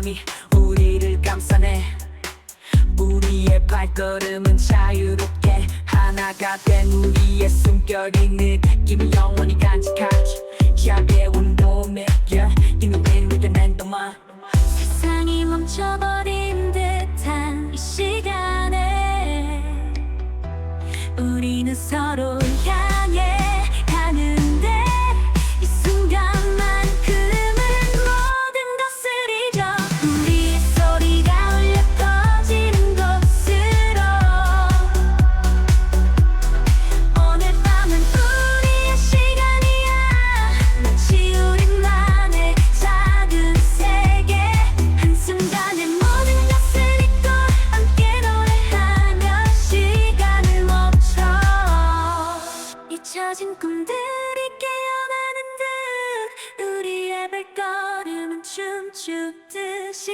바람이 우리를 감싸네. 우리의 발걸음은 자유롭게 하나가 된 우리의 숨결이 느낌이 영원히 간직하지. 기하게 운동에 이 눈빛 위대는 동안 세상이 멈춰버린 듯한 이 시간에 우리는 서로 향해 가는데 이 순간만큼은 모든 것을 잊어 우리의 소리가 울려 퍼지는 곳으로 오늘 밤은 우리의 시간이야. 마치 우리만의 작은 세계 한순간에 모든 것을 잊고 함께 노래하며 시간을 멈춰 잊혀진 꿈들이 깨어나는 듯 우리의 발걸음은 춤추듯이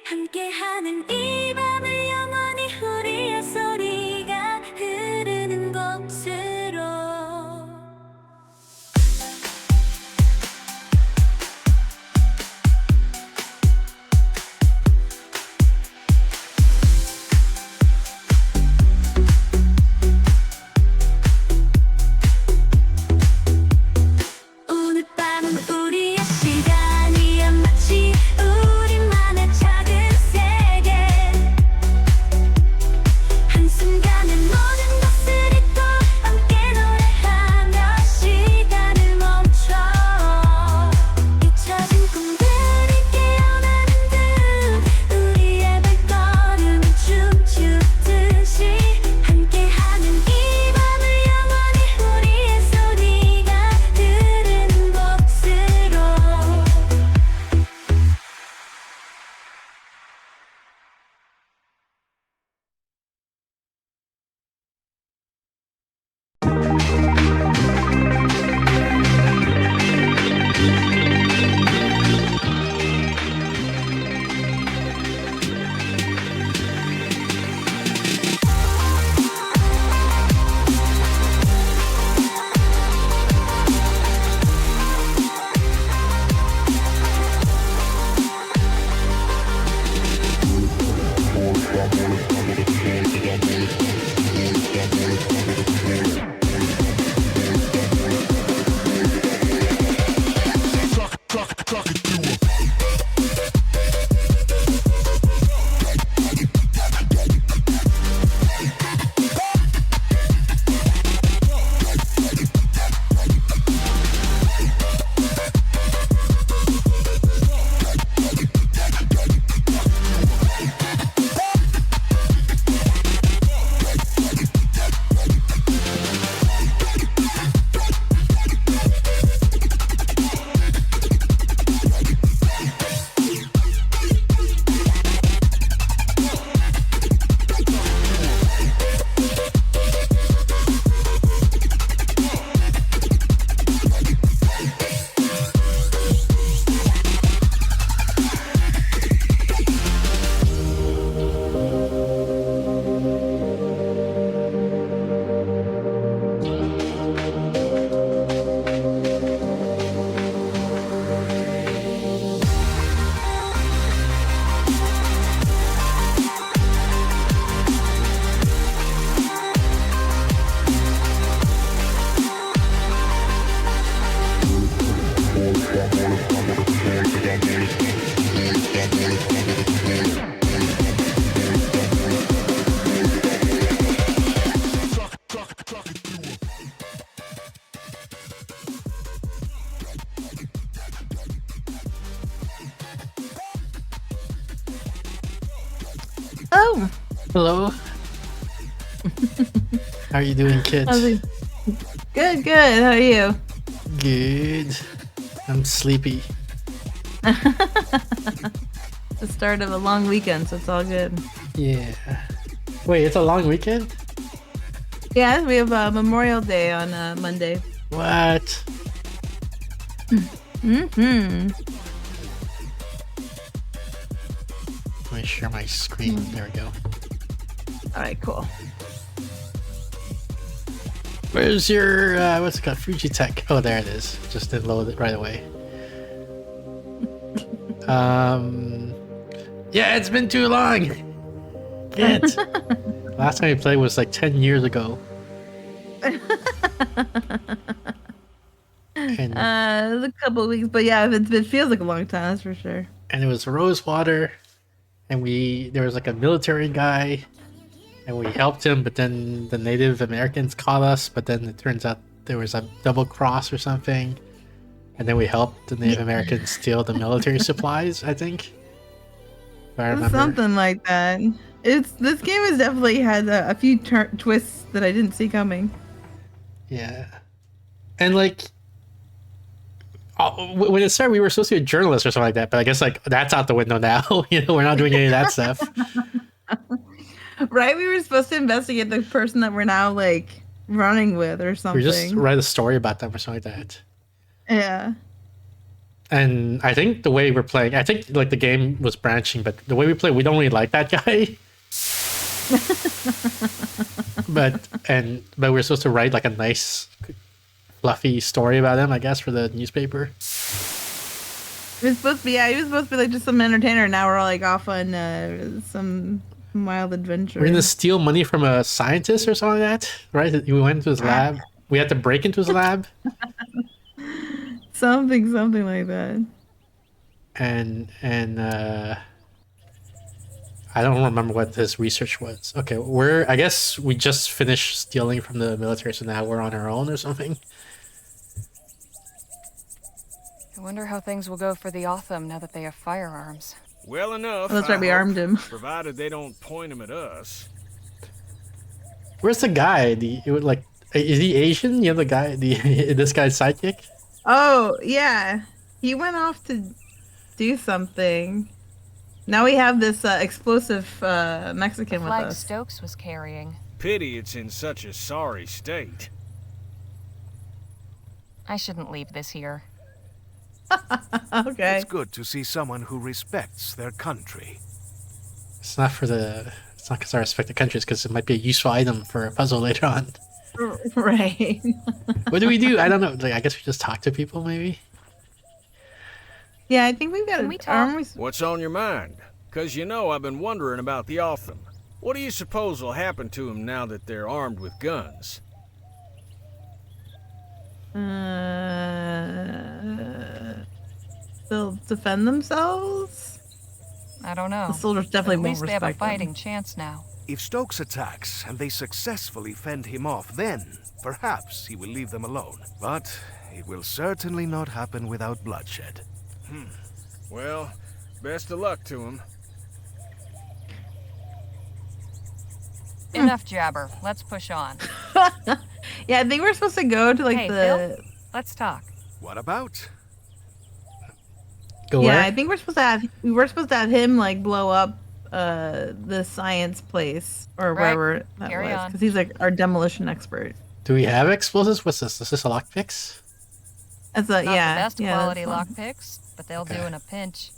함께하는 이 밤을 영원히 우리의 소리가 흐르는 곳으로. 오늘 밤은 우리의 시간이야. 마치 우리만의 작은 세계 한순간에 모든 것을 잊고 함께 노래하며 시간을 멈춰 잊혀진 꿈들이 깨어나는 듯 우리의 발걸음은 춤추듯이 함께하는 이 밤을 영원히 우리의 소리가 흐르는 곳으로. Oh, Hello. How are you doing, kids? good, good. How are you? Good. I'm sleepy. The start of a long weekend, so it's all good. Yeah. Wait, it's a long weekend? Yeah, we have Memorial Day on Monday. What? Mm-hmm. Let me share my screen. There we go. All right, cool. Where's your, what's it called? Fujitech. Oh, there it is. Just didn't load it right away. Yeah, it's been too long. Get. Last time we played was like 10 years ago. And It was a couple of weeks, but yeah, it feels like a long time. That's for sure. it was Rosewater, and there was like a military guy, and we helped him, but then the Native Americans caught us, but then it turns out there was a double cross or something, and then we helped the Native Americans steal the military supplies, I think. If I remember. Something like that. This game has definitely had a few twists that I didn't see coming. Yeah. And like, when it started, we were supposed to be a journalist or something like that, but I guess like that's out the window now. You know, we're not doing any of that stuff. Right? We were supposed to investigate the person that we're now like running with or something. We just write a story about them or something like that. Yeah. And I think the way we're playing, I think like the game was branching, but the way we play, we don't really like that guy. but we're supposed to write like a nice, fluffy story about him, I guess, for the newspaper. He was supposed to be like just some entertainer. Now we're all like off on some wild adventure. We're gonna steal money from a scientist or something like that, right? We went to his lab. We had to break into his lab. Something like that. And I don't remember what his research was. Okay, I guess we just finished stealing from the military, so now we're on our own or something. I wonder how things will go for the Otham now that they have firearms. Well enough. Well, that's right, we I hope, armed him. Provided they don't point them at us. Where's the guy? Is he Asian? You know, the guy, this guy's sidekick? Oh, yeah. He went off to do something. Now we have this explosive Mexican with Flag us. Stokes was carrying. Pity it's in such a sorry state. I shouldn't leave this here. Okay. It's good to see someone who respects their country. It's not because I respect the country, it's because it might be a useful item for a puzzle later on. Right. What do we do? I don't know. Like, I guess we just talk to people, maybe? Yeah, I think we've got Can we talk? What's on your mind? 'Cause you know I've been wondering about the Otham. What do you suppose will happen to them now that they're armed with guns? They'll defend themselves? I don't know. The soldiers But definitely at won't least they have a respect them. fighting chance now. If Stokes attacks and they successfully fend him off, then perhaps he will leave them alone. But it will certainly not happen without bloodshed. Well, best of luck to them. Enough jabber. Let's push on. Yeah, I think we're supposed to go to like Hey, the... Phil? Let's talk. What about? Go Yeah, where? I think we're supposed to have him like blow up the science place or Right. wherever that Carry was, on. because he's like our demolition expert. Do we have explosives? What's this? Is this a lockpicks? That's Not yeah, the best yeah, quality that's one. lockpicks, but they'll do Okay. in a pinch.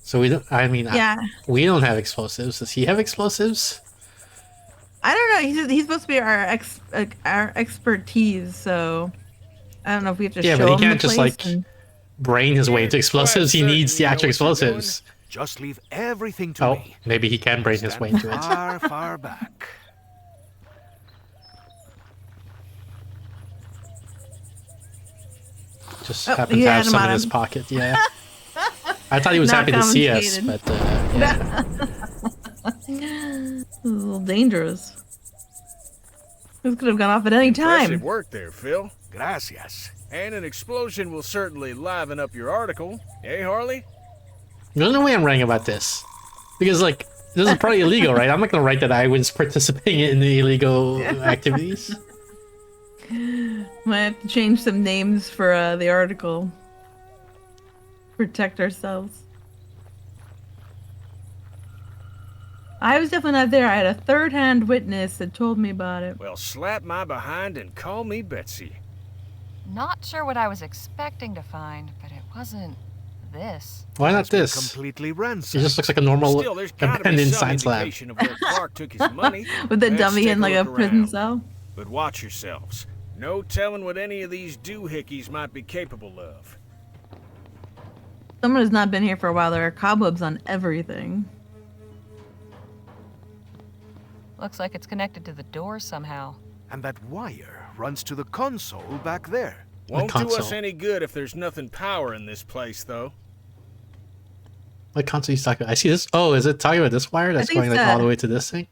So we don't, I mean, Yeah, we don't have explosives. Does he have explosives? I don't know. He's supposed to be our expertise, so I don't know if we have to Yeah, show but he him can't the just place like and- brain his way Yeah, into explosives. He quite needs the certain actual you know what you're doing. explosives. Just leave everything to Oh, me. maybe he can brain his Stand way into it. far, far back. Just Oh, happens he to had have him some on in his him. pocket. Yeah. I thought he was Not happy to see us, confiscated. but yeah. It's a little dangerous. This could have gone off at any Impressive time. work there, Phil. Gracias. And an explosion will certainly liven up your article. Eh, Harley? There's no way I'm writing about this, because like this is probably illegal, right? I'm not gonna write that I was participating in the illegal activities. Might have to change some names for the article. Protect ourselves. I was definitely not there. I had a third-hand witness that told me about it. Well, slap my behind and call me Betsy. Not sure what I was expecting to find, but it wasn't this. Why not Has been this? completely He ransacked. just looks like a normal Still, there's gotta be abandoned some science lab. indication of where Clark took his money. With the Let's dummy take in like a look prison around. cell. But watch yourselves. No telling what any of these doohickeys might be capable of. Someone has not been here for a while. There are cobwebs on everything. Looks like it's connected to the door somehow. And that wire runs to the console back there. Won't do us console? any good if there's nothing powering this place, though. What console you talking about? I see this. Oh, is it talking about this wire that's think going like it's all that. the way to this thing?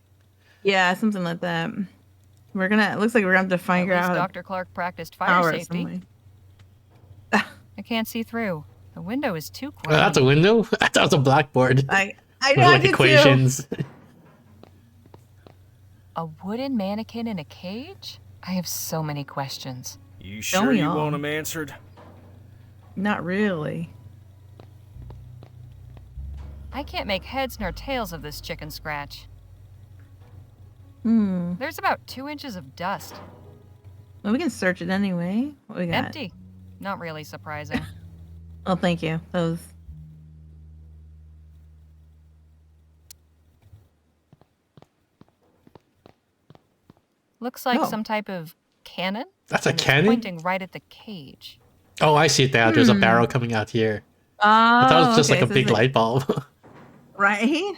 Yeah, something like that. We're gonna. It looks like we're gonna have to At figure least out how to Dr. Clark practiced fire power it safety. some way. I can't see through. The window is too Oh, quiet. that's a window? I thought it was a blackboard. I With know I like did too. equations. A wooden mannequin in a cage? I have so many questions. You Don't sure we you all? want them answered? Not really. I can't make heads nor tails of this chicken scratch. There's about 2 inches of dust. Well, we can search it anyway. What we got? Empty. Not really surprising. Oh, thank you. Those. Looks like Oh. some type of cannon. That's a and it's cannon? pointing right at the cage. Oh, I see it now. There's a barrel coming out here. Oh, I thought it was just okay, like a so big it's light bulb. Right?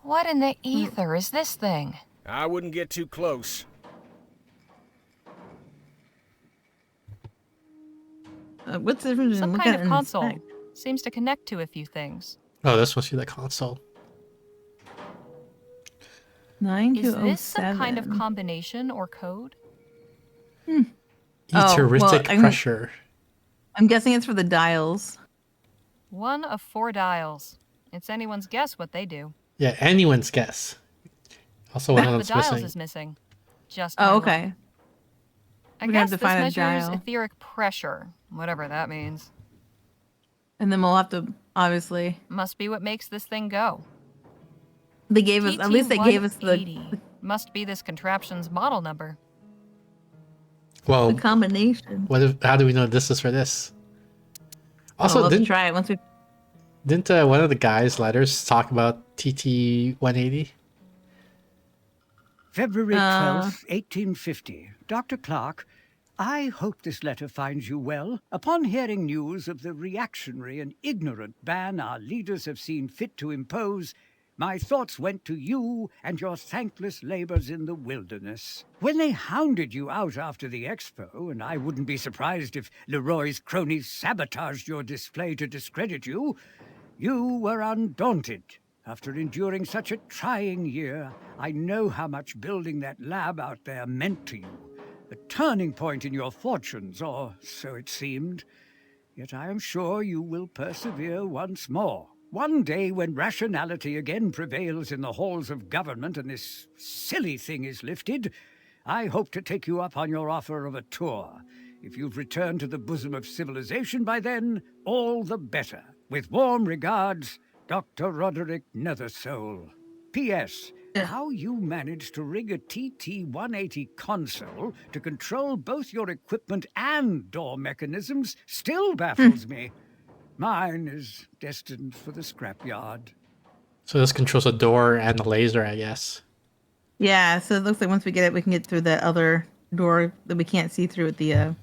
What in the ether is this thing? I wouldn't get too close. What's the difference Some between kind look at of and console. inspect? Seems to connect to a few things. Oh, this must be the console. Is 9207. this some kind of combination or code? Oh, Etheristic well, pressure. I'm guessing it's for the dials. 1 of 4 dials. It's anyone's guess what they do. Yeah, anyone's guess. Also, one of The them's dials missing. is missing. Just Oh, my luck. okay. I We're gonna guess have to this find a measures dial. etheric pressure, whatever that means. And then we'll have to, obviously. Must be what makes this thing go. They gave us, at least they gave us the TT-180. Must be this contraption's model number. Well, combination. what if? How do we know this is for this? Oh, Also, we'll have to didn't try it once we. one of the guys' letters talk about TT 180? February 12th, 1850. Dr. Clark, I hope this letter finds you well. Upon hearing news of the reactionary and ignorant ban our leaders have seen fit to impose, my thoughts went to you and your thankless labors in the wilderness. When they hounded you out after the expo, and I wouldn't be surprised if Leroy's cronies sabotaged your display to discredit you, you were undaunted. After enduring such a trying year, I know how much building that lab out there meant to you. A turning point in your fortunes, or so it seemed. Yet I am sure you will persevere once more. One day when rationality again prevails in the halls of government and this silly thing is lifted, I hope to take you up on your offer of a tour. If you've returned to the bosom of civilization by then, all the better. With warm regards, Dr. Roderick Nethersoul. P.S. How you managed to rig a TT-180 console to control both your equipment and door mechanisms still baffles me. Mine is destined for the scrapyard. So this controls a door and the laser, I guess. Yeah, so it looks like once we get it, we can get through that other door that we can't see through with the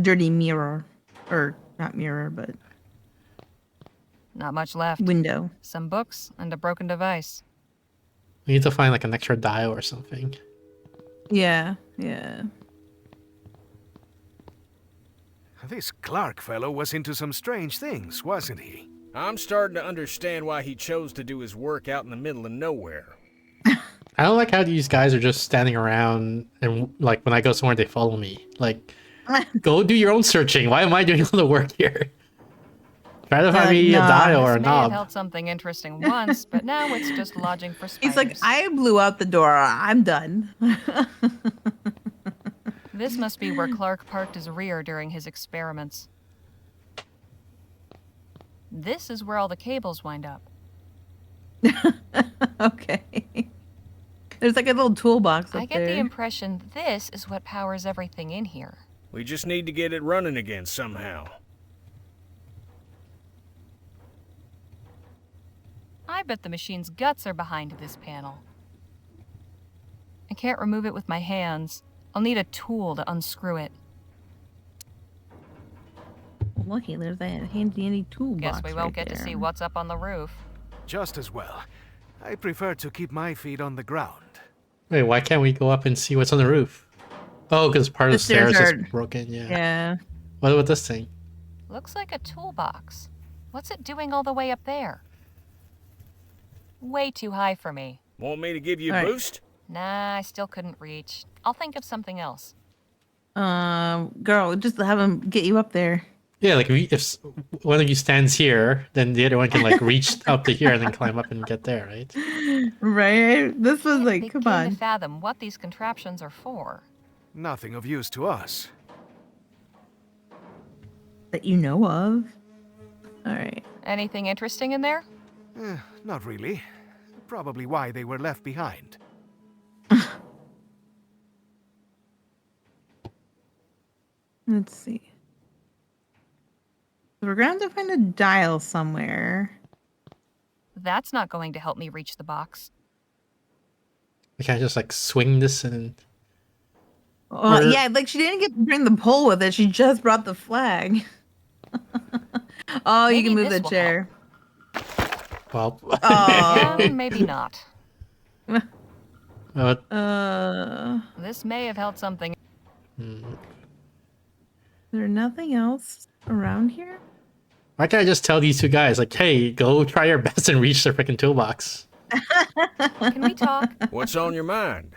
dirty mirror. Or, not mirror, but Not much left. window. Some books and a broken device. We need to find like an extra dial or something. Yeah. This Clark fellow was into some strange things, wasn't he? I'm starting to understand why he chose to do his work out in the middle of nowhere. I don't like how these guys are just standing around and like when I go somewhere they follow me. Like, go do your own searching. Why am I doing all the work here? Try to find me a nah. dial or a This may have knob. held something interesting once, but now it's just lodging for spiders. He's like, I blew out the door. I'm done. This must be where Clark parked his rear during his experiments. This is where all the cables wind up. Okay. There's like a little toolbox up I get there. the impression this is what powers everything in here. We just need to get it running again somehow. I bet the machine's guts are behind this panel. I can't remove it with my hands. I'll need a tool to unscrew it. Lucky there's that handy toolbox. Guess we won't right get to there. see what's up on the roof. Just as well. I prefer to keep my feet on the ground. Wait, why can't we go up and see what's on the roof? Oh, because part of the stairs are- is broken. Yeah. Yeah. What about this thing? Looks like a toolbox. What's it doing all the way up there? Way too high for me. Want me to give you a Alright. boost? Nah, I still couldn't reach. I'll think of something else. Girl, just have him get you up there. Yeah, like if one of you stands here, then the other one can like reach up to here and then climb up and get there, right? Right? This was Can't like, come begin on. to fathom what these contraptions are for. Nothing of use to us. That you know of. Alright. Anything interesting in there? Not really. Probably why they were left behind. Let's see. So we're going to have to find a dial somewhere. That's not going to help me reach the box. We can't just like swing this and Well, Or- yeah, like she didn't get to bring the pole with it. She just brought the flag. Oh, you Maybe can move this the will chair. well, Oh. Yeah, maybe not. This may have held something. Is there nothing else around here? why can't I just tell these two guys like, hey, go try your best and reach their freaking toolbox? Can we talk? What's on your mind?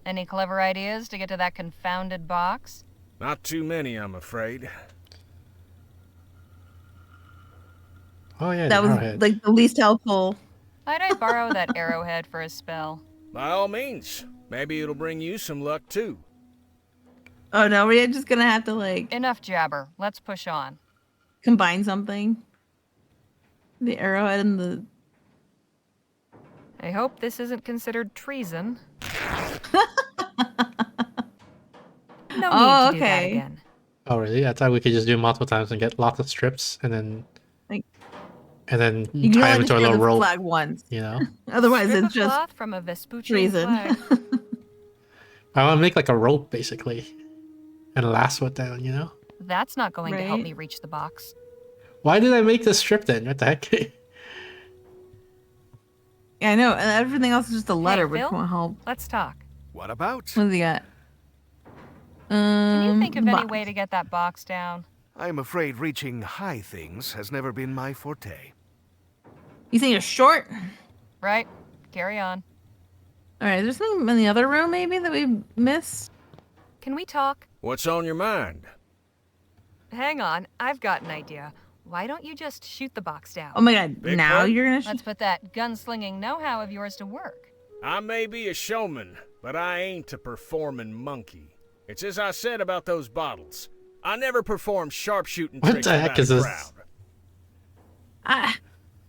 Any clever ideas to get to that confounded box? Not too many, I'm afraid. Oh yeah, That the was arrowhead. like the least helpful. Might I borrow that arrowhead for a spell? By all means. Maybe it'll bring you some luck, too. Oh no, we're just gonna have to like Enough jabber. Let's push on. combine something. The arrowhead and the I hope this isn't considered treason. No Oh, need to do that okay. again. Oh really? I thought we could just do it multiple times and get lots of strips and then Like- and you then can tie only them just into a wear little the rope. flag once. You know, Otherwise, Strip it's of just cloth from a Vespuccian treason. flag. I want to make like a rope basically, and lasso it down. You know, That's not going to help Right. me reach the box. why did I make this strip then? What the heck? Yeah, I know. And everything else is just a letter, which Phil? won't help. Let's talk. What about? What does he got? Can you think of any box. way to get that box down? I'm afraid reaching high things has never been my forte. You think you're short? Right? Carry on. All right, is there something in the other room maybe that we missed? Can we talk? What's on your mind? Hang on, I've got an idea. Why don't you just shoot the box down? Oh my god, Big now one? you're gonna Let's put that gunslinging know-how of yours to work. I may be a showman, but I ain't a performing monkey. It's as I said about those bottles. I never perform sharpshooting What tricks the heck without is a this? crowd.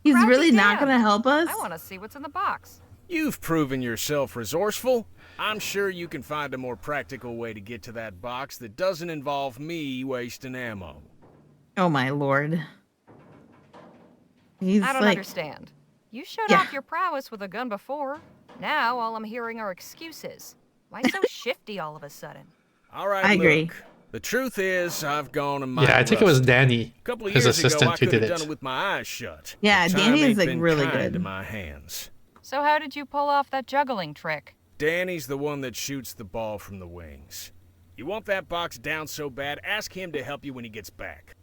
He's Crowd really be not damned. gonna help us? I want to see what's in the box. You've proven yourself resourceful. I'm sure you can find a more practical way to get to that box that doesn't involve me wasting ammo. Oh my lord. He's I don't like, understand. You showed Yeah. off your prowess with a gun before. Now all I'm hearing are excuses. Why so shifty all of a sudden? All right, I agree. look. The truth is, I've gone a mile Yeah, I think it was Danny, A couple of his years ago, I assistant, who could did have done it. it with my eyes shut. Yeah, But Danny time is, ain't like, been really kind good. to my hands. So how did you pull off that juggling trick? Danny's the one that shoots the ball from the wings. You want that box down so bad, ask him to help you when he gets back.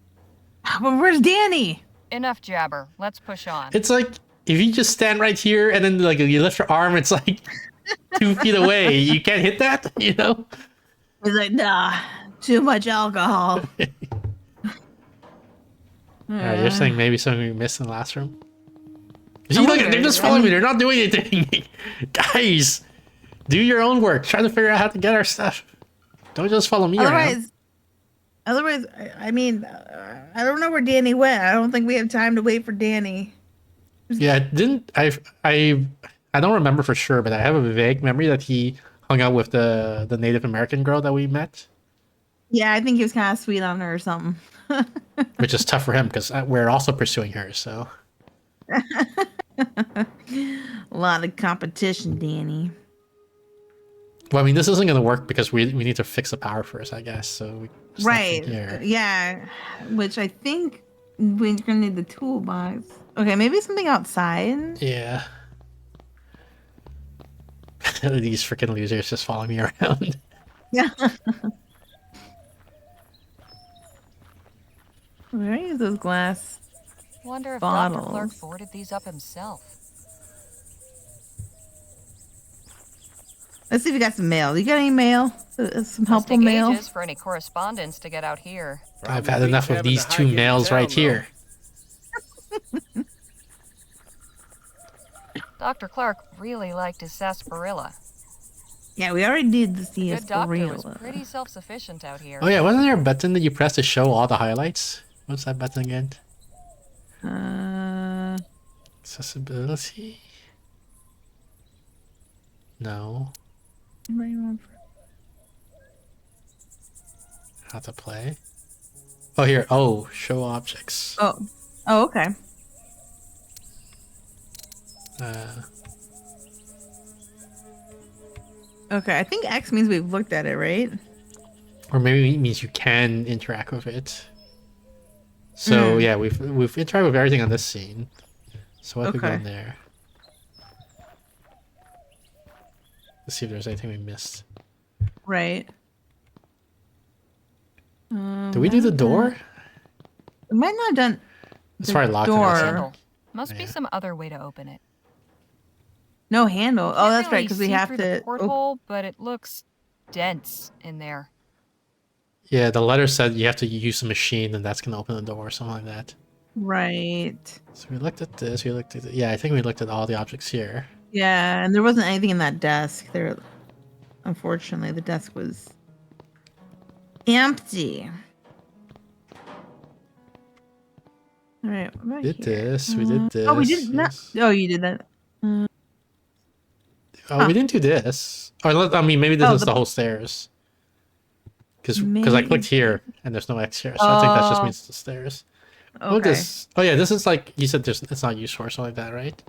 well, where's Danny? Enough jabber. Let's push on. It's like if you just stand right here and then like you lift your arm, it's like 2 feet away. You can't hit that, you know? He's like, nah, too much alcohol. Alright, you're saying maybe something we missed in the last room? See, I look, wonder, they're just I following me. mean- They're not doing anything. Guys, do your own work. Try to figure out how to get our stuff. Don't just follow me around. Otherwise, I mean, I don't know where Danny went. I don't think we have time to wait for Danny. Yeah, didn't I don't remember for sure, but I have a vague memory that he hung out with the Native American girl that we met, Yeah, I think he was kind of sweet on her or something. which is tough for him because we're also pursuing her. So A lot of competition, Danny. Well, I mean, this isn't gonna work because we need to fix the power first, I guess. So we stop Right. here. Yeah. Which I think we're gonna need the toolbox. Okay, maybe something outside. Yeah. These freaking losers just following me around. Yeah. Where is those glass? Wonder if Dr. Clark Bottles. boarded these up himself. Let's see if we got some mail. You got any mail? Some Must helpful take mail? ages for any correspondence to get out here. I've Probably had beats enough of having these to two hike into males right town, though. here. Dr. Clark really liked his sarsaparilla. Yeah, we already did the The good doctor was sarsaparilla. pretty self-sufficient out here. Oh yeah, wasn't there a button that you press to show all the highlights? What's that button again? Accessibility? No. How to play? Oh, here. Oh, show objects. Oh. Oh, okay. Okay, I think X means we've looked at it, right? Or maybe it means you can interact with it. So yeah, we've interacted with everything on this scene. So what if we go Okay. in there? Let's see if there's anything we missed. Right. Did we do the door? We might not have done That's the probably locked on door. its own. Handle. Must be Yeah. some other way to open it. No handle. Oh, Can't that's right, really because we see have through to. the porthole, but it looks dense in there. Yeah, the letter said you have to use a machine and that's gonna open the door or something like that. Right. So we looked at this, we looked at yeah, I think we looked at all the objects here. Yeah, and there wasn't anything in that desk. There, unfortunately, the desk was empty. All right, what about Did here? this, we did this. Oh, we did not. yes. Oh, you did that. Oh, we didn't do this. Or I mean, maybe this Oh, is the- the whole stairs. Because I Maybe. clicked here and there's no X here, so I think that just Oh. means the stairs. Okay. Oh, this. Oh yeah, this is like you said. It's not used for or something like that, right?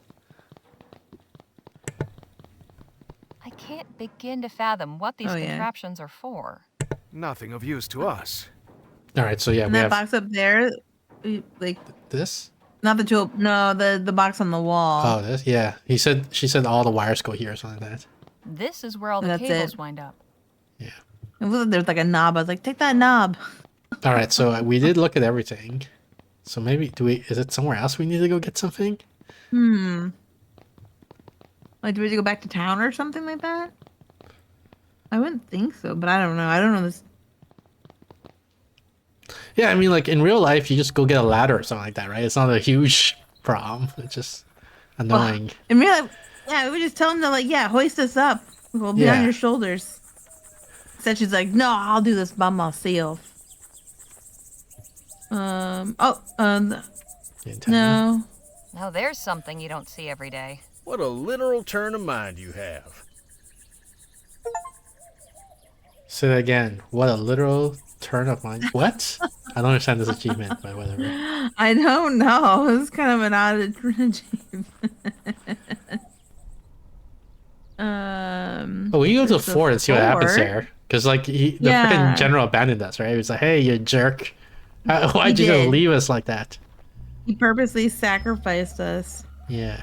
I can't begin to fathom what these Oh, yeah. contraptions are for. Nothing of use to us. All right, so yeah, And we that have box up there, like this. not the tool. No, the box on the wall. Oh, this. Yeah, she said all the wires go here or something like that. This is where all the That's cables it. wind up. Yeah. It was like there was like a knob. I was like, take that knob. All right, so we did look at everything. So maybe is it somewhere else we need to go get something? Like, do we have to go back to town or something like that? I wouldn't think so, but I don't know. I don't know this. Yeah, I mean, like in real life, you just go get a ladder or something like that, right? It's not a huge problem. It's just annoying. In real life, yeah, we just tell them to like, yeah, hoist us up. We'll be on Yeah. your shoulders. Said she's like, no, I'll do this by myself. The antenna. No. Now there's something you don't see every day. What a literal turn of mind you have. Say that again. What a literal turn of mind. What? I don't understand this achievement, but whatever. I don't know. It's kind of an odd achievement. Oh, we go to the there's a fort and see what happens fort. there. Because, like, the Yeah. freaking general abandoned us, right? He was like, hey, you jerk. Why'd you just did. leave us like that? He purposely sacrificed us. Yeah.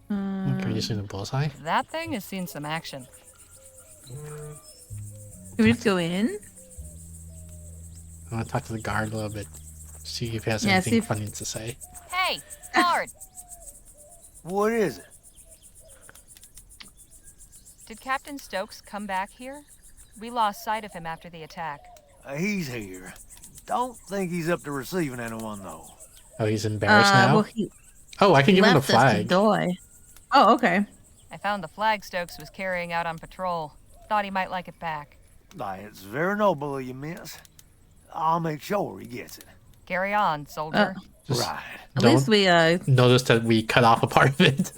Can we just do the bullseye? That thing has seen some action. Can we just go in? I want to talk to the guard a little bit. See if he has Yeah, anything see if- funny to say. Hey, guard! What is it? Did Captain Stokes come back here? We lost sight of him after the attack. He's here. Don't think he's up to receiving anyone, though. Oh, he's embarrassed now? Well, he Oh, I can give him the left us to flag. die. Oh, okay. I found the flag Stokes was carrying out on patrol. Thought he might like it back. It's very noble of you, miss. I'll make sure he gets it. Carry on, soldier. Just Right. At don't least we notice that we cut off a part of it.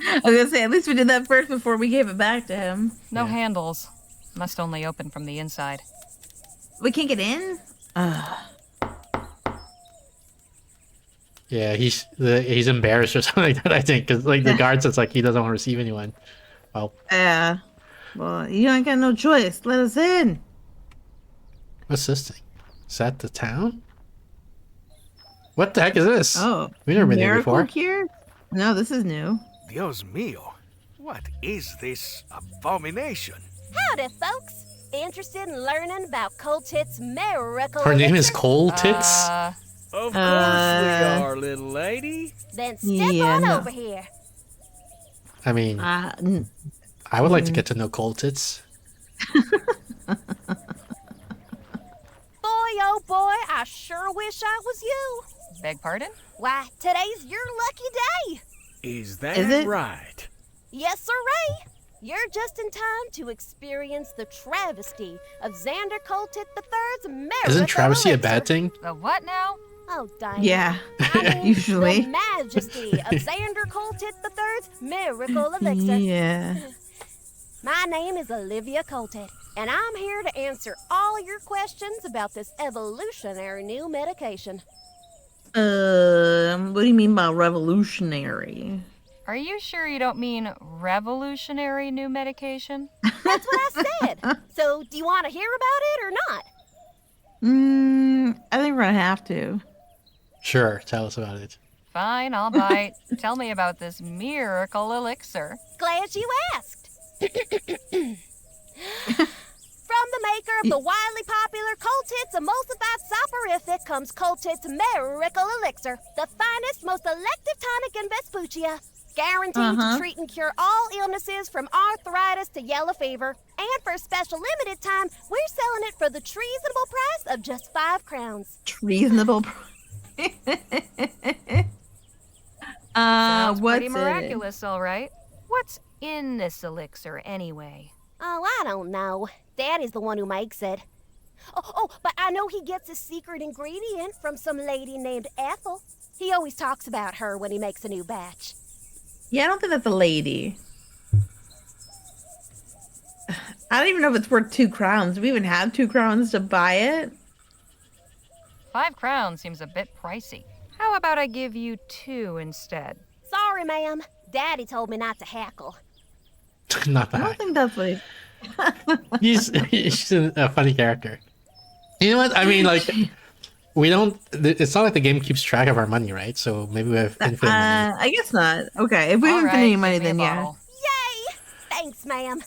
I was gonna say, at least we did that first before we gave it back to him. No yeah. handles. Must only open from the inside. We can't get in? Yeah, he's embarrassed or something like that, I think. Because, like, the guard says, like, he doesn't want to receive anyone. Well, Yeah. Well, you ain't got no choice. Let us in. what's this thing? Is that the town? What the heck is this? Oh, We've never been here miracle before. cure? No, this is new. Dios mío. What is this abomination? Howdy, folks. Interested in learning about Coltit's miracle Her name is elixir? Cold Tits? Of course we are, little lady. Then step Yeah, on no. over here. I mean, N- I would like to get to know Cold Tits. Boy, oh boy, I sure wish I was you. Beg pardon? Why, today's your lucky day. Is that Is it? right? Yes, sirree. You're just in time to experience the travesty of Xander Coltit III's miracle Isn't travesty a elixir. bad thing? The what now? Oh, dang. Yeah, I mean, usually. The majesty of Xander Coltit III's miracle elixir. Yeah. My name is Olivia Coltit, and I'm here to answer all your questions about this evolutionary new medication. What do you mean by revolutionary? Are you sure you don't mean revolutionary new medication? That's what I said. So, do you want to hear about it or not? I think we're gonna have to. Sure, tell us about it. Fine, I'll bite. Tell me about this miracle elixir. Glad you asked. From the maker of the widely popular Coltit's emulsified soporific comes Coltit's miracle elixir, the finest, most elective tonic in Vespuccia. Guaranteed to treat and cure all illnesses from arthritis to yellow fever. And for a special limited time, we're selling it for the treasonable price of just 5 crowns. Reasonable. Sounds what's pretty in miraculous, all right. What's in this elixir, anyway? Oh, I don't know. Daddy's the one who makes it. Oh, but I know he gets his secret ingredient from some lady named Ethel. He always talks about her when he makes a new batch. Yeah, I don't think that's a lady. I don't even know if it's worth 2 crowns. Do we even have 2 crowns to buy it? 5 crowns seems a bit pricey. How about I give you 2 instead? Sorry, ma'am. Daddy told me not to hackle. Not I don't bad. think that's what He's a funny character. You know what? I mean, like, we don't. It's not like the game keeps track of our money, right? So maybe we have infinite money. I guess not. Okay, if we All haven't right, any give money, me a then yeah. bottle. Yay! Thanks, ma'am.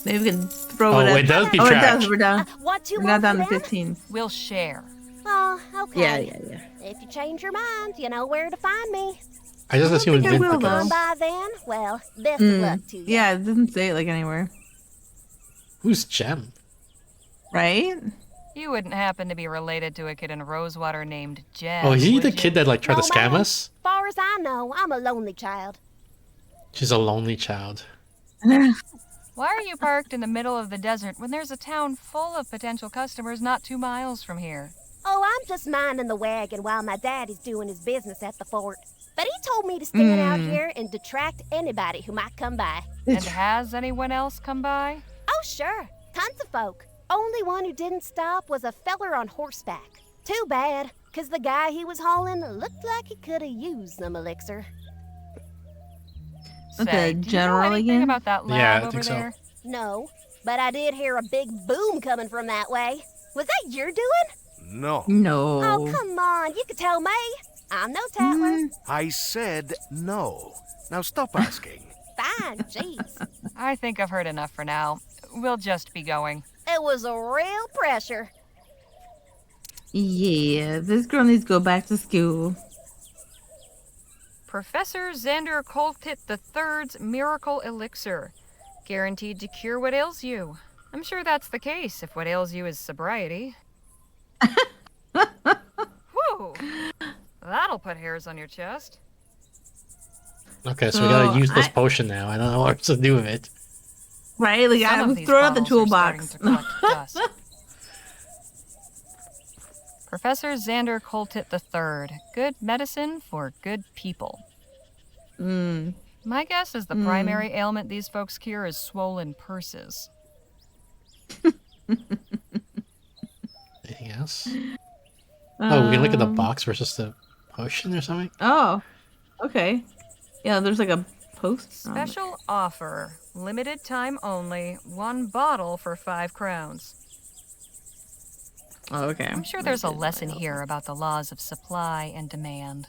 Maybe we can throw Oh, it. it does keep Oh, it track. does. We're down. What you We're now want down for to that? 15. We'll share. Oh, okay. Yeah. If you change your mind, you know where to find me. I just assume it think I didn't will, because though. By then, well, best of luck to you. Yeah, it doesn't say it like anywhere. who's Jem? Right? You wouldn't happen to be related to a kid in Rosewater named Jem. Oh, is he would the you? kid that like tried to scam ma'am. us? Far as I know, I'm a lonely child. She's a lonely child. Why are you parked in the middle of the desert when there's a town full of potential customers not 2 miles from here? Oh, I'm just minding the wagon while my daddy's doing his business at the fort. But he told me to stand out here and detract anybody who might come by. And has anyone else come by? Oh, sure. Tons of folk. Only one who didn't stop was a feller on horseback. Too bad, 'cause the guy he was hauling looked like he could have used some elixir. Okay, Say, do you know general anything again? about that lab Yeah, I over think so. there? No, but I did hear a big boom coming from that way. Was that your doing? No. No. Oh, come on. You could tell me. I'm no tattler. I said no. Now stop asking. Fine, jeez. I think I've heard enough for now. We'll just be going. It was a real pressure. Yeah, this girl needs to go back to school. Professor Xander Coltit III's miracle elixir. Guaranteed to cure what ails you. I'm sure that's the case if what ails you is sobriety. Whew. That'll put hairs on your chest. Okay, so we gotta So, use this I- potion now. I don't know what to do with it. Right? Like, Some I of was these throwing out the bottles are starting toolbox. to collect dust. Professor Xander Coltit III. Good medicine for good people. My guess is the primary ailment these folks cure is swollen purses. Anything else? Oh, we can look at the box versus the potion or something? Oh, okay. Yeah, there's like a post. on it. Special offer. Limited time only. 1 bottle for 5 crowns. Oh, okay. I'm sure there's a lesson here about the laws of supply and demand.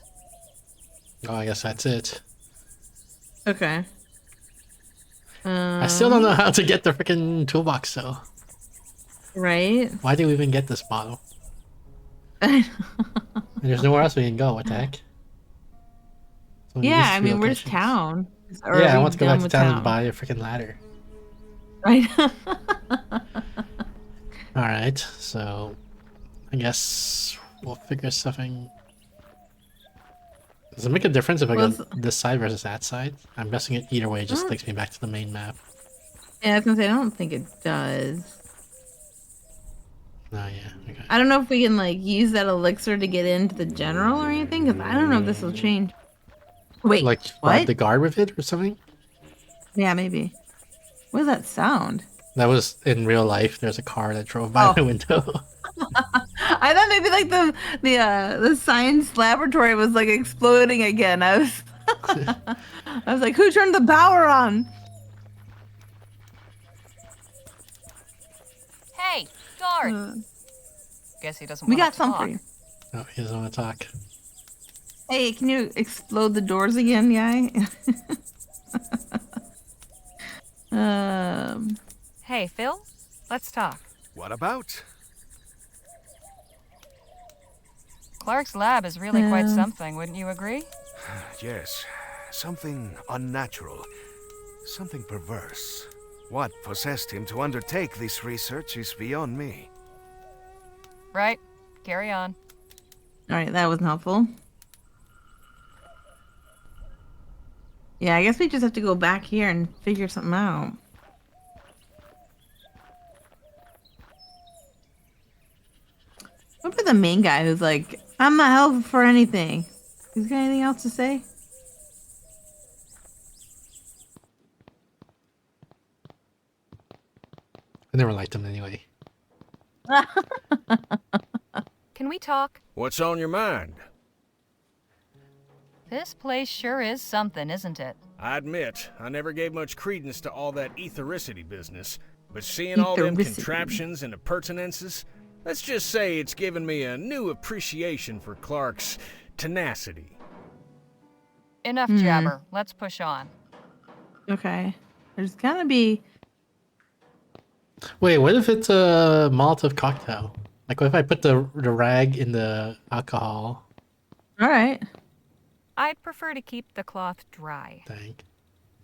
Oh, I guess that's it. Okay. I still don't know how to get the freaking toolbox though. Right? Why do we even get this bottle? And there's nowhere else we can go. What the heck? So we Yeah, use I three mean, where's locations. town? Yeah, I want to go back to town and buy a freaking ladder. Right. Alright, so I guess we'll figure something. Does it make a difference if I go this side versus that side? I'm guessing it either way it just takes me back to the main map. Yeah, I was gonna say I don't think it does. Oh yeah, okay. I don't know if we can like use that elixir to get into the general or anything, because I don't know if this will change. Wait, Like what? grab the guard with it or something? Yeah, maybe. What is that sound? That was in real life. There's a car that drove by my window. I thought maybe like the science laboratory was like exploding again. I was like, who turned the power on? Hey, guard. Guess he doesn't We want got to some talk. for you. Oh, he doesn't want to talk. Hey, can you explode the doors again, guy? Hey, Phil, let's talk. What about? Clark's lab is really quite something, wouldn't you agree? Yes, something unnatural, something perverse. What possessed him to undertake this research is beyond me. Right. Carry on. All right, that wasn't helpful. Yeah, I guess we just have to go back here and figure something out. What about the main guy who's like, I'm not helpful for anything? He's got anything else to say? I never liked him anyway. Can we talk? What's on your mind? This place sure is something, isn't it? I admit, I never gave much credence to all that ethericity business, but seeing all them Ethericity. contraptions and appurtenances, let's just say it's given me a new appreciation for Clark's tenacity. Enough jabber. Let's push on. Okay. There's gotta be... Wait, what if it's a Molotov cocktail? Like, what if I put the rag in the alcohol? All right. I'd prefer to keep the cloth dry. Thing.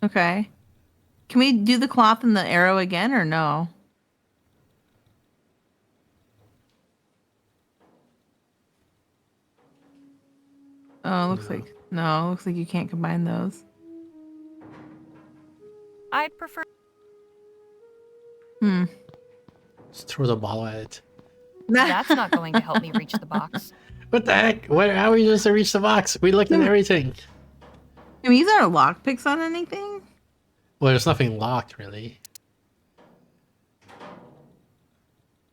Okay. Can we do the cloth and the arrow again or no? Oh, looks like... No, looks like you can't combine those. I'd prefer... Just throw the ball at it. That's not going to help me reach the box. What the heck? How are we supposed to reach the box? We looked at everything. Can we use our lockpicks on anything? Well, there's nothing locked, really.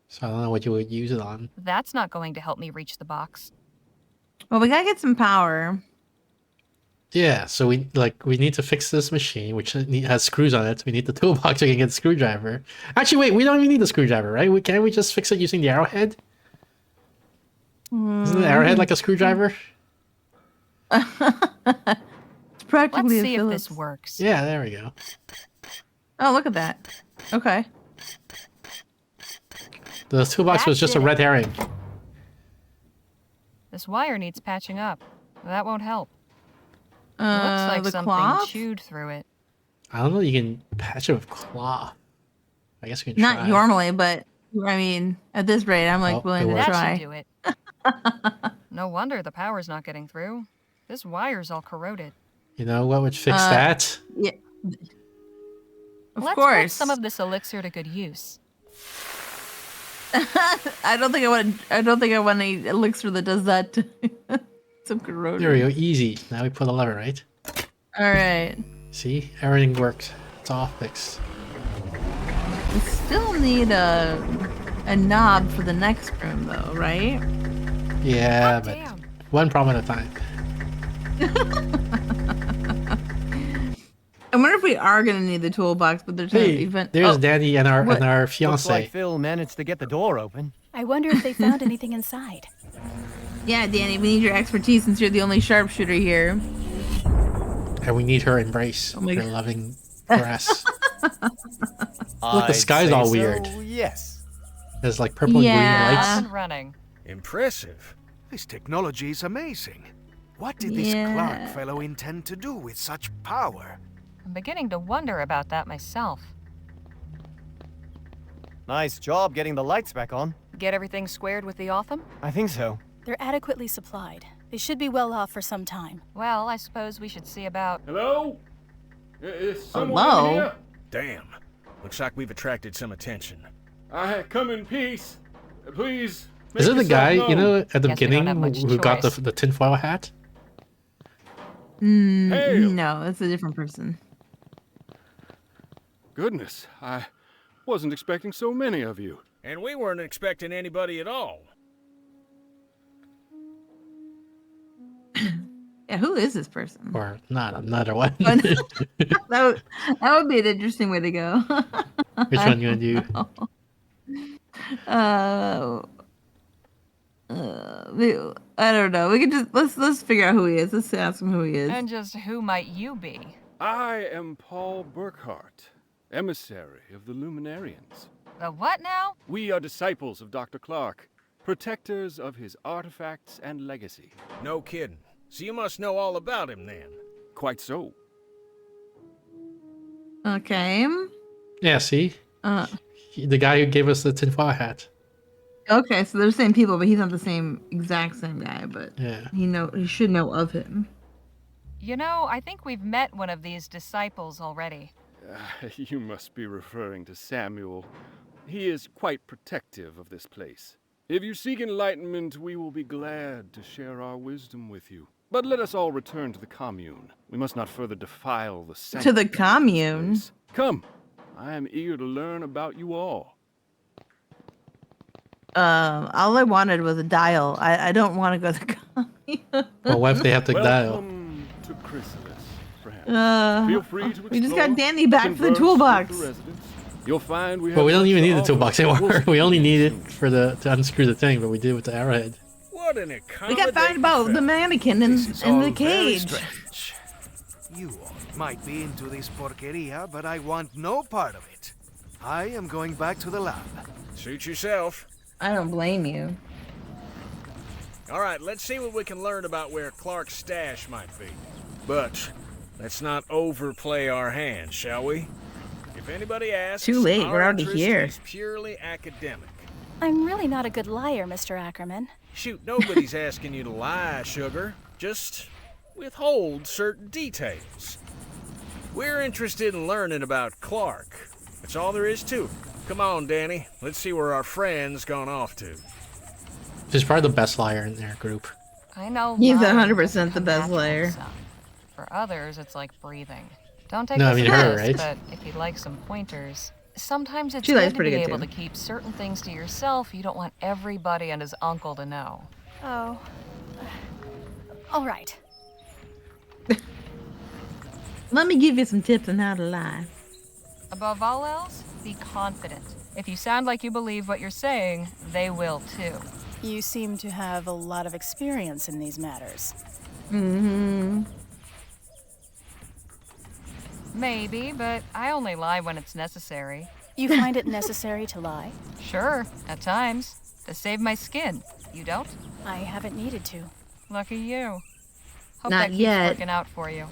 So I don't know what you would use it on. That's not going to help me reach the box. Well, we gotta get some power. Yeah, so we need to fix this machine, which has screws on it. We need the toolbox so we can get the screwdriver. Actually, wait, we don't even need the screwdriver, right? Can't we just fix it using the arrowhead? Isn't the arrowhead like a screwdriver? It's practically Let's a see if Phillips. this works. Yeah, there we go. Oh, look at that. Okay. The toolbox was just a red herring. This wire needs patching up. That won't help. Looks like the something cloth? chewed through it. I don't know. You can patch it with cloth. I guess we can Not try. normally, but I mean, at this rate, I'm like Oh, willing it to works. That try. should do it. No wonder the power's not getting through. This wire's all corroded. You know what would fix that? Yeah. Of Let's put course. some of this elixir to good use. I don't think I want any elixir that does that. Some corrosion. There we go. Easy. Now we put a lever, right? All right. See? Everything works. It's all fixed. We still need a knob for the next room, though, right? Yeah, Hot but damn. one problem at a time. we are gonna need the toolbox, but there's no Hey, even. there's Oh, Danny and our what? Looks fiance. like Phil managed to get the door open. I wonder if they found anything inside. yeah, Danny, we need your expertise since you're the only sharpshooter here. And we need her embrace. Oh my Her God. loving caress. Look, the I'd sky's say all so, weird. Yes. There's like purple and green Yeah. lights. Up and running. Impressive. This technology is amazing. What did this Yeah. Clark fellow intend to do with such power? I'm beginning to wonder about that myself. Nice job getting the lights back on. Get everything squared with the Otham? I think so. They're adequately supplied. They should be well off for some time. Well, I suppose we should see about... Hello? Is someone Hello? here? Damn. Looks like we've attracted some attention. I come in peace. Please. Is it the guy, you know, at the Guess we don't beginning have much who got choice. the tinfoil hat? Hail. No, it's a different person. Goodness, I wasn't expecting so many of you. And we weren't expecting anybody at all. Yeah, who is this person? Or not another one? That would be an interesting way to go. Which one you gonna do? I don't know. We could just let's figure out who he is. Let's ask him who he is. And just who might you be? I am Paul Burkhart, emissary of the Luminarians. The what now? We are disciples of Dr. Clark, protectors of his artifacts and legacy. No kidding. So you must know all about him then. Quite so. Okay. Yeah, see? The guy who gave us the tinfoil hat. Okay, so they're the same people, but he's not the exact same guy. But Yeah. he should know of him. You know, I think we've met one of these disciples already. You must be referring to Samuel. He is quite protective of this place. If you seek enlightenment, we will be glad to share our wisdom with you. But let us all return to the commune. We must not further defile the sanctity To the of this commune? place. Come, I am eager to learn about you all. All I wanted was a dial. I don't want to go to the commune. Well, what if they have to dial? Welcome to Chrysalis, perhaps. Feel free to explore. We just got Danny back for the converse with toolbox. the residents. You'll find we have But we don't much even to need the offer. toolbox anymore. We'll We only need it soon. for to unscrew the thing, but we did with the arrowhead. What an We accommodating got found about the fellow. mannequin in This is the all very cage. strange. You all might be into this porqueria, but I want no part of it. I am going back to the lab. Suit yourself. I don't blame you. All right, let's see what we can learn about where Clark's stash might be. But let's not overplay our hand, shall we? If anybody asks, Too late, our we're already interest here. is purely academic. I'm really not a good liar, Mr. Ackerman. Shoot, nobody's asking you to lie, sugar. Just withhold certain details. We're interested in learning about Clark. That's all there is to it. Come on, Danny. Let's see where our friend's gone off to. She's probably the best liar in their group. I know He's lying 100% doesn't the come best natural to liar. some. For others, it's like breathing. Don't take No, I this mean as her, this, right? but if you'd like some pointers, sometimes it's She good lies to pretty be good, able too. to keep certain things to yourself you don't want everybody and his uncle to know. Oh. All right. Let me give you some tips on how to lie. Above all else, be confident. If you sound like you believe what you're saying, they will too. You seem to have a lot of experience in these matters. Mm-hmm. Maybe, but I only lie when it's necessary. You find it necessary to lie? Sure, at times. To save my skin. You don't? I haven't needed to. Lucky you. Hope Not that keeps yet. working out for you.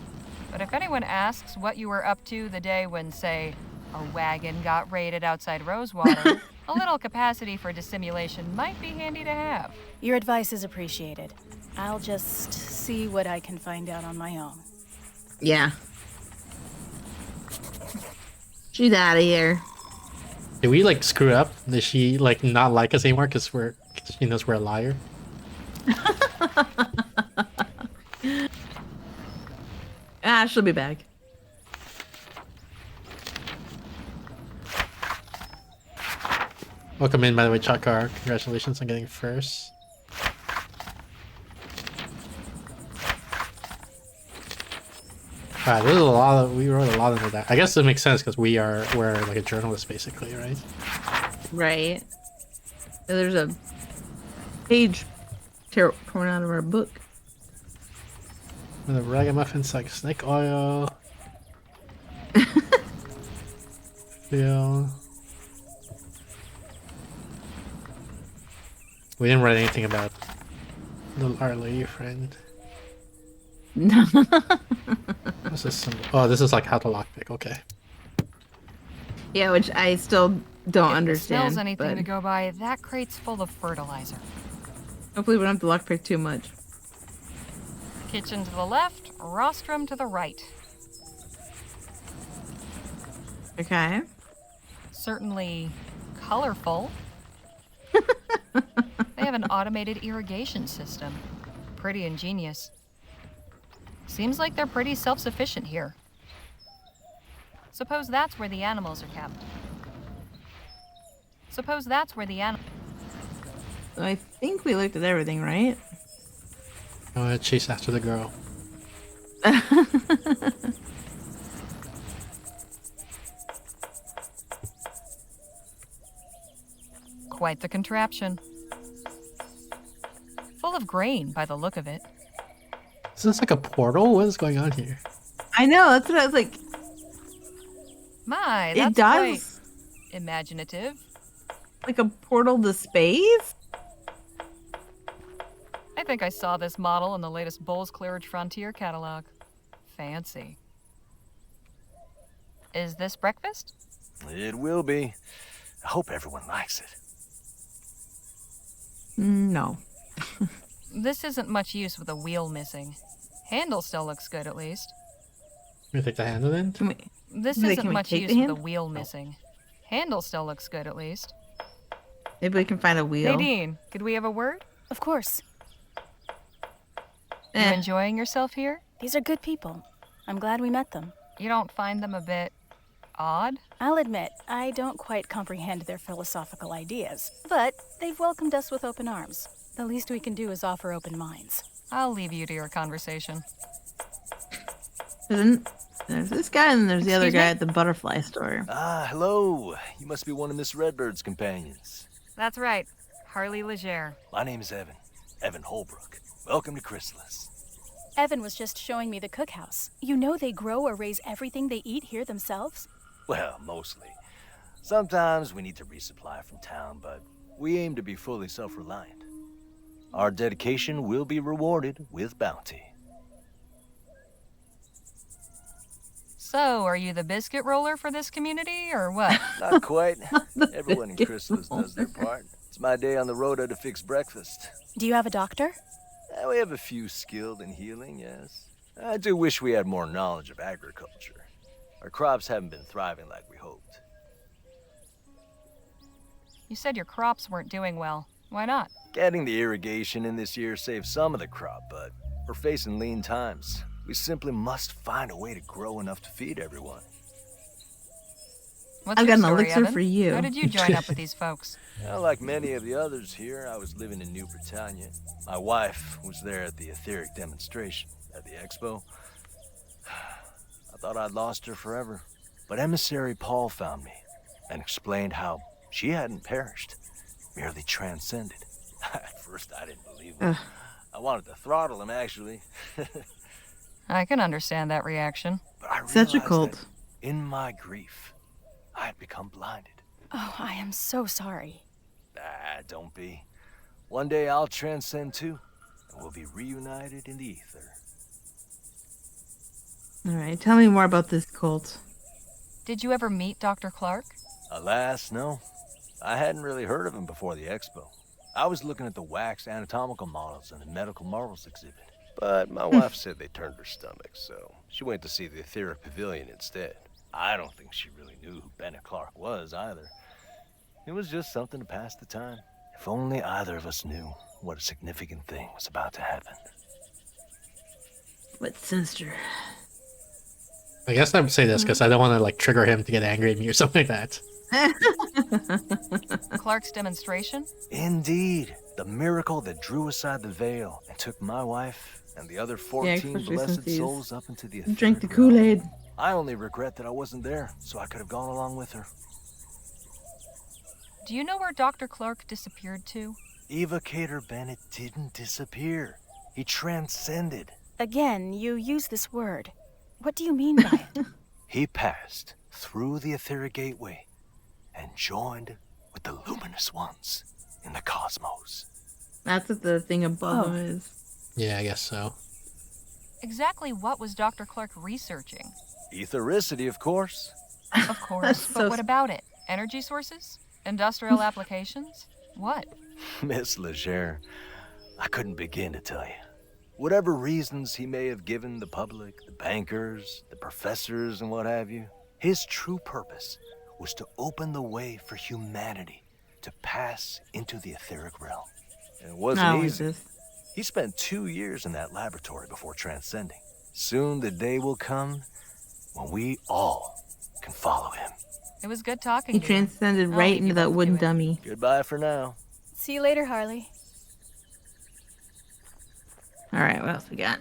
But if anyone asks what you were up to the day when, say, a wagon got raided outside Rosewater, a little capacity for dissimulation might be handy to have. Your advice is appreciated. I'll just see what I can find out on my own. Yeah. She's out of here. Did we like screw up? Did she like not like us anymore because she knows we're a liar? She'll be back. Welcome in, by the way, Chakar. Congratulations on getting first. Alright, there's a lot of we wrote a lot into that. I guess it makes sense because we're like a journalist basically, right? Right. There's a page torn out of our book. And the ragamuffins like snake oil. Phil. We didn't write anything about our lady friend. What's this symbol? Oh, this is like how to lockpick. Okay. Yeah, which I still don't If understand. If smells anything but to go by, that crate's full of fertilizer. hopefully we don't have to lockpick too much. Kitchen to the left, rostrum to the right. Okay. Certainly colorful. They have an automated irrigation system. Pretty ingenious. Seems like they're pretty self-sufficient here. Suppose that's where the animals are kept. Suppose that's where the animals... So I think we looked at everything, right? I want to chase after the girl. Quite the contraption. Full of grain by the look of it. Is this like a portal? What is going on here? I know, that's what I was like. My, It that's does quite imaginative. like a portal to space. I think I saw this model in the latest Bulls Clearage Frontier catalog. Fancy. Is this breakfast? It will be. I hope everyone likes it. No. This isn't much use with a wheel missing. Handle still looks good, at least. Can we take the handle in? Can we? This Can isn't we much take use the with a hand? wheel missing. Handle still looks good, at least. Maybe we can find a wheel. Nadine, could we have a word? Of course. You enjoying yourself here? These are good people. I'm glad we met them. You don't find them a bit odd? I'll admit, I don't quite comprehend their philosophical ideas, but they've welcomed us with open arms. The least we can do is offer open minds. I'll leave you to your conversation. Then there's this guy and there's the other Excuse guy me? at the butterfly store. Ah, hello. You must be one of Miss Redbird's companions. That's right. Harley Legere. My name is Evan. Evan Holbrook. Welcome to Chrysalis. Evan was just showing me the cookhouse. You know they grow or raise everything they eat here themselves? Well, mostly. Sometimes we need to resupply from town, but we aim to be fully self-reliant. Our dedication will be rewarded with bounty. So, are you the biscuit roller for this community, or what? Not quite. Everyone in Chrysalis does their part. It's my day on the rota to fix breakfast. Do you have a doctor? We have a few skilled in healing, yes. I do wish we had more knowledge of agriculture. Our crops haven't been thriving like we hoped. You said your crops weren't doing well. Why not? Getting the irrigation in this year saved some of the crop, but we're facing lean times. We simply must find a way to grow enough to feed everyone. What's I've your got an story, elixir Evan? for you. How did you join up with these folks? Well, like many of the others here, I was living in New Britannia. My wife was there at the etheric demonstration at the expo. I thought I'd lost her forever, but emissary Paul found me and explained how she hadn't perished, merely transcended. At first, I didn't believe him. I wanted to throttle him, actually. I can understand that reaction. But I Such a realized cult. that in my grief, I had become blinded. Oh, I am so sorry. Ah, don't be. One day I'll transcend too, and we'll be reunited in the ether. Alright, tell me more about this cult. Did you ever meet Dr. Clark? Alas, no. I hadn't really heard of him before the expo. I was looking at the wax anatomical models in the medical marvels exhibit. But my wife said they turned her stomach, so she went to see the etheric pavilion instead. I don't think she really knew who Bennett Clark was either. It was just something to pass the time. If only either of us knew what a significant thing was about to happen. What's sinister? I guess I would say this because I don't want to like trigger him to get angry at me or something like that. Clark's demonstration? Indeed, the miracle that drew aside the veil and took my wife and the other Yeah, 14 especially since blessed he's souls up into the drank the etheric realm. Kool-Aid. I only regret that I wasn't there, so I could have gone along with her. Do you know where Dr. Clark disappeared to? Eva Cater Bennett didn't disappear. He transcended. Again, you use this word. What do you mean by it? He passed through the etheric gateway and joined with the luminous ones in the cosmos. That's what the thing above him is. Yeah, I guess so. Exactly what was Dr. Clark researching? Ethericity, of course. Of course, but what about it? Energy sources? Industrial applications? What? Miss Legere, I couldn't begin to tell you. Whatever reasons he may have given the public, the bankers, the professors, and what have you, his true purpose was to open the way for humanity to pass into the etheric realm. And it wasn't easy. He spent 2 years in that laboratory before transcending. Soon the day will come when we all can follow him. It was good talking He to you. transcended I'll right leave into you that both to wooden it. dummy. Goodbye for now. See you later, Harley. Alright, what else we got?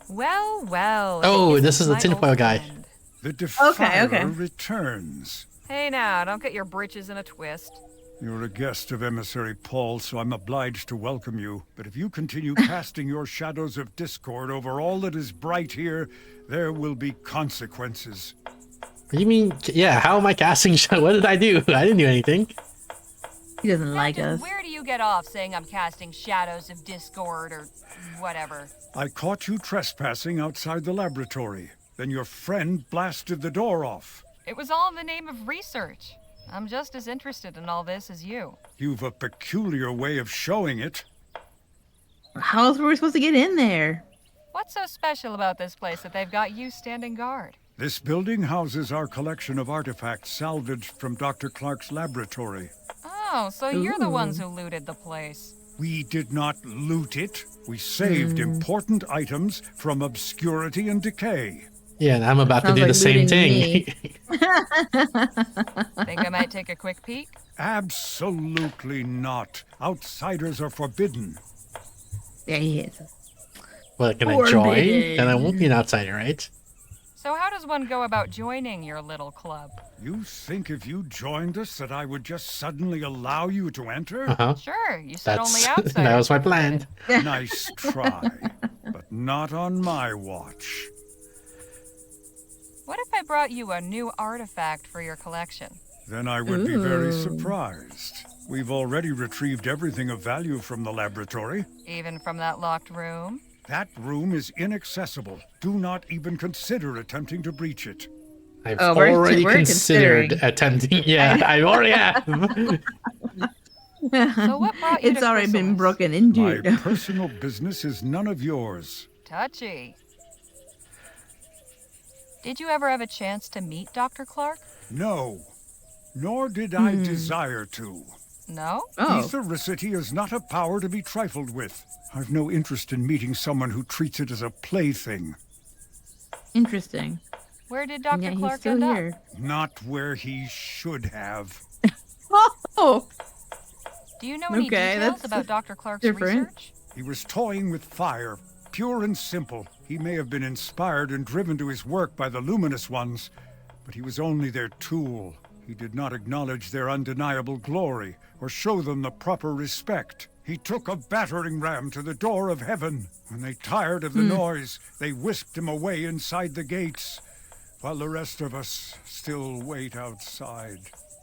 Well, well. Oh, if it this is isn't the my tinfoil old guy. friend. The Defiler okay. returns. Hey now, don't get your britches in a twist. You're a guest of Emissary Paul, so I'm obliged to welcome you. But if you continue casting your shadows of discord over all that is bright here, there will be consequences. What do you mean? Yeah, how am I casting shadow? What did I do? I didn't do anything. He doesn't like Captain, us. where do you get off saying I'm casting shadows of discord or whatever? I caught you trespassing outside the laboratory. Then your friend blasted the door off. It was all in the name of research. I'm just as interested in all this as you. You've a peculiar way of showing it. How else were we supposed to get in there? What's so special about this place that they've got you standing guard? This building houses our collection of artifacts salvaged from Dr. Clark's laboratory. Oh, so you're the ones who looted the place. We did not loot it. We saved important items from obscurity and decay. Yeah, and I'm about to Sounds do like the same looting thing. Think I might take a quick peek? Absolutely not. Outsiders are forbidden. There he is. Well, can I Forbidden. join? Then I won't be an outsider, right? So how does one go about joining your little club? You think if you joined us that I would just suddenly allow you to enter? Uh-huh. Sure, you said That's only outsiders. that was my plan. Nice try, but not on my watch. What if I brought you a new artifact for your collection? Then I would be very surprised. We've already retrieved everything of value from the laboratory. Even from that locked room? That room is inaccessible. Do not even consider attempting to breach it. I've we're already considering. considered attempting. Yeah, I already have. So what brought you It's to already been Chrysalis? broken into. My personal business is none of yours. Touchy. Did you ever have a chance to meet Dr. Clark? No, nor did I desire to. No? Oh, Ethericity is not a power to be trifled with. I've no interest in meeting someone who treats it as a plaything. interesting. Where did And Dr. yet he's Clark still end up? here. Not where he should have. Oh, Do you know any Okay, details that's about Dr. Clark's different. research? He was toying with fire, pure and simple. He may have been inspired and driven to his work by the luminous ones, but he was only their tool. He did not acknowledge their undeniable glory or show them the proper respect. He took a battering ram to the door of heaven. When they tired of the noise, they whisked him away inside the gates, while the rest of us still wait outside.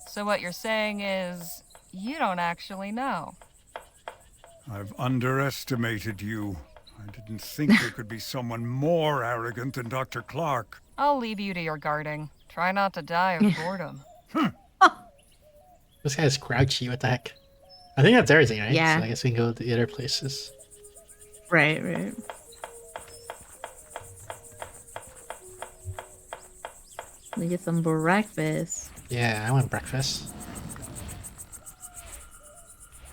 So what you're saying is, you don't actually know. I've underestimated you. I didn't think there could be someone more arrogant than Dr. Clark. I'll leave you to your guarding. Try not to die of boredom. This guy's grouchy. What the heck? I think that's everything, right? Yeah. So I guess we can go to the other places. right, right. Let me get some breakfast. Yeah, I want breakfast.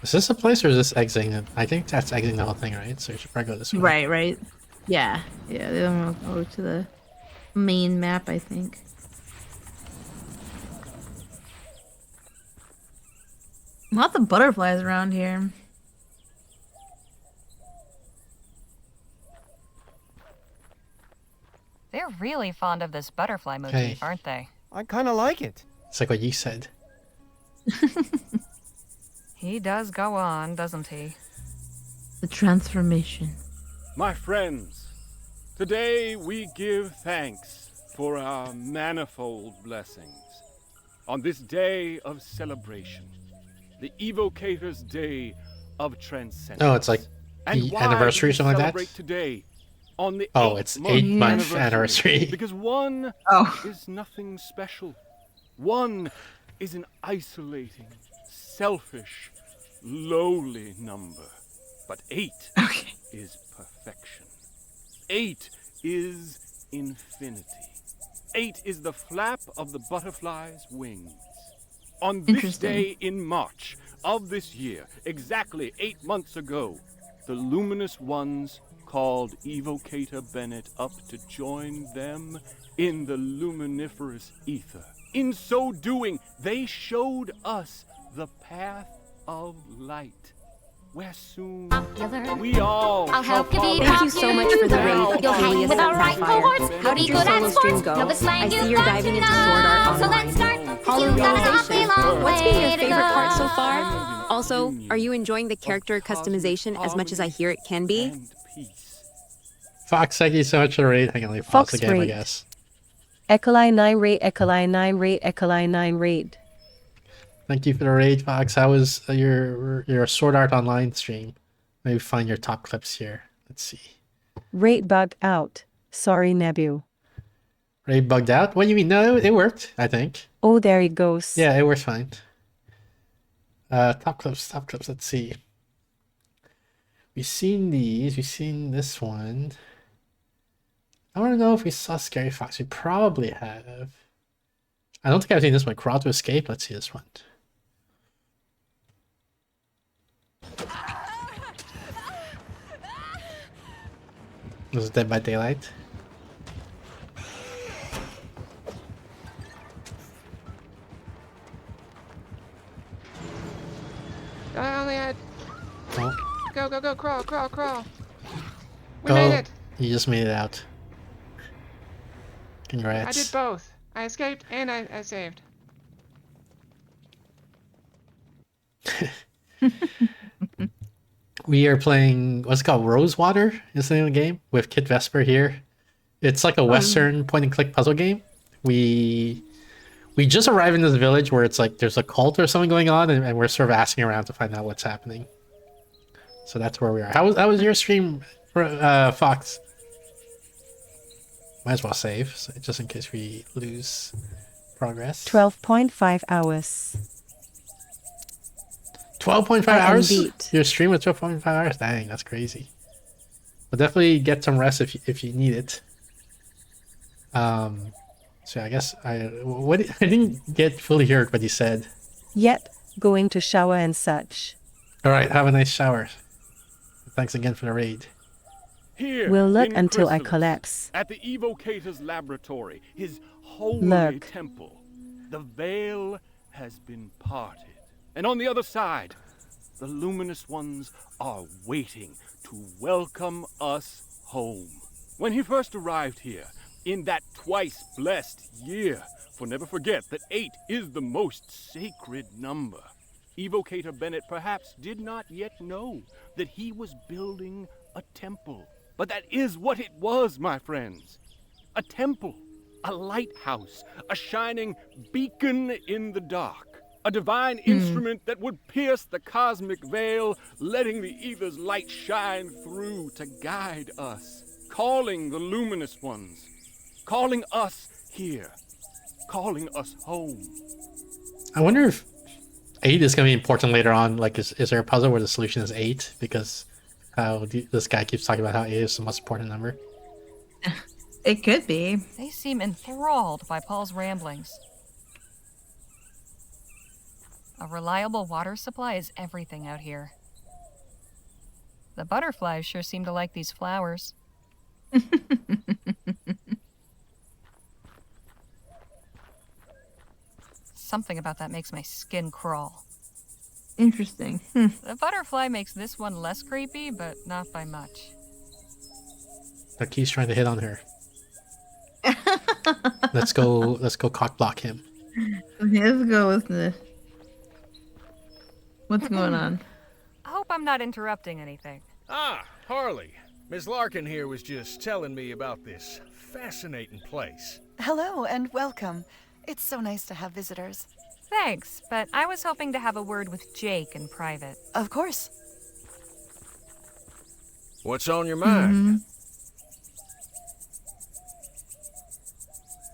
Is this a place or is this exiting? I think that's exiting the whole thing, right? So we should probably go this way. Right, right. Yeah, yeah. They don't want to go to the main map, I think. Lots of butterflies around here. They're really fond of this butterfly motif, Okay. aren't they? I kind of like it. It's like what you said. He does go on, doesn't he? The transformation. My friends, today we give thanks for our manifold blessings. On this day of celebration, the Evocator's Day of Transcendence. Oh, it's like And the why anniversary or do we something like celebrate that? today on the Oh, 8th it's month 8-month anniversary. Because one Oh. is nothing special. One is an isolating, selfish, lowly number. But 8 is perfection. 8 is infinity. 8 is the flap of the butterfly's wings. On this day in March of this year, exactly 8 months ago, the luminous ones called Evocator Bennett up to join them in the luminiferous ether. In so doing, they showed us the path of light, where soon we all I'll help you be Thank you so much for the raid, You'll hang Julius with and our right Sapphire. cohorts. How did your Be good solo at stream sports. go? Know the slang I see you've you're got diving to into Sword Art know. So Online. let's start. Hollow You've got an awfully realization. long What's been your way to favorite part so go. far? Also, are you enjoying the character customization as much as I hear it can be? Fox, thank you so much for the raid. Hang on, let me pause Fox the game, I raid. guess. Ecoline 9 rate, Ecoline 9 rate, Ecoline 9 rate. Thank you for the raid, Fox. How was your Sword Art Online stream? Maybe find your top clips here. Let's see. Rate bugged out. Sorry, Nebu. Raid bugged out? What do you mean? No, it worked, I think. Oh, there he goes. Yeah, it works fine. Top clips, let's see. We've seen these, we've seen this one. I want to know if we saw Scary Fox. We probably have. I don't think I've seen this one. Crawl to Escape. Let's see this one. This is Dead by Daylight. I only had... Oh. Go, crawl. We Oh, made it. you just made it out. Congrats. I did both. I escaped and I saved. We are playing, what's it called? Rosewater is the name of the game with Kit Vesper here. It's like a Western point and click puzzle game. We just arrived in this village where it's like there's a cult or something going on, and we're sort of asking around to find out what's happening. So that's where we are. How was your stream, Fox? Might as well save, so just in case we lose progress. 12.5 hours. 12.5 I am hours? beat. Your stream was 12.5 hours? Dang, that's crazy. But definitely get some rest if you need it. So I guess I didn't get fully hear what you said. Yet, going to shower and such. Alright, have a nice shower. Thanks again for the raid. Here, We'll look in until I Chrysalis, collapse. At the Evocator's laboratory, his holy Look. temple, the veil has been parted. And on the other side, the luminous ones are waiting to welcome us home. When he first arrived here, in that twice blessed year, for never forget that 8 is the most sacred number, Evocator Bennett perhaps did not yet know that he was building a temple. But that is what it was, my friends. A temple, a lighthouse, a shining beacon in the dark. A divine instrument that would pierce the cosmic veil, letting the ether's light shine through to guide us. Calling the luminous ones. Calling us here. Calling us home. I wonder if 8 is going to be important later on. Like, is there a puzzle where the solution is 8? Because this guy keeps talking about how 8 is the most important number. It could be. They seem enthralled by Paul's ramblings. A reliable water supply is everything out here. The butterflies sure seem to like these flowers. Something about that makes my skin crawl. Interesting. The butterfly makes this one less creepy, but not by much. But he's trying to hit on her. Let's go cock block him. Okay, let's go with this. What's going on? I hope I'm not interrupting anything. Ah, Harley. Miss Larkin here was just telling me about this fascinating place. Hello and welcome. It's so nice to have visitors. Thanks, but I was hoping to have a word with Jake in private. Of course. What's on your mind?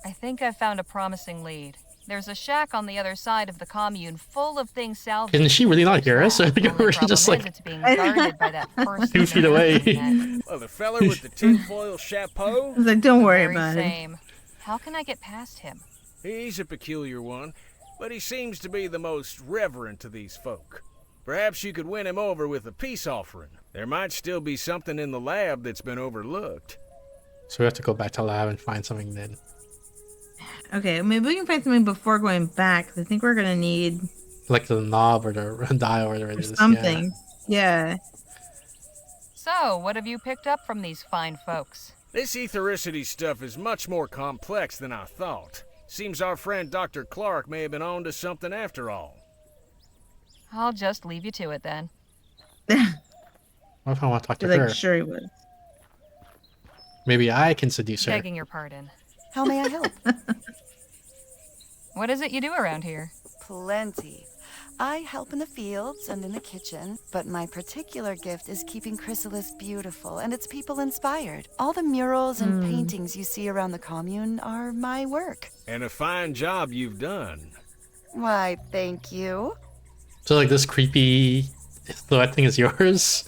I think I've found a promising lead. There's a shack on the other side of the commune full of things salvaged. Can she really not hear us? I think we're just like it's being guarded by that person 2 feet away. Well, the feller with the tinfoil chapeau? I was like, don't worry Very about same. How can I get past him? He's a peculiar one, but he seems to be the most reverent to these folk. Perhaps you could win him over with a peace offering. There might still be something in the lab that's been overlooked. So we have to go back to lab and find something then. it. Okay, maybe we can find something before going back. I think we're gonna need Like the knob or the dial or whatever it is. something. Yeah. So, what have you picked up from these fine folks? This ethericity stuff is much more complex than I thought. Seems our friend Dr. Clark may have been on to something after all. I'll just leave you to it then. What if I want to talk to Like, her? sure he would. Maybe I can seduce her. Begging your pardon. How may I help? What is it you do around here? Plenty. I help in the fields and in the kitchen, but my particular gift is keeping Chrysalis beautiful and its people inspired. All the murals and paintings you see around the commune are my work. And a fine job you've done. Why, thank you. So like this creepy silhouette thing is yours?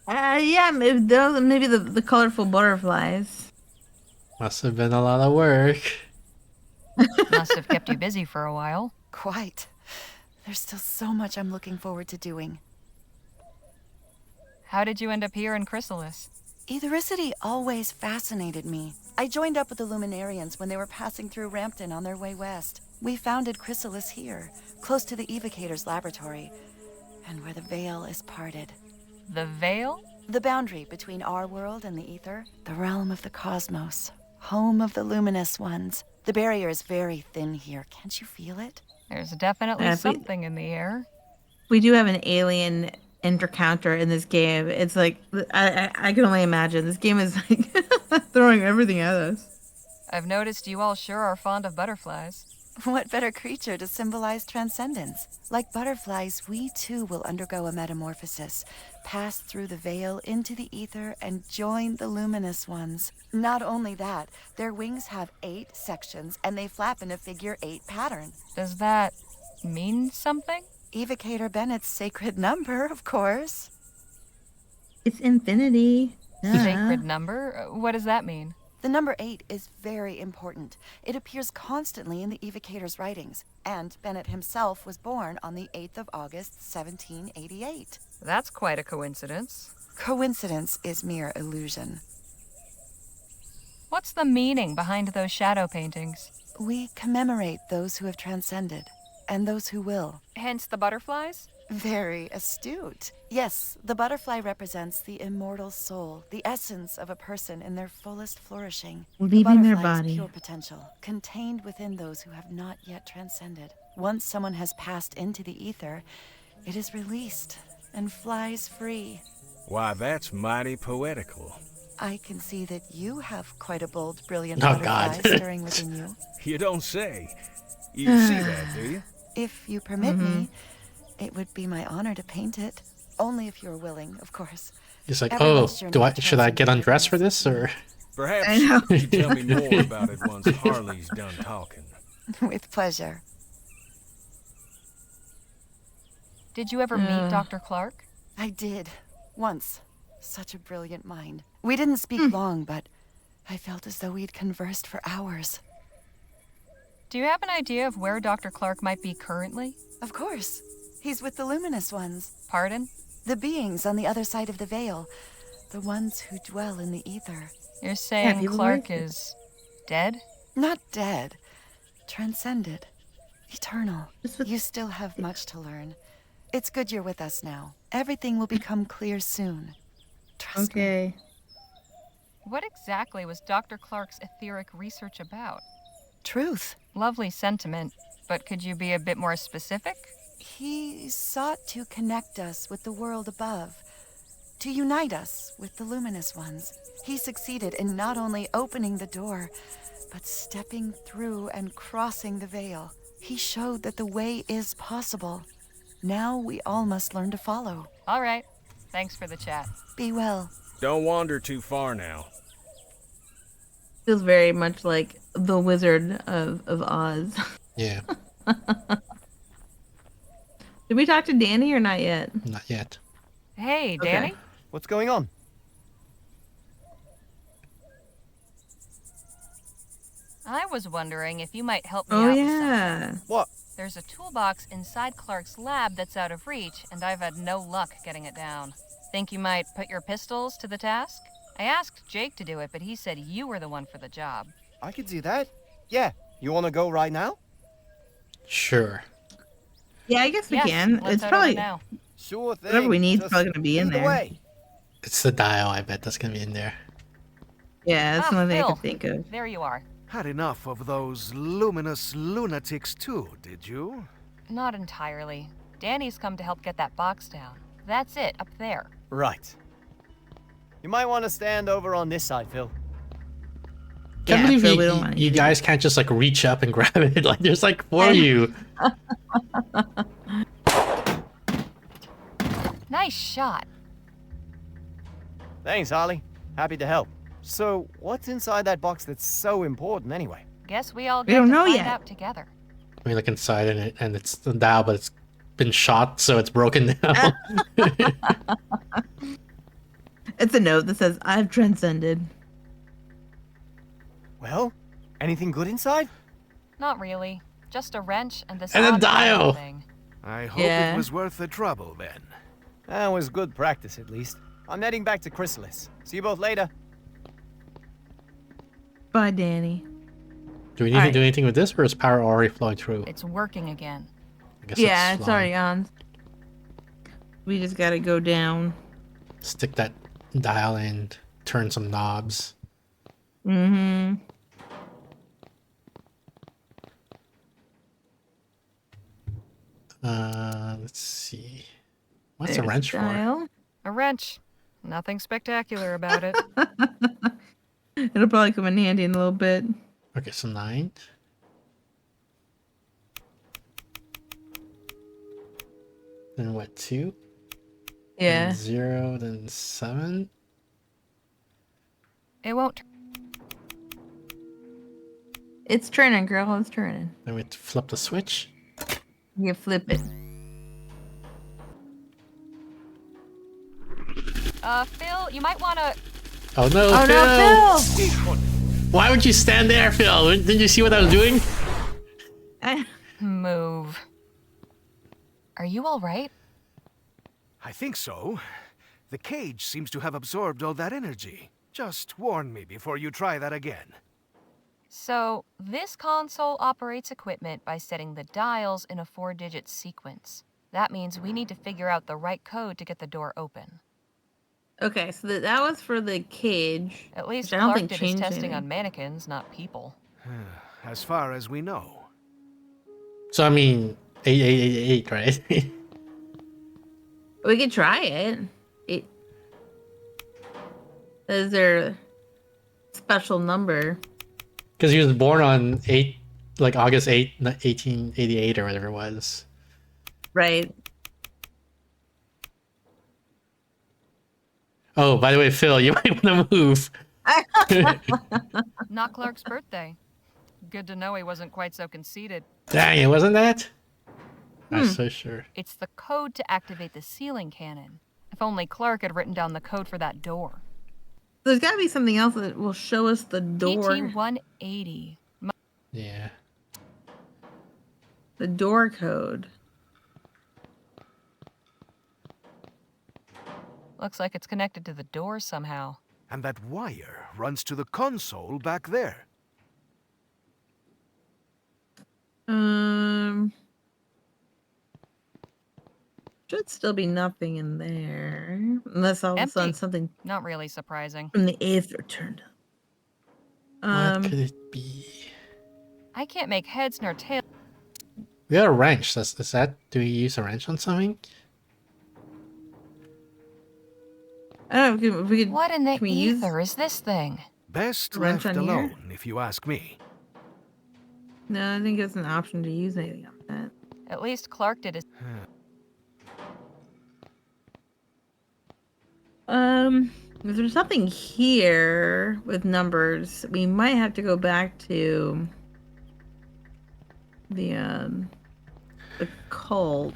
Yeah, maybe the colorful butterflies. Must have been a lot of work. Must have kept you busy for a while. Quite. There's still so much I'm looking forward to doing. How did you end up here in Chrysalis? Ethericity always fascinated me. I joined up with the Luminarians when they were passing through Rampton on their way west. We founded Chrysalis here, close to the Evocator's laboratory, and where the veil is parted. The veil? The boundary between our world and the ether, the realm of the cosmos, home of the luminous ones. The barrier is very thin here. Can't you feel it? There's definitely something in the air. We do have an alien encounter in this game. It's like, I can only imagine. This game is like throwing everything at us. I've noticed you all sure are fond of butterflies. What better creature to symbolize transcendence? Like butterflies, we too will undergo a metamorphosis, pass through the veil into the ether, and join the luminous ones. Not only that, their wings have 8 sections, and they flap in a figure 8 pattern. Does that mean something? Evocator Bennett's sacred number, of course. It's infinity. Sacred number? What does that mean? The number 8 is very important. It appears constantly in the Evocator's writings, and Bennett himself was born on the 8th of August, 1788. That's quite a coincidence. Coincidence is mere illusion. What's the meaning behind those shadow paintings? We commemorate those who have transcended, and those who will. Hence the butterflies? Very astute. Yes, the butterfly represents the immortal soul, the essence of a person in their fullest flourishing. Leaving their butterfly is body. pure potential, contained within those who have not yet transcended. Once someone has passed into the ether, it is released and flies free. Why, that's mighty poetical. I can see that you have quite a bold, brilliant Oh, butterfly God. stirring within you. You don't say. You see that, do you? If you permit me, it would be my honor to paint it. Only if you're willing, of course. He's like, Everyone's oh, journey should I to get undressed for this or? Perhaps you can tell me more about it once Harley's done talking. With pleasure. Did you ever meet Dr. Clark? I did. Once. Such a brilliant mind. We didn't speak long, but I felt as though we'd conversed for hours. Do you have an idea of where Dr. Clark might be currently? Of course. He's with the luminous ones. Pardon? The beings on the other side of the veil. The ones who dwell in the ether. You're saying people Clark like it. is dead? Not dead. Transcended. Eternal. You still have much to learn. It's good you're with us now. Everything will become clear soon. Trust me. Okay. What exactly was Dr. Clark's etheric research about? Truth. Lovely sentiment, but could you be a bit more specific? He sought to connect us with the world above, to unite us with the luminous ones. He succeeded in not only opening the door, but stepping through and crossing the veil. He showed that the way is possible. Now we all must learn to follow. All right. Thanks for the chat. Be well. Don't wander too far now. Feels very much like the Wizard of Oz. Yeah, Did we talk to Danny or not yet? not yet. Hey, Danny? Okay. What's going on? I was wondering if you might help me Oh out with yeah. something. What? There's a toolbox inside Clark's lab that's out of reach, and I've had no luck getting it down. Think you might put your pistols to the task? I asked Jake to do it, but he said you were the one for the job. I could do that. Yeah. You want to go right now? Sure. Yeah, I guess we Yes, can. let's It's head probably over now. Sure thing. whatever we need is Just probably gonna be in lead the there. way. It's the dial, I bet that's gonna be in there. Yeah, that's the only thing I Phil. could think of. There you are. Had enough of those luminous lunatics too, did you? Not entirely. Danny's come to help get that box down. That's it, up there. Right. You might want to stand over on this side, Phil. Can't Yeah, believe Phil, you, we don't want you guys can't just like reach up and grab it. Like there's like four of you. Nice shot. Thanks, Harley. Happy to help. So, what's inside that box that's so important anyway? Guess we all We get don't to know find yet. out together. We look inside and it's the dial, but it's been shot, so it's broken now. It's a note that says, "I've transcended." Well, anything good inside? Not really. Just a wrench and this And a odd dial. thing. I hope Yeah. it was worth the trouble then. That was good practice, at least. I'm heading back to Chrysalis. See you both later. Bye, Danny. Do we need to Alright. do anything with this, or is power already flowing through? It's working again. I guess Yeah, it's flowing. already on. We just gotta go down. Stick that dial in, turn some knobs. Mm-hmm. Let's see. What's There's a wrench for? dial. A wrench. Nothing spectacular about it. It'll probably come in handy in a little bit. Okay, so 9. Then what, 2? Yeah. Then 0, then 7. It won't. It's turning, girl. It's turning. Then we have to flip the switch. You flip it. Phil, you might want to. Oh no, Oh Phil! no, Phil! Why would you stand there, Phil? Didn't you see what I was doing? Move. Are you all right? I think so. The cage seems to have absorbed all that energy. Just warn me before you try that again. So, this console operates equipment by setting the dials in a 4-digit sequence. That means we need to figure out the right code to get the door open. Okay, so that was for the cage. At least which I don't Clark think did his changed testing anything. on mannequins, not people. As far as we know. So I mean, 8888, right? We could try it. Is there a special number? Because he was born on August 8, 1888 or whatever it was. Right. Oh, by the way, Phil, you might want to move. Not Clark's birthday. Good to know he wasn't quite so conceited. Dang, it wasn't that? I'm so sure. It's the code to activate the ceiling cannon. If only Clark had written down the code for that door. There's got to be something else that will show us the door. PT-180. Yeah. The door code. Looks like it's connected to the door somehow. And that wire runs to the console back there. Should still be nothing in there. Unless all of a sudden Empty. something Not really surprising. from the aether turned up. What could it be? I can't make heads nor tails. We got a wrench. Is that? Do we use a wrench on something? I don't know if we could. What in the can we use ether is this thing? Best a wrench left on here? alone, if you ask me. No, I think it's an option to use anything on that. At least Clark did his. If there's something here with numbers, we might have to go back to the cult.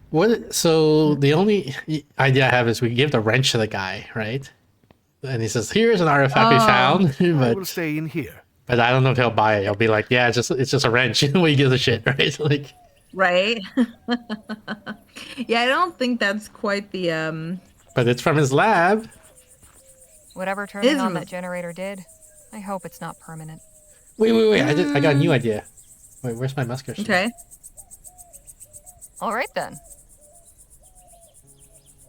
What? So the only idea I have is we give the wrench to the guy, right? And he says, "Here's an artifact we found," I will stay in here. but I don't know if he'll buy it. He'll be like, "Yeah, it's just a wrench." We give a shit, right? Like, Right? Yeah, I don't think that's quite the but it's from his lab. Whatever turning on that generator did, I hope it's not permanent. Wait! I got a new idea. Wait, where's my musket? Okay. All right then.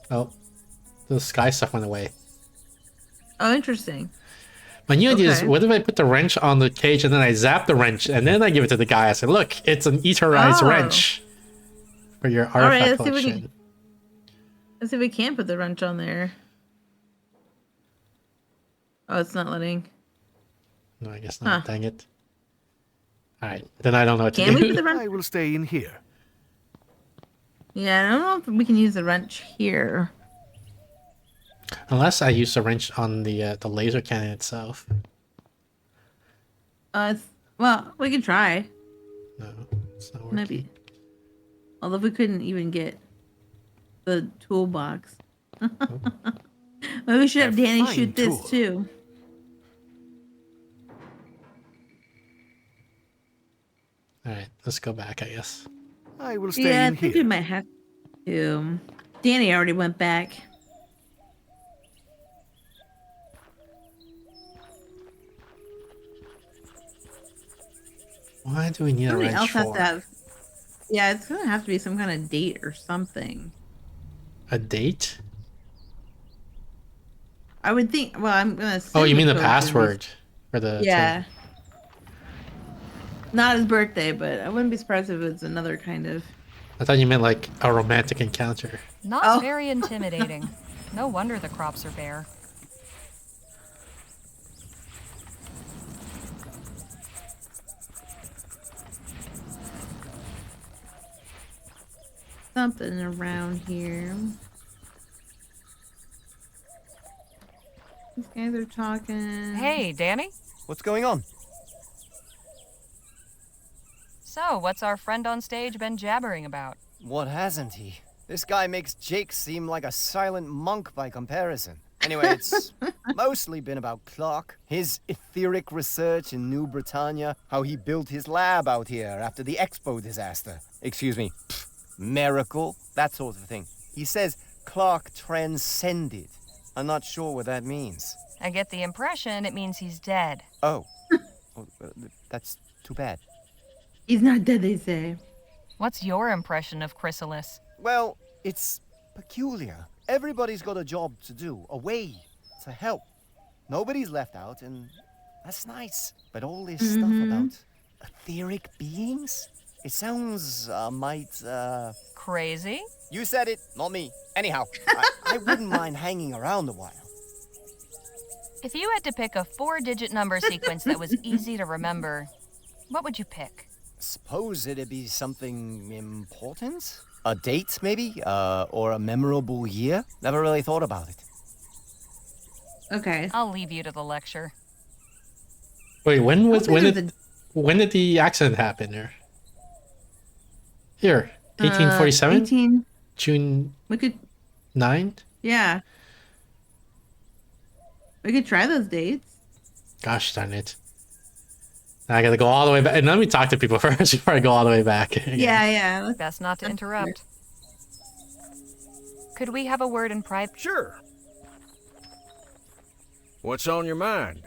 Oh, the sky stuff went away. Oh, interesting. My new idea is, Okay. what if I put the wrench on the cage and then I zap the wrench and then I give it to the guy? I say, look, it's an etherized Oh. wrench for your artifact All right, let's see if we collection. can. Let's see if we can put the wrench on there. Oh, it's not letting. No, I guess not. Dang it. All right, then I don't know what to Can we do. put the wrench? I will stay in here. Yeah, I don't know if we can use the wrench here. Unless I use the wrench on the laser cannon itself. Well, we can try. No, it's not working. Maybe. Although we couldn't even get the toolbox. Maybe we should have Danny fine shoot this tool. too. All right, let's go back, I guess. I will stay Yeah, I in think here. we might have to. Danny already went back. Why do we need a Somebody wrench else has for? to have. Yeah, it's gonna have to be some kind of date or something. A date? I would think. Well, I'm gonna. Oh, you mean the code is- password for the Yeah. thing. Not his birthday, but I wouldn't be surprised if it's another kind of. I thought you meant like a romantic encounter. Not Oh. very intimidating. No wonder the crops are bare. Something around here. These guys are talking. Hey, Danny? What's going on? So, what's our friend on stage been jabbering about? What hasn't he? This guy makes Jake seem like a silent monk by comparison. Anyway, it's mostly been about Clark, his etheric research in New Britannia, how he built his lab out here after the Expo disaster. Excuse me, miracle, that sort of thing. He says Clark transcended. I'm not sure what that means. I get the impression it means he's dead. Oh, that's too bad. He's not dead, they say. What's your impression of Chrysalis? Well, it's peculiar. Everybody's got a job to do, a way to help. Nobody's left out, and that's nice. But all this stuff about etheric beings? It sounds, Crazy? You said it, not me. Anyhow, I wouldn't mind hanging around a while. If you had to pick a 4-digit number sequence that was easy to remember, what would you pick? Suppose it'd be something important? A date, maybe? Or a memorable year? Never really thought about it. Okay. I'll leave you to the lecture. Wait, when there's did the accident happen? Or here, 1847, 18. June We could. 9th. Yeah. We could try those dates. Gosh darn it! Now I gotta go all the way back, and let me talk to people first before I go all the way back. again. Yeah. Best not to interrupt. Could we have a word in private? Sure. What's on your mind?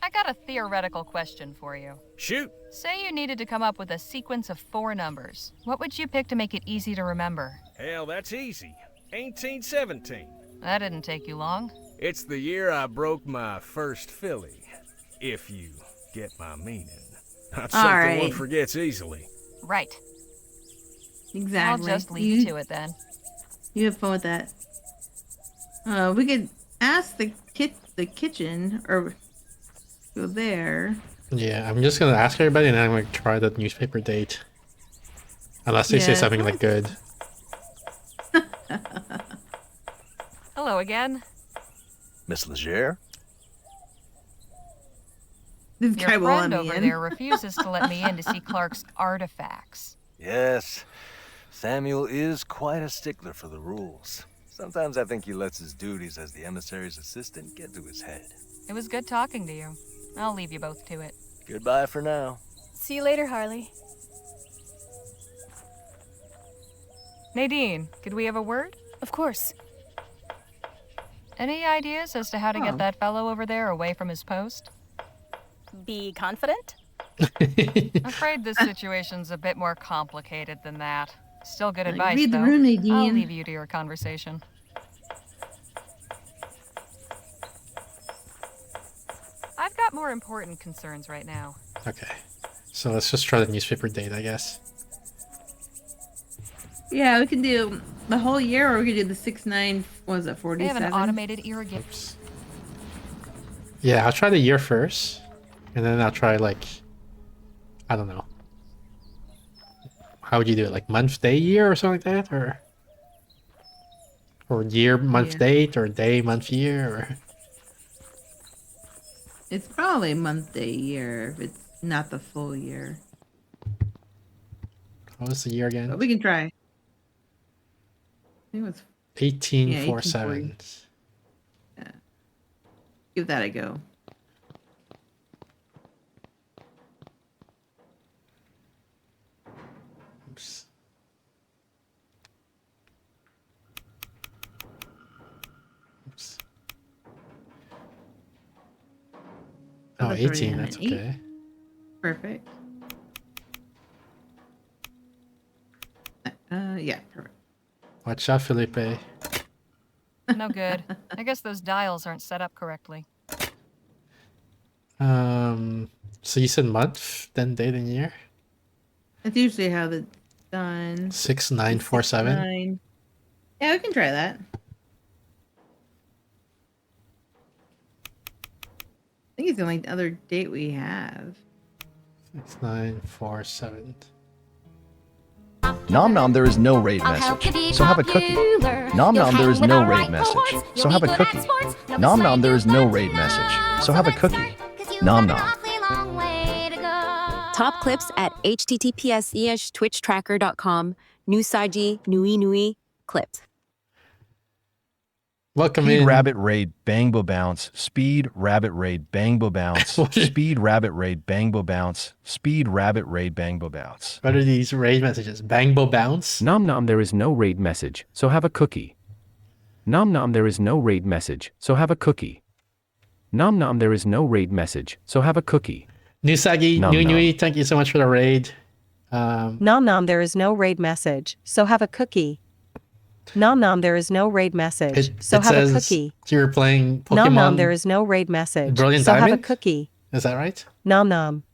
I got a theoretical question for you. Shoot. Say you needed to come up with a sequence of 4 numbers. What would you pick to make it easy to remember? Hell, that's easy. 1817. That didn't take you long. It's the year I broke my first filly. If you get my meaning. Not something one forgets easily. Right. Exactly. I'll just leave you to it then. You have fun with that. We could ask the kitchen or go there. Yeah, I'm just gonna ask everybody and then I'm gonna try that newspaper date. Unless they say something like good. Hello again. Miss Legere? This Your guy will friend let me over in. there refuses to let me in to see Clark's artifacts. Yes. Samuel is quite a stickler for the rules. Sometimes I think he lets his duties as the emissary's assistant get to his head. It was good talking to you. I'll leave you both to it. Goodbye for now. See you later, Harley. Nadine, could we have a word? Of course. Any ideas as to how to get that fellow over there away from his post? Be confident? I'm afraid this situation's a bit more complicated than that. Still good advice, read the though. room, Nadine. I'll leave you to your conversation. I've got more important concerns right now. Okay. So let's just try the newspaper date, I guess. Yeah, we can do the whole year, or we could do the 6-9. Was it They 47? have an automated irrigation. Yeah, I'll try the year first. And then I'll try, like, I don't know. How would you do it? Like month, day, year, or something like that? Or year, month, date, or day, month, year, or... It's probably month, day, year if it's not the full year. What was the year again? But we can try. I think it was 1847. Yeah. Give that a go. Oops. Oops. Oh, that's already 18, on that's an 8. okay. Perfect. Yeah, perfect. Watch out, Felipe. No good. I guess those dials aren't set up correctly. So you said month, then date and year? That's usually how it's done. 6947? 9. Yeah, we can try that. I think it's the only other date we have. 6947. Nom nom, there is no raid message, so have a cookie. Nom nom, there is no raid message, so have a cookie. Nom nom, there is no raid message, so have a cookie. Nom nom. Top clips at https://twitchtracker.com. Nusaji nui nui clips. Welcome Speed in. rabbit raid bangbo bounce. Speed rabbit raid bangbo bounce. Speed rabbit raid bangbo bounce. Speed rabbit raid bangbo bounce. What are these raid messages? Bangbo bounce? Nom nom, there is no raid message, so have a cookie. Nom nom, there is no raid message, so have a cookie. Nom nom, there is no raid message, so have a cookie. Nusagi, Nom Nui nom. Nui, thank you so much for the raid. Nom nom, there is no raid message, so have a cookie. Nom nom, there is no raid message, so have a cookie. You were playing Pokemon. Nom nom, there is no raid message, Brilliant so have a Diamond? cookie. Is that right? Nom nom.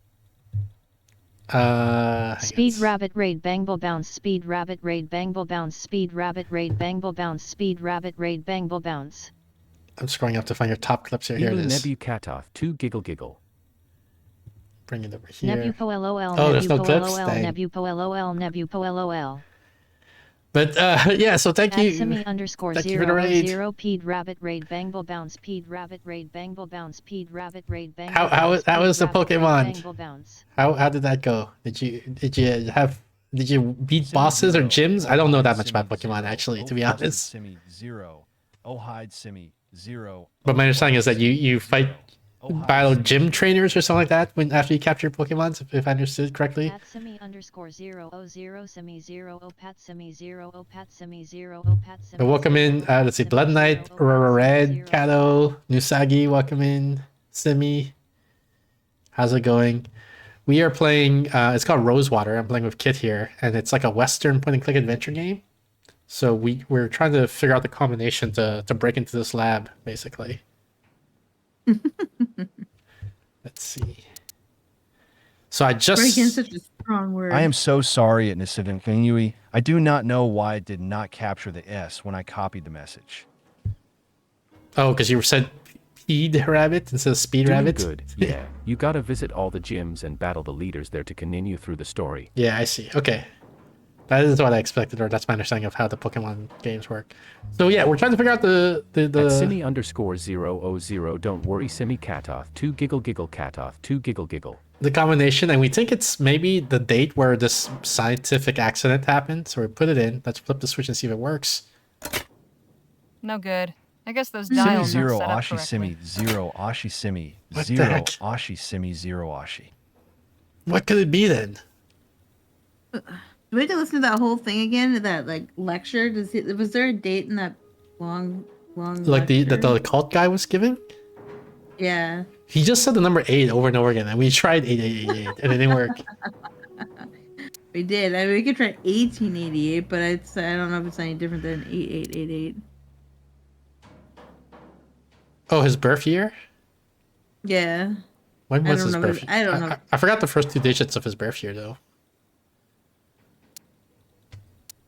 Speed rabbit raid bangbo bounce. Speed rabbit raid bangbo bounce. Speed rabbit raid bangbo bounce. Speed rabbit raid bangbo bounce. I'm scrolling up to find your top clips here. Here it Ilu is. nebu katoth 2 giggle giggle. Bring it over here. Nebupo lol. Oh, there's no Nebupo clips? lol. Dang. Nebupo lol. Nebupo lol. But yeah, so thank you. Simi underscore Thank you for the raid. 0 Peed rabbit raid bangbo bounce. Peed rabbit raid bangbo bounce. Peed rabbit raid bangbo How bounce. how was the Peed rabbit raid Pokemon? bangbo bounce. How did that go? Did you beat bosses or gyms? I don't know that much about Pokemon actually, to be honest. Simi 0. Ohide Simi 0. But my understanding is that you fight battle gym trainers or something like that when after you capture Pokemon, if I understood correctly. Pat Simi underscore 0 Simi 0 Pat Simi 0 Pat Simi 0 Pat Simi. But welcome in. Let's see, Blood Knight, Aurora Red, Kato, Nusagi, welcome in, Simi. How's it going? We are playing, it's called Rosewater. I'm playing with Kit here, and it's like a Western point-and-click adventure game. So we're trying to figure out the combination to break into this lab, basically. Let's see. So I just... Break-in such a strong word. I am so sorry, Nisivinkanui. I do not know why I did not capture the S when I copied the message. Oh, because you said Speed Rabbit instead of Speed Doing Rabbit? good, yeah. You gotta visit all the gyms and battle the leaders there to continue through the story. Yeah, I see. Okay. That is what I expected, or that's my understanding of how the Pokemon games work. So yeah, we're trying to figure out the... At Simi_000, don't worry, Simi Katoth, 2 giggle giggle Katoth, 2 giggle giggle. The combination, and we think it's maybe the date where this scientific accident happened. So we put it in. Let's flip the switch and see if it works. No good. I guess those Simi dials aren't 0 set up Ashi correctly. Simi 0 Ashi Simi What the 0 heck? Ashi Simi 0 Ashi. What could it be then? Do we have to listen to that whole thing again? That like lecture? Was there a date in that long Like lecture? that the cult guy was giving? Yeah. He just said the number 8 over and over again, and we tried 8888, and it didn't work. We did. I mean, we could try 1888, but I don't know if it's any different than 8888. Oh, his birth year? Yeah. When I was don't his know birth? I don't know. I forgot the first 2 digits of his birth year though,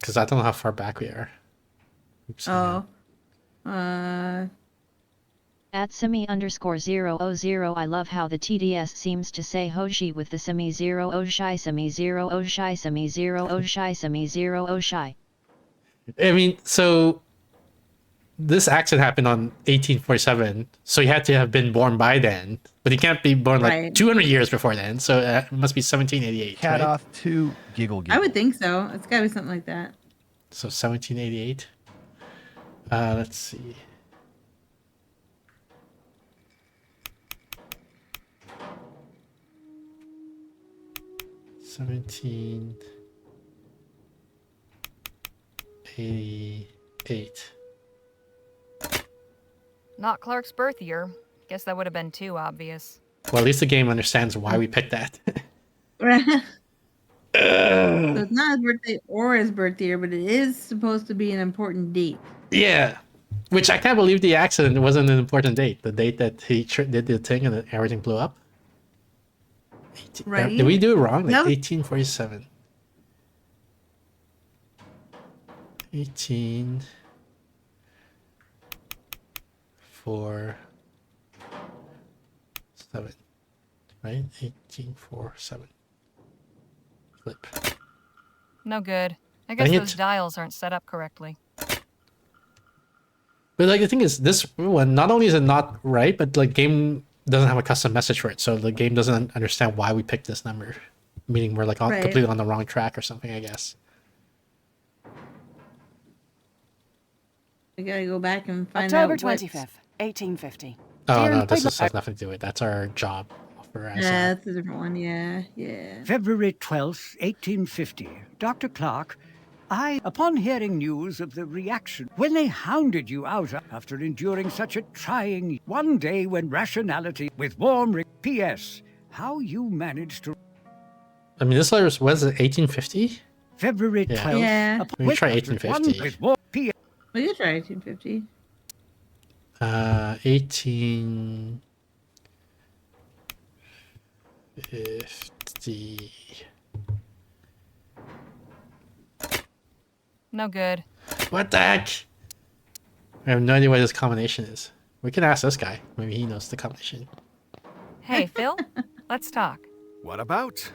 because I don't know how far back we are. Oops, Oh. At Simi_000, I love how the TDS seems to say Hoshi with the Simi 0 Oshai Simi 0 Oshai Simi 0 Oshai Simi 0 Oshai. I mean, so this accident happened on 1847, so he had to have been born by then, but he can't be born like Right. 200 years before then, so it must be 1788. Cat right? off 2 giggle giggle. I would think so. It's gotta be something like that. So 1788. Let's see. $17.88. Not Clark's birth year. Guess that would have been too obvious. Well, at least the game understands why we picked that. Right. So it's not his birthday or his birth year, but it is supposed to be an important date. Yeah. Which I can't believe the accident wasn't an important date. The date that he did the thing and everything blew up. Right. Did we do it wrong? Like No. 1847. 1847. Right? 1847. Flip. No good. I guess Dang those it. dials aren't set up correctly. But like the thing is, this one not only is it not right, but like game doesn't have a custom message for it, so the game doesn't understand why we picked this number. Meaning we're like Right. completely on the wrong track or something, I guess. We gotta go back and find October out what... 25th, 1850. Oh Dear no, this Lloyd- has nothing to do with it. That's our job for us. Yeah, that's a different one. Yeah, yeah. February 12th, 1850. Dr. Clark, upon hearing news of the reaction, when they hounded you out after enduring such a trying one day when rationality with warm P.S. How you managed to... I mean, this letter was it 1850? February Yeah. 12th. Yeah. We can try after one 1850. with warm P.S. We could try 1850. 1850. No good. What the heck? I have no idea what this combination is. We can ask this guy. Maybe he knows the combination. Hey, Phil, let's talk. What about?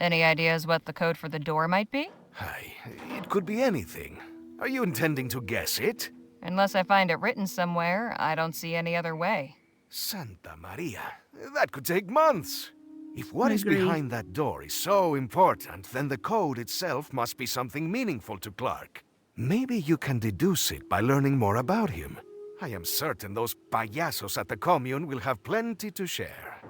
Any ideas what the code for the door might be? Hey, it could be anything. Are you intending to guess it? Unless I find it written somewhere, I don't see any other way. Santa Maria, that could take months. If what I is agree. behind that door is so important, then the code itself must be something meaningful to Clark. Maybe you can deduce it by learning more about him. I am certain those payasos at the commune will have plenty to share.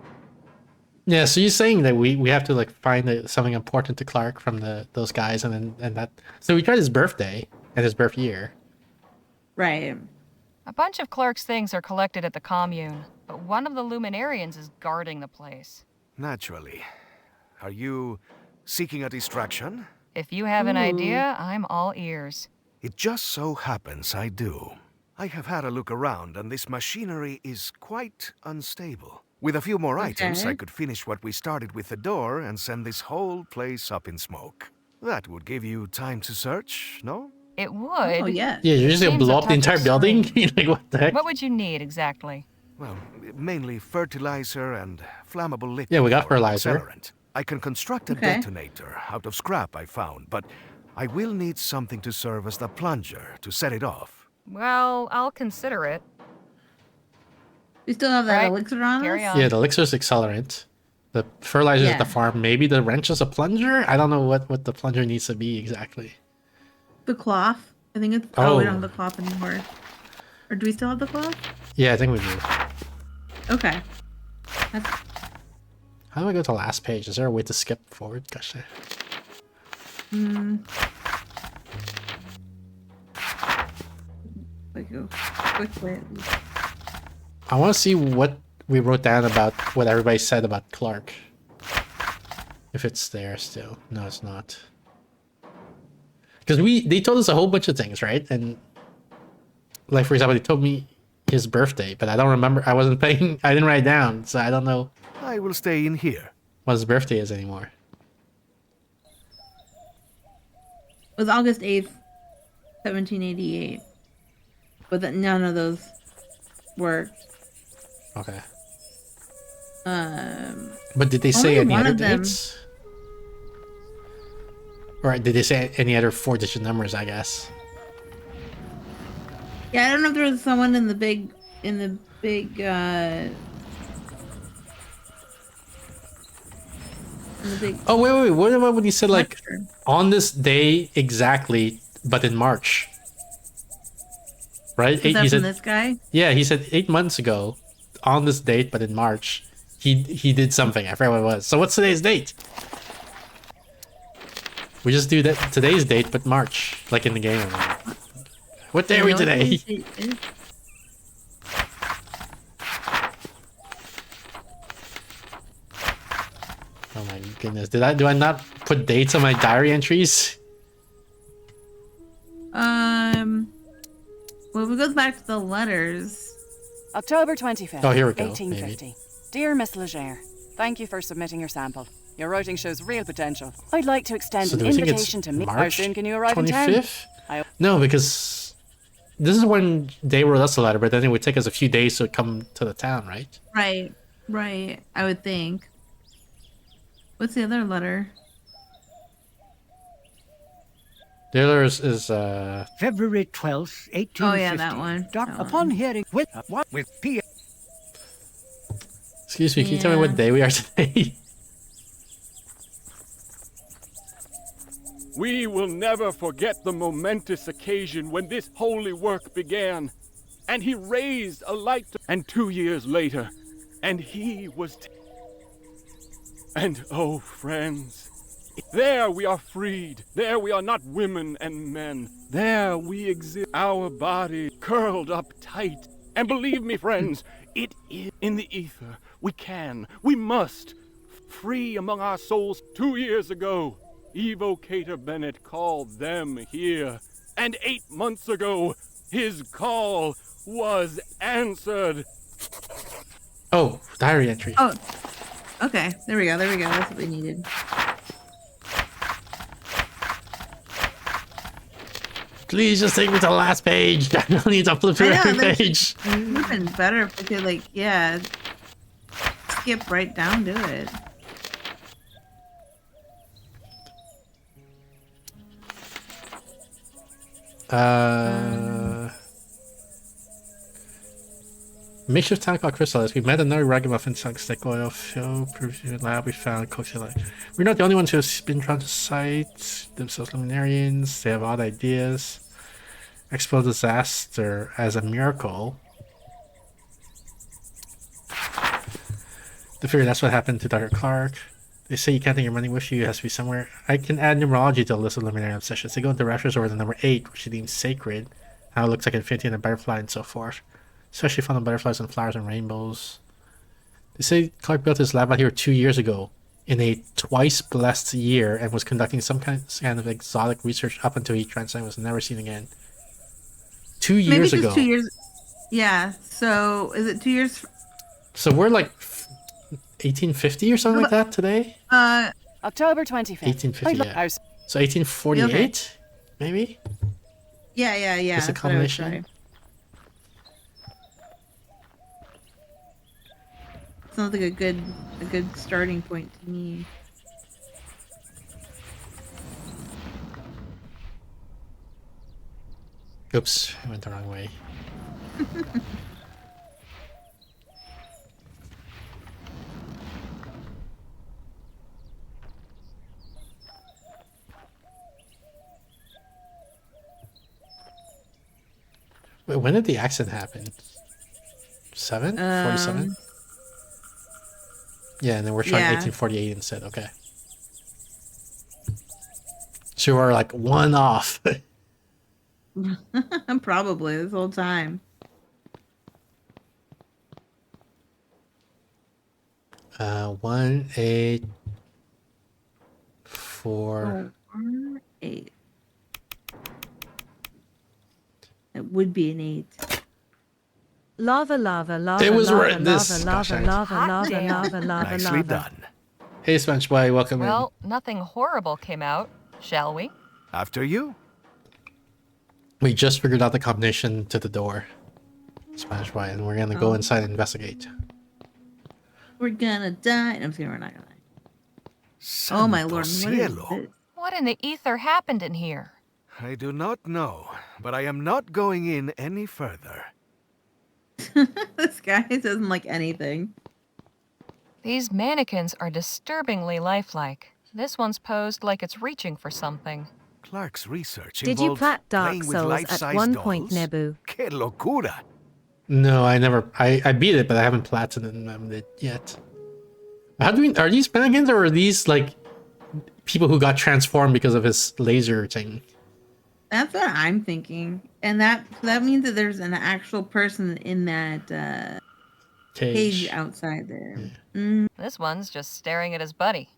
Yeah, so you're saying that we have to like find something important to Clark from those guys, and that. So we tried his birthday and his birth year. Right. A bunch of Clark's things are collected at the commune. but one of the Luminarians is guarding the place. Naturally. Are you seeking a distraction? If you have an idea, I'm all ears. It just so happens I do. I have had a look around, and this machinery is quite unstable. With a few more items, I could finish what we started with the door and send this whole place up in smoke. That would give you time to search, no? It would. Oh, yeah. Yeah, you're just gonna Seems blow a up the touch entire building? Like, what the heck? What would you need exactly? Well, mainly fertilizer and flammable liquid. Yeah, we got or fertilizer. accelerant. I can construct a detonator out of scrap I found, but I will need something to serve as the plunger to set it off. Well, I'll consider it. We still have that Right. elixir on Carry us? on. Yeah, the elixir's accelerant. The fertilizer's at the Yeah. farm. Maybe the wrench is a plunger? I don't know what the plunger needs to be exactly. The cloth. I think it's... Oh, we don't Oh. have the cloth anymore. Or do we still have the cloth? Yeah, I think we do. Okay. That's... How do I go to the last page? Is there a way to skip forward? Gosh. Like a quick way. I want to see what we wrote down about what everybody said about Clark. If it's there still. No, it's not. Because they told us a whole bunch of things, right? And like, for example, they told me his birthday, but I don't remember. I wasn't paying. I didn't write it down, so I don't know I will stay in here. what his birthday is anymore. It was August 8th, 1788. But none of those worked. Okay. But did they say only any one other of them- dates? Or did they say any other 4-digit numbers, I guess? Yeah, I don't know if there was someone in the big Oh, wait. What about when he said, like, on this day exactly, but in March? Right? Was that he from said, this guy? Yeah, he said 8 months ago, on this date, but in March, he did something. I forgot what it was. So what's today's date? We just do that today's date, but March, like in the game. What day are we today? Oh my goodness! Do I not put dates on my diary entries? Well, if it goes back to the letters. October 25th, Oh, here we go, 1850. Dear Miss Leger, thank you for submitting your sample. Your writing shows real potential. I'd like to extend So an do we think invitation it's to meet. How March soon can you arrive in town? 25th? No, because this is when they wrote us a letter, but then it would take us a few days to come to the town, right? Right. I would think. What's the other letter? The other is February 12th, 1850. Oh, yeah, that one. Upon hearing with P. Excuse me, can you tell me what day we are today? We will never forget the momentous occasion when this holy work began. And he raised a light, and 2 years later, and he was... And oh, friends, there we are freed. There we are not women and men. There we exist, our body curled up tight. And believe me, friends, it is in the ether. We must, free among our souls. 2 years ago, Evocator Bennett called them here. And 8 months ago, his call was answered. Oh, diary entry. Oh, okay. There we go. That's what we needed. Please just take me to the last page. I don't need to flip through every page. It would have been better if we could, skip right down to it. Makeshift town called Chrysalis. We met another ragamuffin stick oil fill preview lab. We found Coachella. We're not the only ones who have been drawn to sites. Themselves luminarians. They have odd ideas. Expo disaster as a miracle. They figure that's what happened to Dr. Clark. They say you can't take your money with you. It has to be somewhere. I can add numerology to a list of luminary obsessions. They go into raptures over the number 8, which he deems sacred. How it looks like infinity and a butterfly and so forth. Especially found on butterflies and flowers and rainbows. They say Clark built his lab out here 2 years ago in a twice blessed year and was conducting some kind of exotic research up until he transcended, was never seen again. 2 years Maybe ago. just 2 years. Yeah. So is it 2 years? So we're like 1850 or something like that today? October 25th. 1850, yeah. So 1848, Okay. maybe? Yeah. Is the that's what I would combination? say. Sounds like a good starting point to me. Oops, I went the wrong way. Wait, when did the accident happen? 47? Yeah, and then we're showing Yeah. 1848 instead. Okay. So we're like one off. Probably this whole time. 1, 8, 4. 8. It would be an 8. Lava, lava, lava, It was lava, right- this- lava, gosh, lava, I- lava, Hot lava, damn. lava, lava, Nicely lava. done. Hey, Sponge Boy, welcome Well, nothing horrible came out, shall we? After you. in. We just figured out the combination to the door. Sponge Boy, and we're gonna go Oh. inside and investigate. We're gonna die. I'm saying we're not gonna die. Oh my lord! What is cielo. this? What in the ether happened in here? I do not know, but I am not going in any further. This guy doesn't like anything. These mannequins are disturbingly lifelike. This one's posed like it's reaching for something. Clark's research Did you involved plat Dark playing with Souls at life-size one dolls. point, Nebu? Que locura! No, I never. I beat it, but I haven't platinumed it yet. How do we? Are these mannequins or are these like people who got transformed because of his laser thing? That's what I'm thinking, and that means that there's an actual person in that cage outside there. Mm. This one's just staring at his buddy.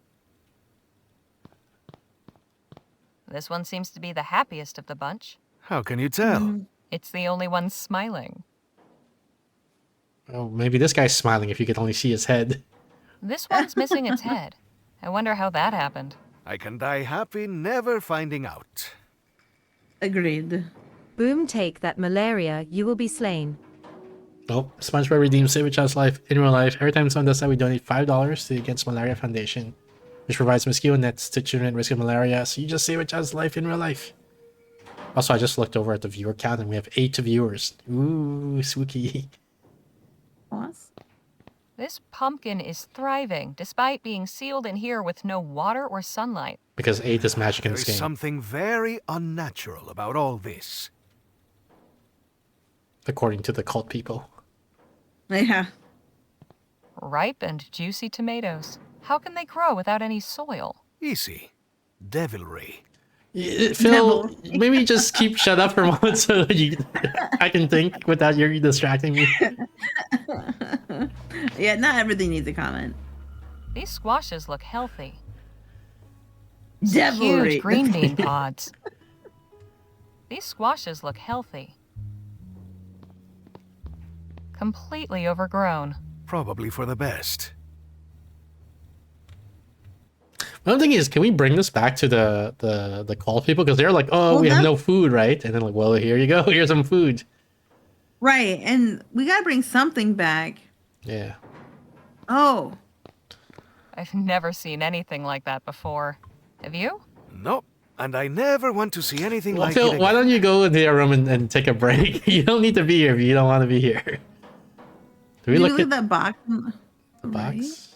This one seems to be the happiest of the bunch. How can you tell? It's the only one smiling. Oh, maybe this guy's smiling if you could only see his head. This one's missing its head. I wonder how that happened. I can die happy never finding out. Agreed. Boom, take that malaria, you will be slain. Nope. SpongeBob redeems Save a Child's Life in real life. Every time someone does that, we donate $5 to the Against Malaria Foundation, which provides mosquito nets to children at risk of malaria. So you just save a child's life in real life. Also, I just looked over at the viewer count and we have 8 viewers. Ooh, spooky. This pumpkin is thriving, despite being sealed in here with no water or sunlight. Because 8 is magic in There this is game. something very unnatural about all this. According to the cult people. Yeah. Ripe and juicy tomatoes. How can they grow without any soil? Easy. Devilry. Phil, maybe just keep shut up for a moment so that I can think without you distracting me. Yeah, not everything needs a comment. These squashes look healthy. Devilry. Huge green bean pods. These squashes look healthy. Completely overgrown. Probably for the best. One thing is, can we bring this back to the cult people? Because they're like, oh, Well, we have that- no food, right? And then like, well, here you go. Here's some food. Right, and we gotta bring something back. Yeah. Oh. I've never seen anything like that before. Have you? Nope. And I never want to see anything Well, like Phil, it why again. don't you go into your room and take a break? You don't need to be here if you don't want to be here. Do we Did you look at that box? the box?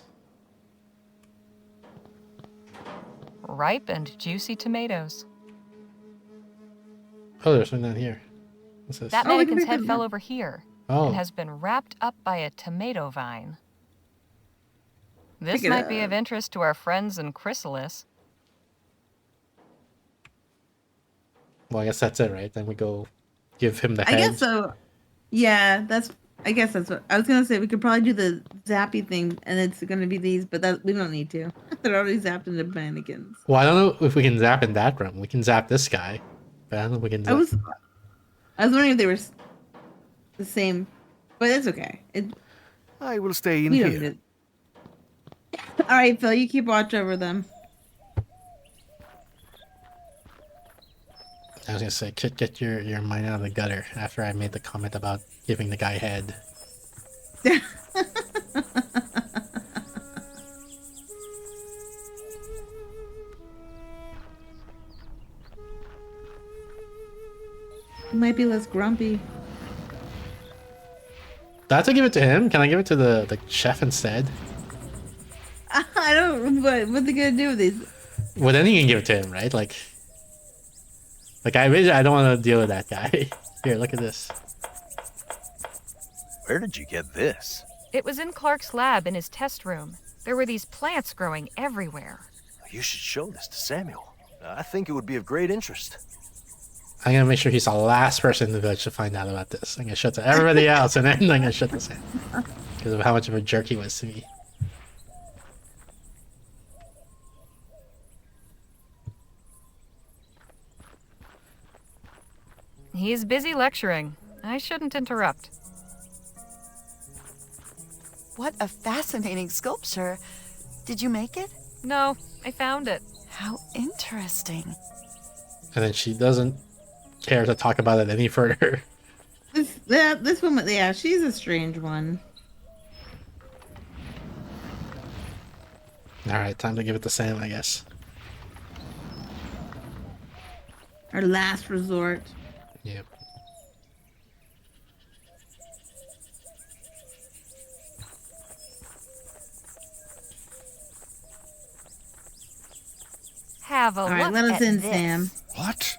Ripe and juicy tomatoes. Oh, there's one down here. What's this? That Oh, we can mannequin's pick head them fell up. over here Oh. and has been wrapped up by a tomato vine. This Pick it might be up. of interest to our friends in Chrysalis. Well, I guess that's it, right? Then we go give him the I head. guess so. Yeah, that's I guess that's what I was gonna say. We could probably do the zappy thing, and it's gonna be these, but that we don't need to. They're already zapped into mannequins. Well, I don't know if we can zap in that room. We can zap this guy, but I don't know if we can. I was wondering if they were the same, but it's okay. I will stay in we don't here. need it. All right, Phil, you keep watch over them. I was gonna say, get your mind out of the gutter after I made the comment about giving the guy head. He might be less grumpy. Do I have to give it to him? Can I give it to the chef instead? I don't. What they gonna do with these? Well, then you can give it to him, right? Like I don't want to deal with that guy. Here, look at this. Where did you get this? It was in Clark's lab in his test room. There were these plants growing everywhere. You should show this to Samuel. I think it would be of great interest. I'm gonna make sure he's the last person in the village to find out about this. I'm gonna shut to everybody else, and then I'm gonna shut this in because of how much of a jerk he was to me. He's busy lecturing. I shouldn't interrupt. What a fascinating sculpture. Did you make it? No, I found it. How interesting. And then she doesn't care to talk about it any further. This woman, yeah, she's a strange one. All right, time to give it to Sam, I guess. Our last resort. Yep. Have a All look right, let us at in, this. Sam. What?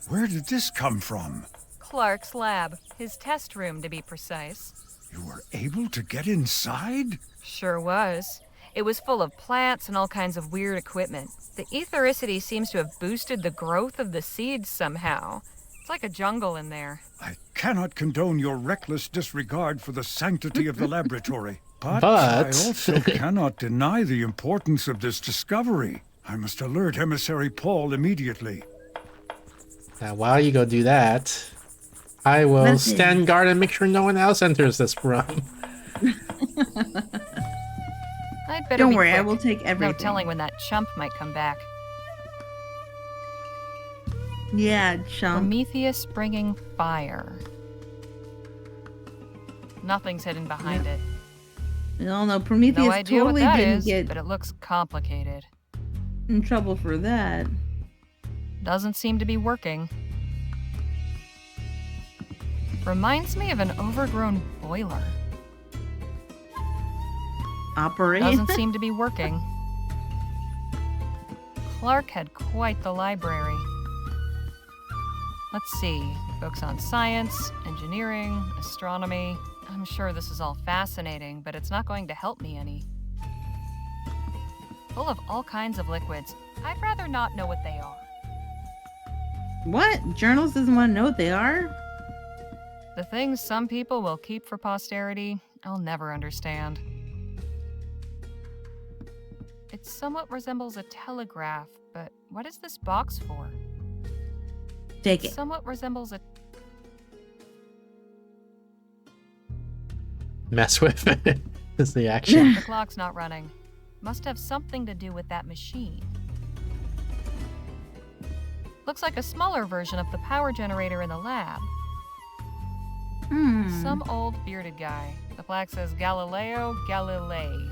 Where did this come from? Clark's lab. His test room, to be precise. You were able to get inside? Sure was. It was full of plants and all kinds of weird equipment. The ethericity seems to have boosted the growth of the seeds somehow. It's like a jungle in there. I cannot condone your reckless disregard for the sanctity of the laboratory. But But- I also cannot deny the importance of this discovery. I must alert Emissary Paul immediately. Now, while you go do that, I will Listen. stand guard and make sure no one else enters this room. I'd better Don't be worry, I quick. will take No everything. telling when that chump might come back. Yeah, chump. Prometheus bringing fire. Nothing's hidden behind it. No, Prometheus No idea totally what that didn't is, get but it looks complicated. in trouble for that. Doesn't seem to be working. Reminds me of an overgrown boiler. Operate. Doesn't seem to be working. Clark had quite the library. Let's see. Books on science, engineering, astronomy. I'm sure this is all fascinating, but it's not going to help me any. Full of all kinds of liquids. I'd rather not know what they are. What? Journals doesn't want to know what they are? The things some people will keep for posterity, I'll never understand. It somewhat resembles a telegraph, but what is this box for? Take it. Somewhat resembles a... Mess with it is the action. The clock's not running. Must have something to do with that machine. Looks like a smaller version of the power generator in the lab. Some old bearded guy. The plaque says Galileo Galilei.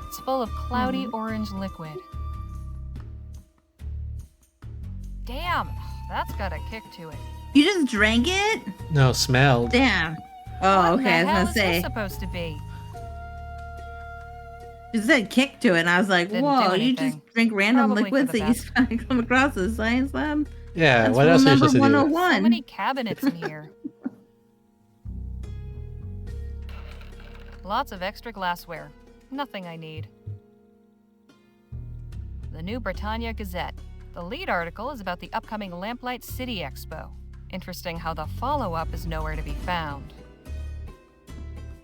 It's full of cloudy orange liquid. Damn, that's got a kick to it. You just drank it? No, smelled. Damn. Oh, What in okay. I the was hell gonna is say. this supposed to be? You said kick to it, and I was like, Didn't whoa, do you just anything. drink random Probably for liquids the that you come across in the science lab? Yeah, That's what rule else are you number supposed to do? 101. So many cabinets in here. Lots of extra glassware. Nothing I need. The New Britannia Gazette. The lead article is about the upcoming Lamplight City Expo. Interesting how the follow-up is nowhere to be found.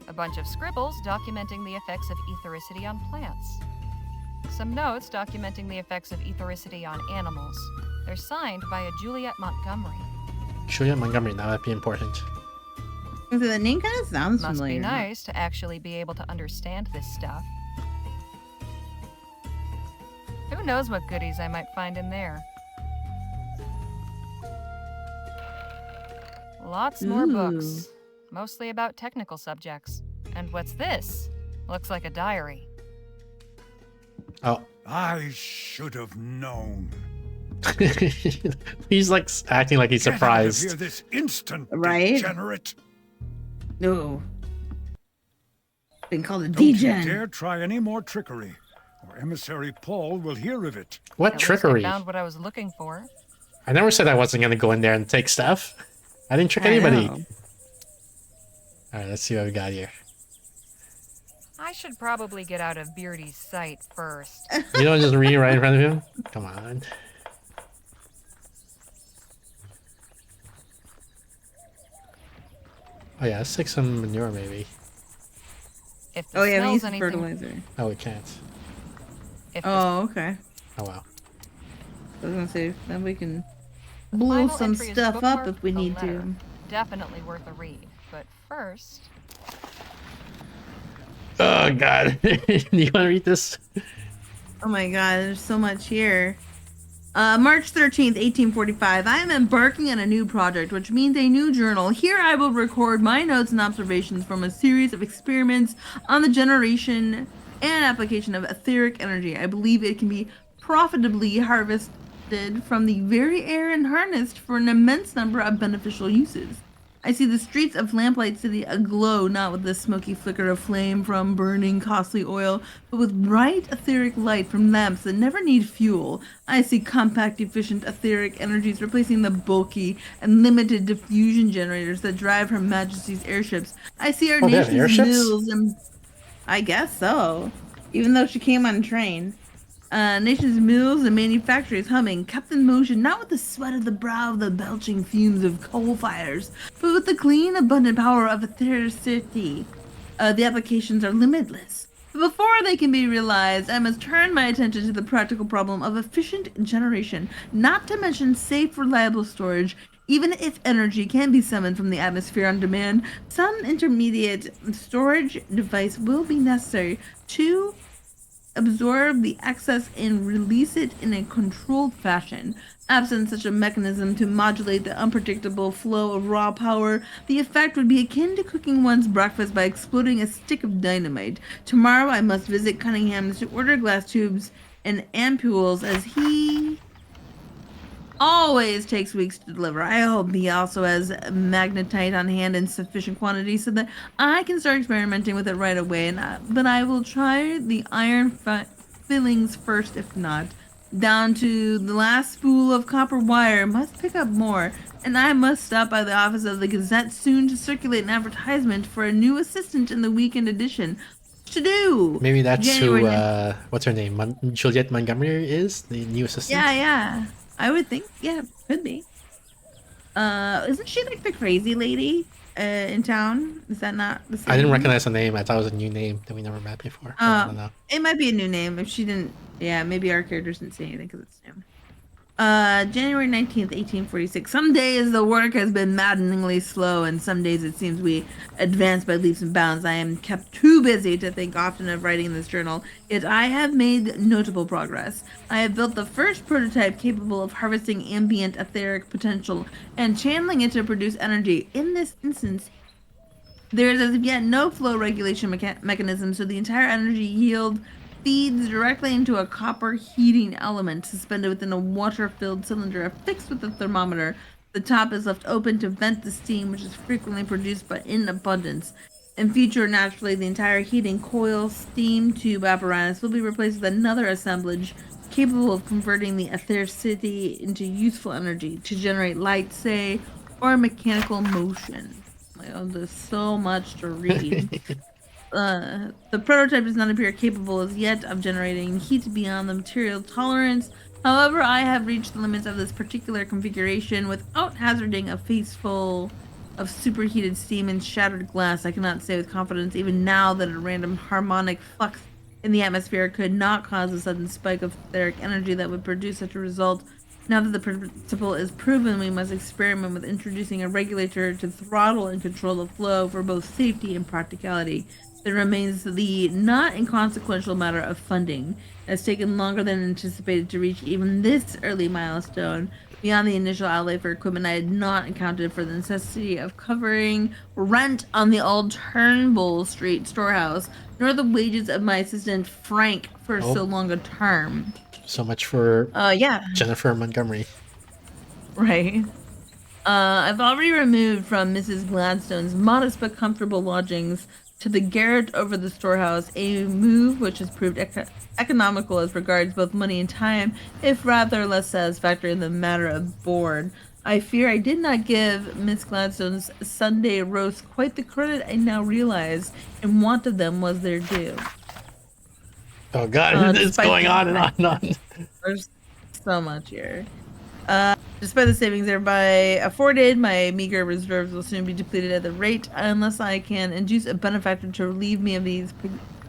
A bunch of scribbles documenting the effects of ethericity on plants. Some notes documenting the effects of ethericity on animals. They're signed by a Juliet Montgomery. Juliet Montgomery, that would be important. So the name kind of sounds Must familiar. be nice to actually be able to understand this stuff. Who knows what goodies I might find in there? Lots more books, mostly about technical subjects. And what's this? Looks like a diary. Oh. I should have known. He's like acting like he's Get out of surprised. here this instant, Right? degenerate. No. Been called a Don't you degen. dare try any more trickery, or Emissary Paul will hear of it. What At least trickery? I found what I was looking for. I never said I wasn't gonna go in there and take stuff. I didn't trick anybody. know. Alright, let's see what we got here. I should probably get out of Beardy's sight first. You don't just read right in front of him? Come on. Oh yeah, let's take some manure maybe. If the Oh yeah, we smells use some anything, fertilizer. Oh, we can't. if Oh, okay. Oh wow. I was gonna say, then we can the blow final some entry is stuff up bookmarked if we with a need letter. to. Definitely worth a read. But first, Oh god. Do you wanna read this? Oh my god, there's so much here. March 13th, 1845. I am embarking on a new project, which means a new journal. Here I will record my notes and observations from a series of experiments on the generation and application of etheric energy. I believe it can be profitably harvested from the very air and harnessed for an immense number of beneficial uses. I see the streets of Lamplight City aglow, not with the smoky flicker of flame from burning costly oil, but with bright etheric light from lamps that never need fuel. I see compact, efficient etheric energies replacing the bulky and limited diffusion generators that drive Her Majesty's airships. I see our Oh, they have nation's airships? mills and... I guess so. Even though she came on train. Nation's mills and manufactories humming, kept in motion not with the sweat of the brow of the belching fumes of coal fires, but with the clean, abundant power of ethericity. The applications are limitless. But before they can be realized, I must turn my attention to the practical problem of efficient generation, not to mention safe, reliable storage. Even if energy can be summoned from the atmosphere on demand, some intermediate storage device will be necessary to absorb the excess and release it in a controlled fashion. Absent such a mechanism to modulate the unpredictable flow of raw power, the effect would be akin to cooking one's breakfast by exploding a stick of dynamite. Tomorrow I must visit Cunningham's to order glass tubes and ampules, as he always takes weeks to deliver. I hope he also has magnetite on hand in sufficient quantity so that I can start experimenting with it right away. But I will try the iron fillings first, if not. Down to the last spool of copper wire. Must pick up more. And I must stop by the office of the Gazette soon to circulate an advertisement for a new assistant in the weekend edition. To do. Maybe that's January who, what's her name? Juliet Montgomery is? The new assistant? Yeah. I would think, yeah, could be. Isn't she like the crazy lady in town? Is that not the same? I didn't recognize the name. I thought it was a new name that we never met before. I don't know. It might be a new name if she didn't. Yeah, maybe our characters didn't say anything because it's new. January 19th, 1846. Some days the work has been maddeningly slow, and some days it seems we advance by leaps and bounds. I am kept too busy to think often of writing this journal, yet I have made notable progress. I have built the first prototype capable of harvesting ambient etheric potential and channeling it to produce energy. In this instance, there is as of yet no flow regulation mechanism, so the entire energy yield feeds directly into a copper heating element suspended within a water-filled cylinder affixed with a thermometer. The top is left open to vent the steam, which is frequently produced but in abundance. In future, naturally, the entire heating coil steam tube apparatus will be replaced with another assemblage capable of converting the ethericity into useful energy to generate light, say, or mechanical motion. Oh, there's so much to read. The prototype does not appear capable as yet of generating heat beyond the material tolerance However, I have reached the limits of this particular configuration without hazarding a face full of superheated steam and shattered glass. I cannot say with confidence even now that a random harmonic flux in the atmosphere could not cause a sudden spike of etheric energy that would produce such a result. Now that the principle is proven, we must experiment with introducing a regulator to throttle and control the flow for both safety and practicality. There remains the not inconsequential matter of funding. It has taken longer than anticipated to reach even this early milestone. Beyond the initial outlay for equipment, I had not accounted for the necessity of covering rent on the old Turnbull Street storehouse, nor the wages of my assistant Frank for so long a term. So much for Jennifer Montgomery. Right. I've already removed from Mrs. Gladstone's modest but comfortable lodgings to the garret over the storehouse, a move which has proved economical as regards both money and time, if rather less satisfactory in the matter of board. I fear I did not give Miss Gladstone's Sunday roast quite the credit I now realize, and want of them was their due. Oh God, it's going on and on and on. There's so much here. Despite the savings thereby afforded, my meager reserves will soon be depleted at the rate unless I can induce a benefactor to relieve me of these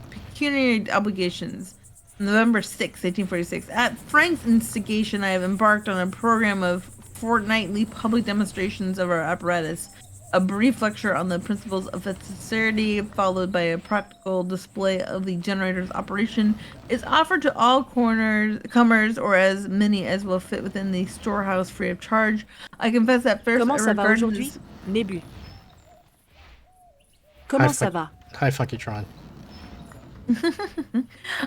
pecuniary obligations. November 6, 1846. At Frank's instigation, I have embarked on a program of fortnightly public demonstrations of our apparatus. A brief lecture on the principles of its sincerity, followed by a practical display of the generator's operation, is offered to all comers, or as many as will fit within the storehouse free of charge. I confess that first Comment ça va aujourd'hui? Nébu. Comment ça va? Hi, Funkitron.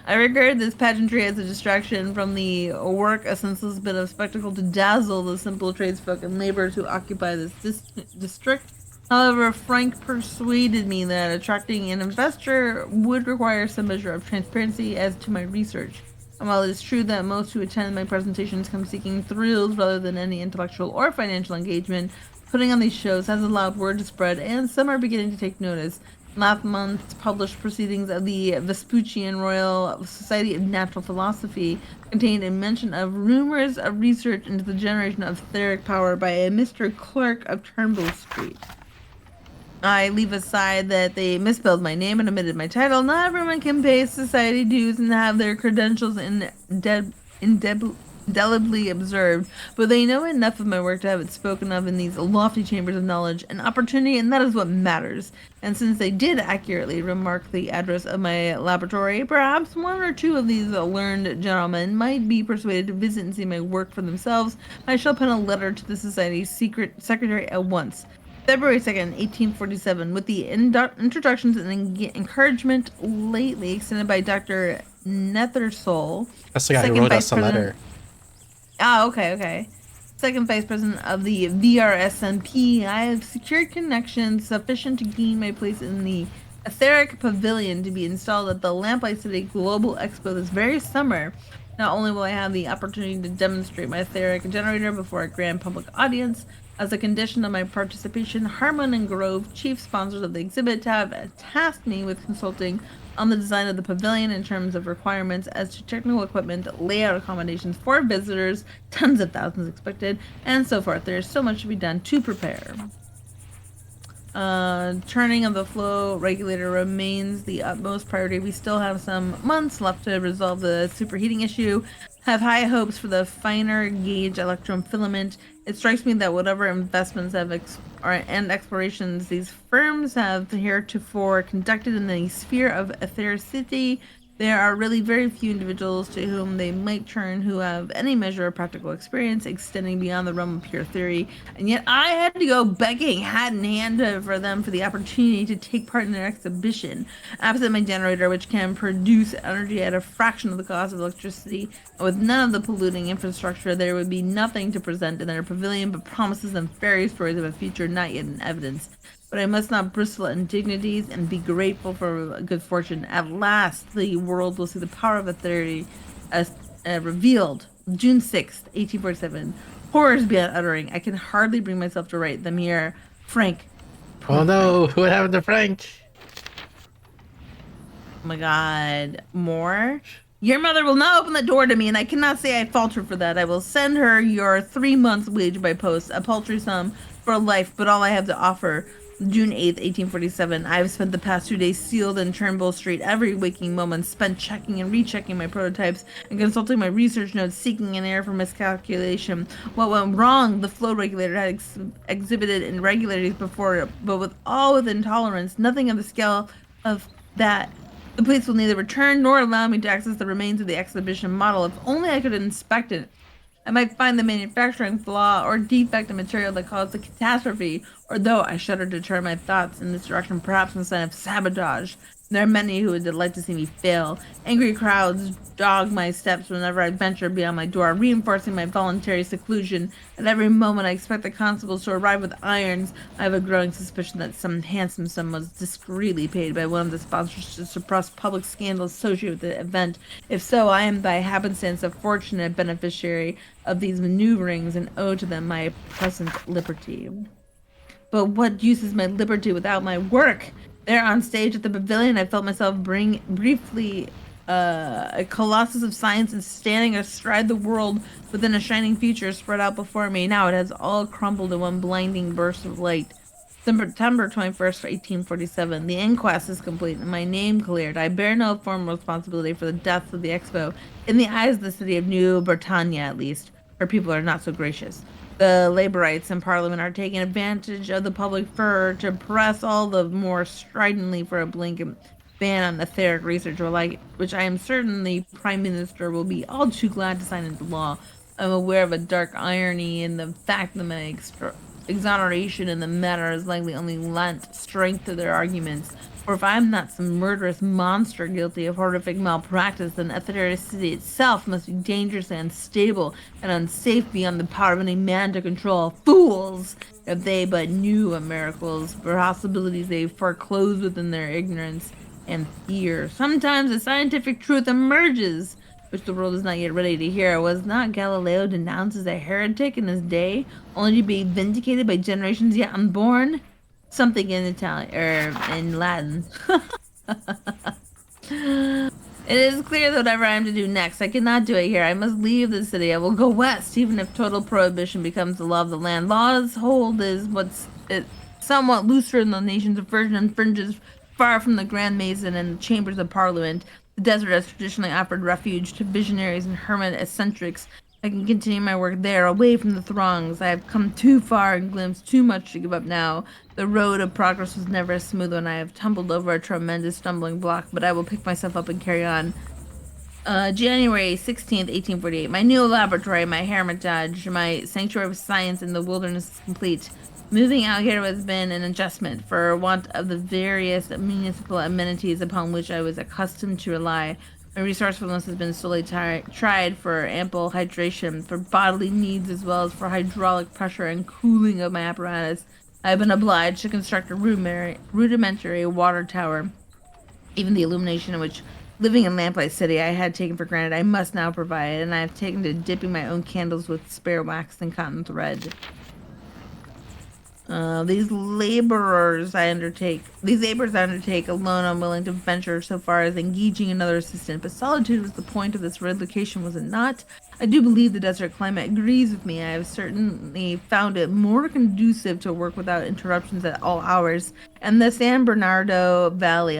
I regard this pageantry as a distraction from the work, a senseless bit of spectacle to dazzle the simple tradesfolk and laborers who occupy this district. However, Frank persuaded me that attracting an investor would require some measure of transparency as to my research. And while it is true that most who attend my presentations come seeking thrills rather than any intellectual or financial engagement, putting on these shows has allowed word to spread, and some are beginning to take notice. Last month's published proceedings of the Vespuccian Royal Society of Natural Philosophy contained a mention of rumors of research into the generation of etheric power by a Mr. Clark of Turnbull Street. I leave aside that they misspelled my name and omitted my title. Not everyone can pay society dues and have their credentials indelibly observed, but they know enough of my work to have it spoken of in these lofty chambers of knowledge and opportunity, and that is what matters. And since they did accurately remark the address of my laboratory, perhaps one or two of these learned gentlemen might be persuaded to visit and see my work for themselves. I shall pen a letter to the Society's secret secretary at once. February 2nd, 1847, with the introductions and encouragement lately extended by Dr. Nethersole. That's the guy who wrote us a letter. Okay. Second Vice President of the VRSNP, I have secured connections sufficient to gain my place in the Etheric Pavilion to be installed at the Lamplight City Global Expo this very summer. Not only will I have the opportunity to demonstrate my etheric generator before a grand public audience, as a condition of my participation, Harmon and Grove, chief sponsors of the exhibit, have tasked me with consulting on the design of the pavilion in terms of requirements as to technical equipment, layout accommodations for visitors, tons of thousands expected, and so forth. There is so much to be done to prepare. Turning of the flow regulator remains the utmost priority. We still have some months left to resolve the superheating issue. Have high hopes for the finer gauge electron filament. It strikes me that whatever investments and explorations these firms have heretofore conducted in the sphere of ethericity, there are really very few individuals to whom they might turn who have any measure of practical experience extending beyond the realm of pure theory, and yet I had to go begging hat in hand for them for the opportunity to take part in their exhibition. Absent my generator, which can produce energy at a fraction of the cost of electricity, and with none of the polluting infrastructure, there would be nothing to present in their pavilion but promises and fairy stories of a future not yet in evidence. But I must not bristle at indignities and be grateful for good fortune. At last, the world will see the power of a theory revealed. June 6th, 1847. Horrors beyond uttering. I can hardly bring myself to write them here. Frank. Oh no, what happened to Frank? Oh my god. More? Your mother will not open the door to me, and I cannot say I falter for that. I will send her your 3 months' wage by post, a paltry sum for life, but all I have to offer. June 8th, 1847. I have spent the past 2 days sealed in Turnbull Street, every waking moment spent checking and rechecking my prototypes and consulting my research notes, seeking an error for miscalculation. What went wrong? The flow regulator had exhibited irregularities before, but with intolerance, nothing of the scale of that. The police will neither return nor allow me to access the remains of the exhibition model. If only I could inspect it, I might find the manufacturing flaw or defect in material that caused the catastrophe, or though I shudder to turn my thoughts in this direction, perhaps in sign of sabotage. There are many who would delight to see me fail. Angry crowds dog my steps whenever I venture beyond my door, reinforcing my voluntary seclusion. At every moment I expect the constables to arrive with irons. I have a growing suspicion that some handsome sum was discreetly paid by one of the sponsors to suppress public scandal associated with the event. If so, I am by happenstance a fortunate beneficiary of these maneuverings and owe to them my present liberty. But what use is my liberty without my work? There on stage at the pavilion, I felt myself briefly a colossus of science and standing astride the world within a shining future spread out before me. Now it has all crumbled in one blinding burst of light. September 21st, 1847. The inquest is complete and my name cleared. I bear no formal responsibility for the death of the Expo. In the eyes of the city of New Britannia, at least, her people are not so gracious. The laborites in Parliament are taking advantage of the public furor to press all the more stridently for a blanket ban on etheric research, which I am certain the Prime Minister will be all too glad to sign into law. I'm aware of a dark irony in the fact that my exoneration in the matter has likely only lent strength to their arguments. For if I am not some murderous monster guilty of horrific malpractice, then Ethericity itself must be dangerously unstable and unsafe beyond the power of any man to control. Fools! If they but knew what miracles, possibilities they foreclose within their ignorance and fear. Sometimes a scientific truth emerges, which the world is not yet ready to hear. Was not Galileo denounced as a heretic in his day, only to be vindicated by generations yet unborn? Something in Italian, or in Latin. It is clear that whatever I am to do next, I cannot do it here. I must leave the city. I will go west, even if total prohibition becomes the law of the land. Law's hold is somewhat looser in the nation's version and fringes far from the Grand Mason and the chambers of Parliament. The desert has traditionally offered refuge to visionaries and hermit eccentrics. I can continue my work there, away from the throngs. I have come too far and glimpsed too much to give up now. The road of progress was never a smooth one. I have tumbled over a tremendous stumbling block, but I will pick myself up and carry on. January 16th, 1848. My new laboratory, my hermitage, my sanctuary of science in the wilderness is complete. Moving out here has been an adjustment for want of the various municipal amenities upon which I was accustomed to rely. My resourcefulness has been slowly tried for ample hydration, for bodily needs as well as for hydraulic pressure and cooling of my apparatus. I have been obliged to construct a rudimentary water tower. Even the illumination in which, living in Lamplight City, I had taken for granted, I must now provide, and I have taken to dipping my own candles with spare wax and cotton thread. These labors I undertake alone, unwilling to venture so far as engaging another assistant. But solitude was the point of this relocation, was it not? I do believe the desert climate agrees with me. I have certainly found it more conducive to work without interruptions at all hours. And the San Bernardo Valley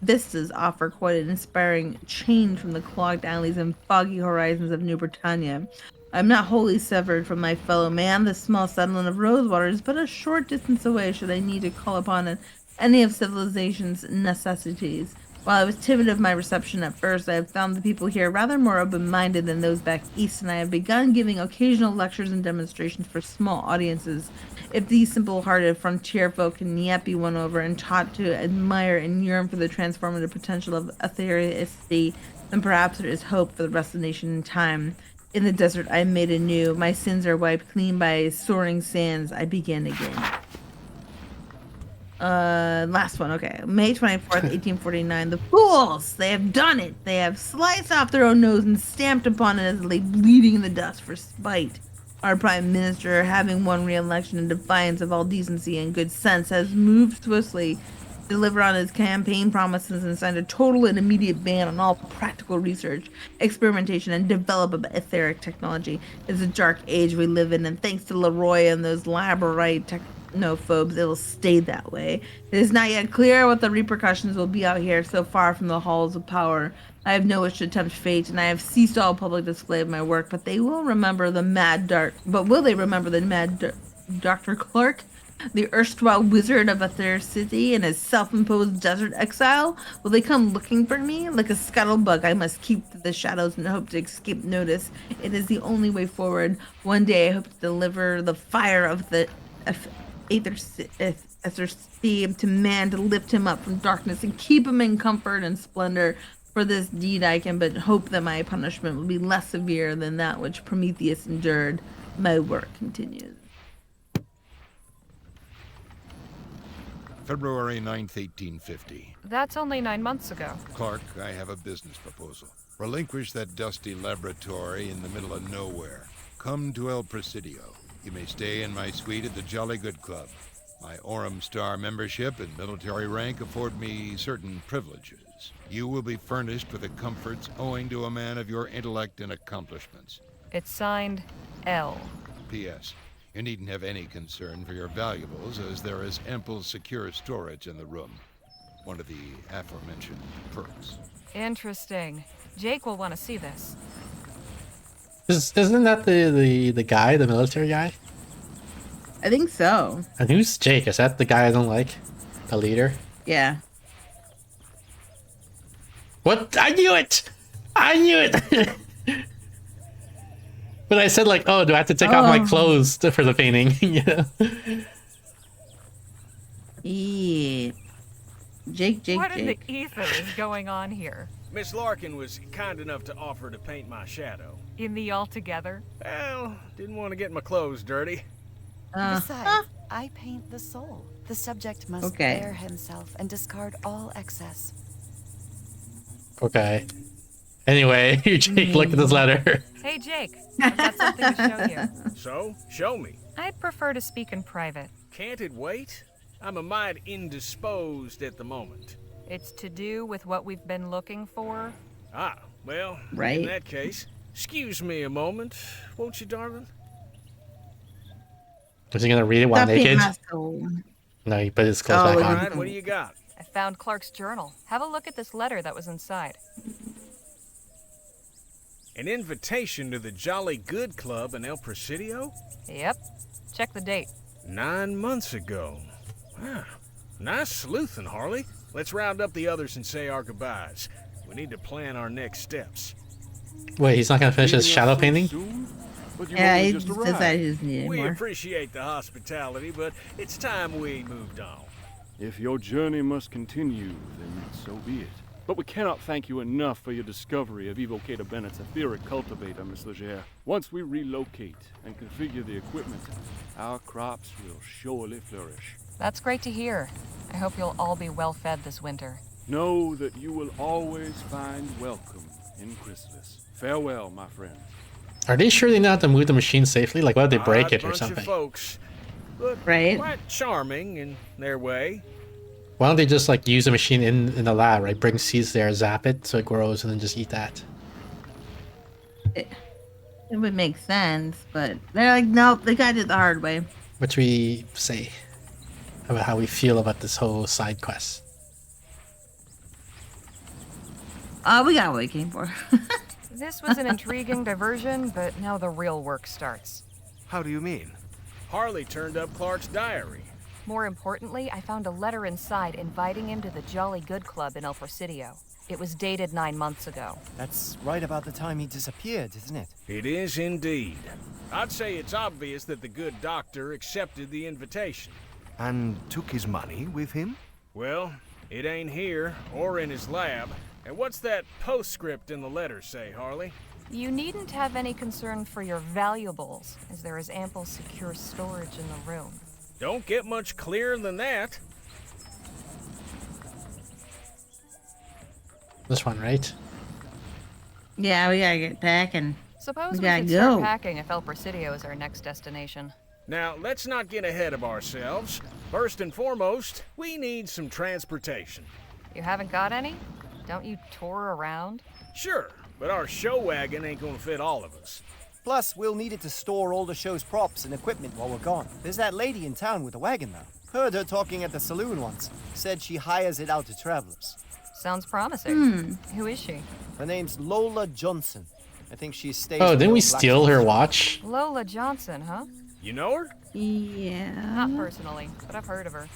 vistas offer quite an inspiring change from the clogged alleys and foggy horizons of New Britannia. I'm not wholly severed from my fellow man. The small settlement of Rosewater is but a short distance away should I need to call upon any of civilization's necessities. While I was timid of my reception at first, I have found the people here rather more open-minded than those back east, and I have begun giving occasional lectures and demonstrations for small audiences. If these simple-hearted frontier folk can yet be won over and taught to admire and yearn for the transformative potential of Ethericity, then perhaps there is hope for the rest of the nation in time. In the desert I am made anew. My sins are wiped clean by soaring sands. I begin again. Last one, okay. May 24th, 1849. The fools! They have done it! They have sliced off their own nose and stamped upon it as it lay bleeding in the dust for spite. Our Prime Minister, having won re-election in defiance of all decency and good sense, has moved swiftly delivered on his campaign promises and signed a total and immediate ban on all practical research, experimentation, and development of etheric technology. It's a dark age we live in, and thanks to Leroy and those laborite technophobes, it will stay that way. It is not yet clear what the repercussions will be out here so far from the halls of power. I have no wish to tempt fate, and I have ceased all public display of my work, but they will remember the mad dark... But will they remember the mad Dr. Clark? The erstwhile wizard of Aether City and his self-imposed desert exile? Will they come looking for me? Like a scuttlebug, I must keep to the shadows and hope to escape notice. It is the only way forward. One day I hope to deliver the fire of the Aether City to man, to lift him up from darkness and keep him in comfort and splendor. For this deed I can but hope that my punishment will be less severe than that which Prometheus endured. My work continues. February 9th, 1850. That's only 9 months ago. Clark, I have a business proposal. Relinquish that dusty laboratory in the middle of nowhere. Come to El Presidio. You may stay in my suite at the Jolly Good Club. My Orem Star membership and military rank afford me certain privileges. You will be furnished with the comforts owing to a man of your intellect and accomplishments. It's signed L. P.S. You needn't have any concern for your valuables, as there is ample secure storage in the room. One of the aforementioned perks. Interesting. Jake will want to see this. Isn't that the guy, the military guy? I think so. And who's Jake? Is that the guy I don't like? The leader? Yeah. What? I knew it! I knew it! But I said, like, oh, do I have to take off my clothes for the painting? You know? Yeah. Jake. What in the ether is going on here? Miss Larkin was kind enough to offer to paint my shadow. In the altogether? Well, didn't want to get my clothes dirty. Besides, I paint the soul. The subject must bear himself and discard all excess. Okay. Anyway, Jake, look at this letter. Hey, Jake. I've got something to show you. So, show me. I'd prefer to speak in private. Can't it wait? I'm a mite indisposed at the moment. It's to do with what we've been looking for. Ah, well, right. In that case, excuse me a moment, won't you, darling? Was he gonna read it while naked? No, he put his clothes back on. Right, what do you got? I found Clark's journal. Have a look at this letter that was inside. An invitation to the Jolly Good Club in El Presidio? Yep. Check the date. 9 months ago. Ah, nice sleuthing, Harley. Let's round up the others and say our goodbyes. We need to plan our next steps. Wait, he's not gonna finish his shadow painting? Yeah, he says that he doesn't need We anymore. appreciate the hospitality, but it's time we moved on. If your journey must continue, then so be it. But we cannot thank you enough for your discovery of Evocata Bennett's etheric cultivator, Miss Legere. Once we relocate and configure the equipment, our crops will surely flourish. That's great to hear. I hope you'll all be well fed this winter. Know that you will always find welcome in Chrysalis. Farewell, my friend. Are they sure they know how to move the machine safely? Like, what if they break it or Bunch something? of folks, but right? Quite charming in their way. Why don't they just like use the machine in the lab, right? Bring seeds there, zap it so it grows, and then just eat that. It would make sense, but they're like, nope, they got it the hard way. What do we say about how we feel about this whole side quest? We got what we came for. This was an intriguing diversion, but now the real work starts. How do you mean? Harley turned up Clark's diary. More importantly, I found a letter inside inviting him to the Jolly Good Club in El Presidio. It was dated 9 months ago. That's right about the time he disappeared, isn't it? It is indeed. I'd say it's obvious that the good doctor accepted the invitation. And took his money with him? Well, it ain't here or in his lab. And what's that postscript in the letter say, Harley? You needn't have any concern for your valuables, as there is ample secure storage in the room. Don't get much clearer than that. This one, right? Yeah, we gotta get packing. Suppose we we gotta should go. start packing if El Presidio is our next destination. Now, let's not get ahead of ourselves. First and foremost, we need some transportation. You haven't got any? Don't you tour around? Sure, but our show wagon ain't gonna fit all of us. Plus, we'll need it to store all the show's props and equipment while we're gone. There's that lady in town with a wagon now. Heard her talking at the saloon once. Said she hires it out to travelers. Sounds promising. Who is she? Her name's Lola Johnson. I think she stays. Oh, with didn't we Bill steal her Blackstone's- watch? Lola Johnson, huh? You know her? Yeah. Not personally, but I've heard of her.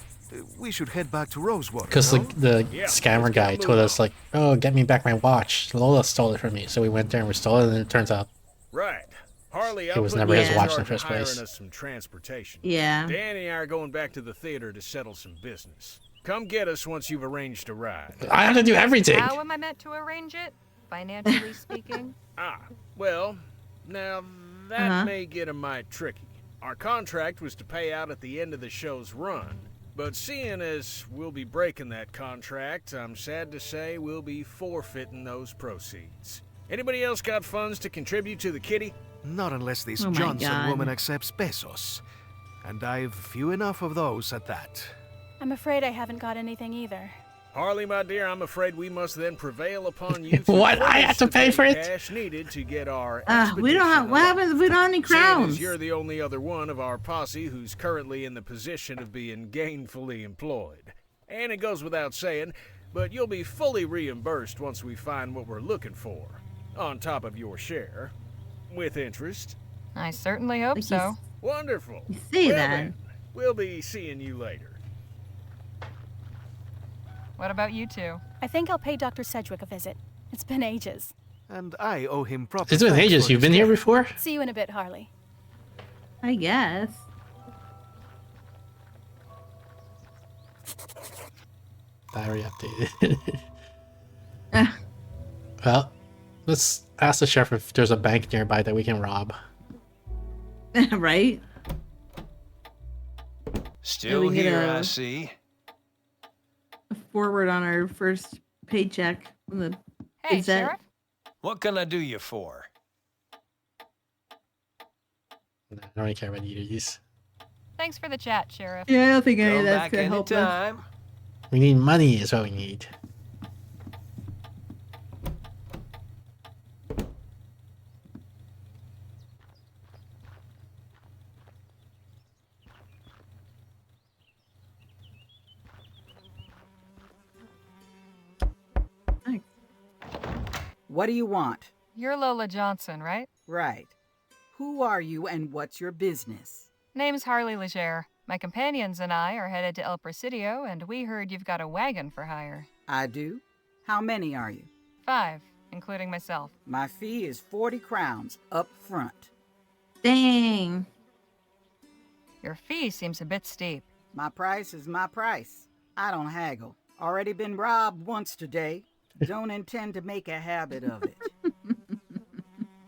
We should head back to Rosewater. Because the Yeah, scammer let's guy get told moving us, like, oh, get me back my watch. Lola stole it from me. So we went there and we stole it, and it turns out Right. Harley, It I'm was putting never you his in watch in charge the of first place. hiring us some transportation. Yeah. Danny and I are going back to the theater to settle some business. Come get us once you've arranged a ride. I have to do everything. How am I meant to arrange it? Financially speaking? Well, now that may get a mite tricky. Our contract was to pay out at the end of the show's run, but seeing as we'll be breaking that contract, I'm sad to say we'll be forfeiting those proceeds. Anybody else got funds to contribute to the kitty? Not unless this Oh my Johnson God. woman accepts pesos. And I've few enough of those at that. I'm afraid I haven't got anything either. Harley, my dear, I'm afraid we must then prevail upon you. What? I have to pay for it? Cash needed to get our. We don't have. What happens if we don't have any Seeing as crowns? you're the only other one of our posse who's currently in the position of being gainfully employed. And it goes without saying, but you'll be fully reimbursed once we find what we're looking for. On top of your share. With interest. I certainly hope so. Wonderful. You say Well that. then, we'll be seeing you later. What about you two? I think I'll pay Dr. Sedgwick a visit. It's been ages. And I owe him proper It's been thanks ages. for You've his been here care. before? See you in a bit, Harley. I guess. Diary updated. Well, let's ask the sheriff if there's a bank nearby that we can rob. Right? Still we get here, a- I see. Forward on our first paycheck. Hey, Is that- Sheriff? What can I do you for? I don't really care about either of these. Thanks for the chat, Sheriff. Yeah, I don't think any Come of that's back gonna help us. anytime. We need money is what we need. What do you want? You're Lola Johnson, right? Right. Who are you and what's your business? Name's Harley Leger. My companions and I are headed to El Presidio, and we heard you've got a wagon for hire. I do. How many are you? 5, including myself. My fee is 40 crowns up front. Dang. Your fee seems a bit steep. My price is my price. I don't haggle. Already been robbed once today. Don't intend to make a habit of it.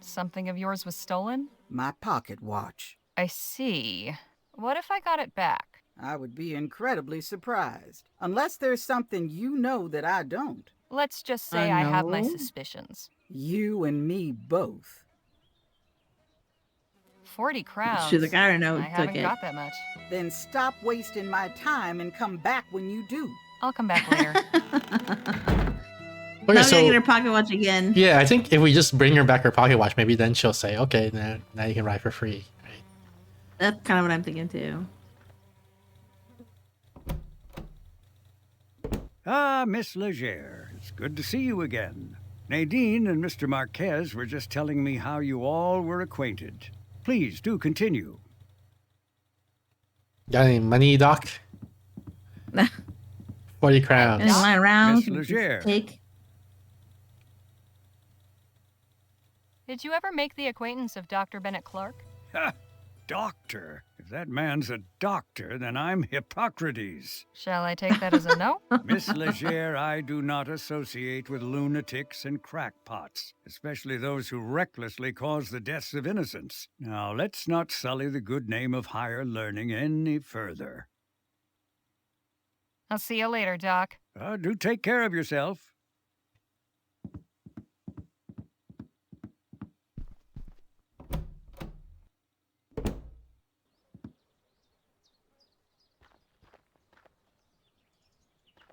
Something of yours was stolen? My pocket watch. I see. What if I got it back? I would be incredibly surprised. Unless there's something you know that I don't. Let's just say I have my No. suspicions. You and me both. 40 crowns. Should the guy or no I took haven't it? got that much. Then stop wasting my time and come back when you do. I'll come back later. Okay, Now we so gotta get her pocket watch again. yeah, I think if we just bring her back her pocket watch, maybe then she'll say, "Okay, now you can ride for free." Right? That's kind of what I'm thinking too. Ah, Miss Leger, it's good to see you again. Nadine and Mr. Marquez were just telling me how you all were acquainted. Please do continue. Got any money, Doc? 40 crowns. And lying around. Miss Leger. Take. Did you ever make the acquaintance of Dr. Bennett Clark? Ha! Doctor. If that man's a doctor, then I'm Hippocrates. Shall I take that as a no? Miss Leger, I do not associate with lunatics and crackpots, especially those who recklessly cause the deaths of innocents. Now, let's not sully the good name of higher learning any further. I'll see you later, Doc. Do take care of yourself.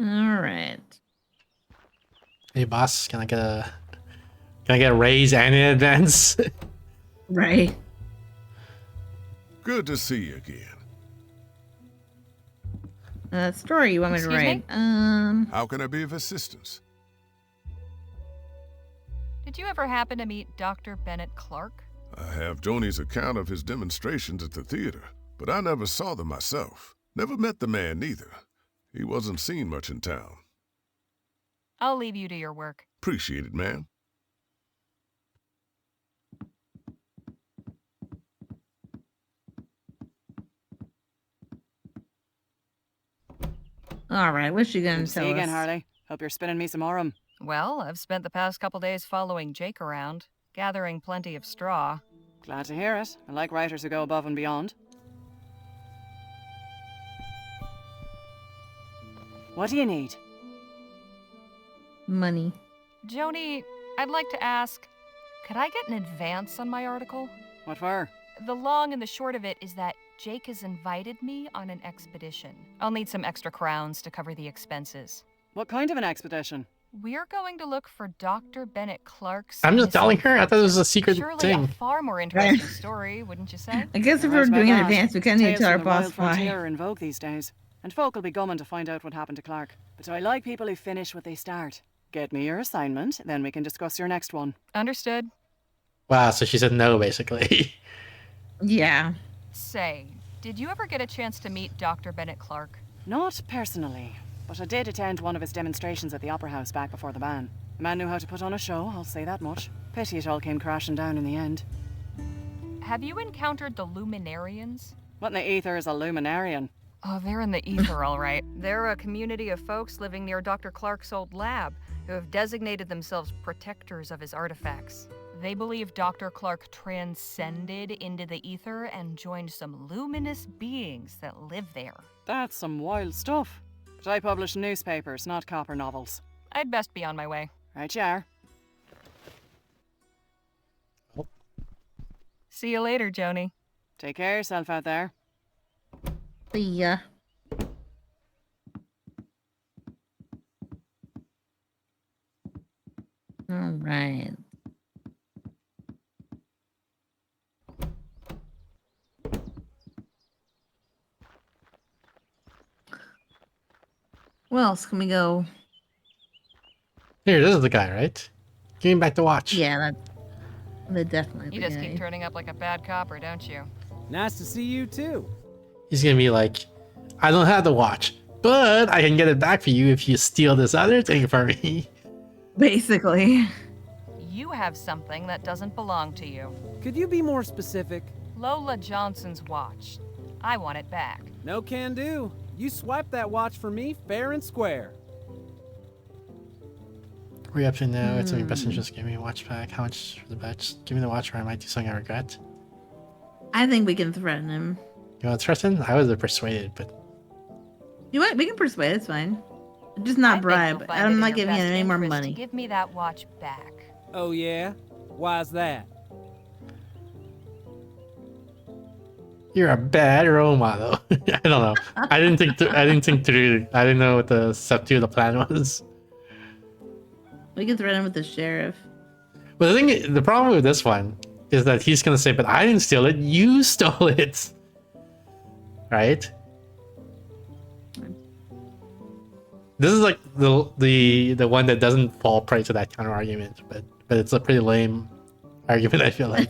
Alright. Hey boss, can I get a raise and an advance? Right. Good to see you again. Story you want me to Excuse write? me? How can I be of assistance? Did you ever happen to meet Dr. Bennett Clark? I have Joni's account of his demonstrations at the theater, but I never saw them myself. Never met the man neither. He wasn't seen much in town. I'll leave you to your work. Appreciate it, ma'am. Alright, what's she gonna Good to see tell you again, us? Harley. Hope you're spinning me some aurum. Well, I've spent the past couple days following Jake around, gathering plenty of straw. Glad to hear it. I like writers who go above and beyond. What do you need? Money. Joni, I'd like to ask, could I get an advance on my article? What for? The long and the short of it is that Jake has invited me on an expedition. I'll need some extra crowns to cover the expenses. What kind of an expedition? We're going to look for Dr. Bennett Clark's... I'm just telling her. I thought it was a secret Surely thing. a far more interesting story, wouldn't you say? I guess if Right we're about doing an that. advance, we kind of need to Tales tell our from the wild boss why. frontier are in vogue these days, and folk will be gumming to find out what happened to Clark. But I like people who finish what they start. Get me your assignment, then we can discuss your next one. Understood. Wow, so she said no, basically. Yeah. Say, did you ever get a chance to meet Dr. Bennett Clark? Not personally, but I did attend one of his demonstrations at the Opera House back before the ban. The man knew how to put on a show, I'll say that much. Pity it all came crashing down in the end. Have you encountered the Luminarians? What in the ether is a luminarian? Oh, they're in the ether, all right. They're a community of folks living near Dr. Clark's old lab who have designated themselves protectors of his artifacts. They believe Dr. Clark transcended into the ether and joined some luminous beings that live there. That's some wild stuff. But I publish newspapers, not copper novels. I'd best be on my way. Right you are. See you later, Joni. Take care of yourself out there. See ya. Alright. Where else can we go? Here, this is the guy, right? Give me back the watch. Yeah, that's definitely You the just guy. keep turning up like a bad copper, don't you? Nice to see you too. He's gonna be like, I don't have the watch, but I can get it back for you if you steal this other thing from me. Basically. You have something that doesn't belong to you. Could you be more specific? Lola Johnson's watch. I want it back. No can do. You swiped that watch for me fair and square. What are you up to now? It's in your best interest. Give me a watch back. How much for the batch? Give me the watch or I might do something I regret. I think we can threaten him. You want to threaten? I was persuaded, but You know what? We can persuade, it's fine. Just not bribe. I'm not giving him any more money. Give me that watch back. Oh yeah? Why's that? you're a bad role model. I don't know. I didn't think through. I didn't know what the step 2 of the plan was. We can threaten him with the sheriff. But the problem with this one is that he's gonna say, "But I didn't steal it. You stole it." Right? This is like the one that doesn't fall prey to that counter argument, but it's a pretty lame argument. I feel like.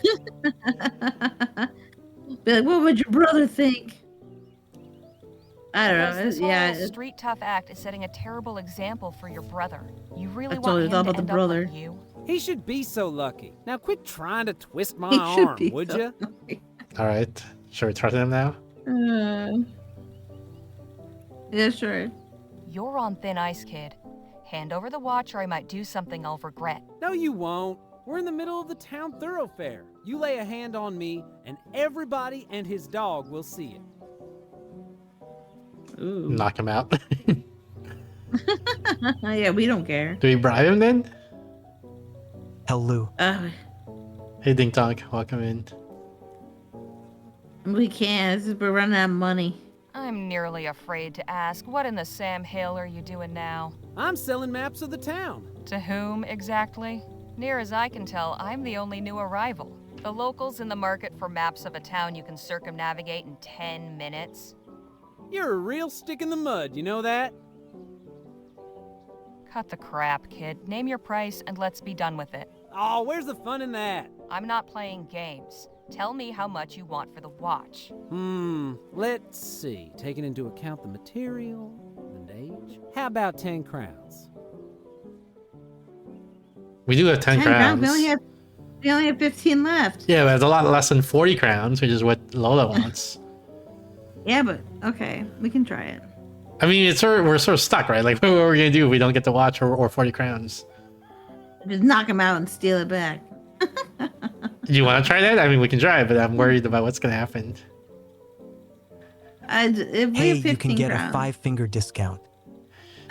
Be like, what would your brother think? I don't know. This Yeah. whole street tough act is setting a terrible example for your brother. You really I want told you him it's all to about the end up brother. like you? He should be so lucky. Now quit trying to twist my He should arm, be would so you? All right, should we threaten him now? Yeah, sure. You're on thin ice, kid. Hand over the watch or I might do something I'll regret. No, you won't. We're in the middle of the town thoroughfare. You lay a hand on me, and everybody and his dog will see it. Ooh. Knock him out. Yeah, we don't care. Do we bribe him then? Hello. Hey, Ding Dong, welcome in. We can't. We're running out of money. I'm nearly afraid to ask, what in the Sam Hill are you doing now? I'm selling maps of the town. To whom, exactly? Near as I can tell, I'm the only new arrival. The locals in the market for maps of a town you can circumnavigate in 10 minutes. You're a real stick in the mud, you know that? Cut the crap, kid. Name your price and let's be done with it. Oh, where's the fun in that? I'm not playing games. Tell me how much you want for the watch. Let's see. Taking into account the material and age. How about 10 crowns? We do have 10 crowns. We only have 15 left. Yeah, but it's a lot less than 40 crowns, which is what Lola wants. Yeah, but okay, we can try it. I mean, we're sort of stuck, right? Like, what are we gonna do if we don't get the watch or 40 crowns? Just knock him out and steal it back. Do you want to try that? I mean, we can try it, but I'm worried about what's gonna happen. Hey, you can get a 5-finger discount.